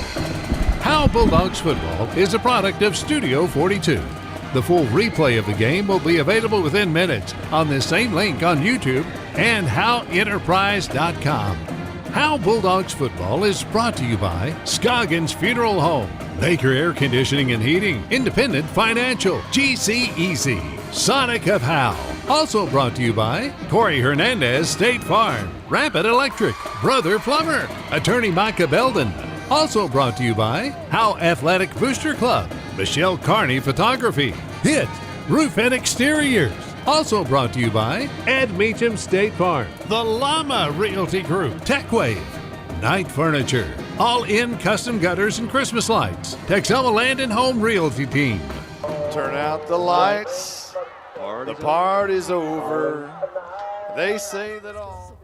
How Bulldogs Football is a product of Studio 42. The full replay of the game will be available within minutes on the same link on YouTube and HowEnterprise.com. How Bulldogs Football is brought to you by Scoggins Funeral Home, Baker Air Conditioning and Heating, Independent Financial, GC Easy, Sonic of Howe. Also brought to you by Corey Hernandez State Farm, Rapid Electric, Brother Plumber, Attorney Micah Belden. Also brought to you by Howe Athletic Booster Club, Michelle Carney Photography, HIT, Roof and Exteriors. Also brought to you by Ed Meacham State Farm, the Llama Realty Group, TechWave, Knight Furniture, All-In Custom Gutters and Christmas Lights, Texoma Land and Home Realty Team. Turn out the lights. The party's over. They say that all.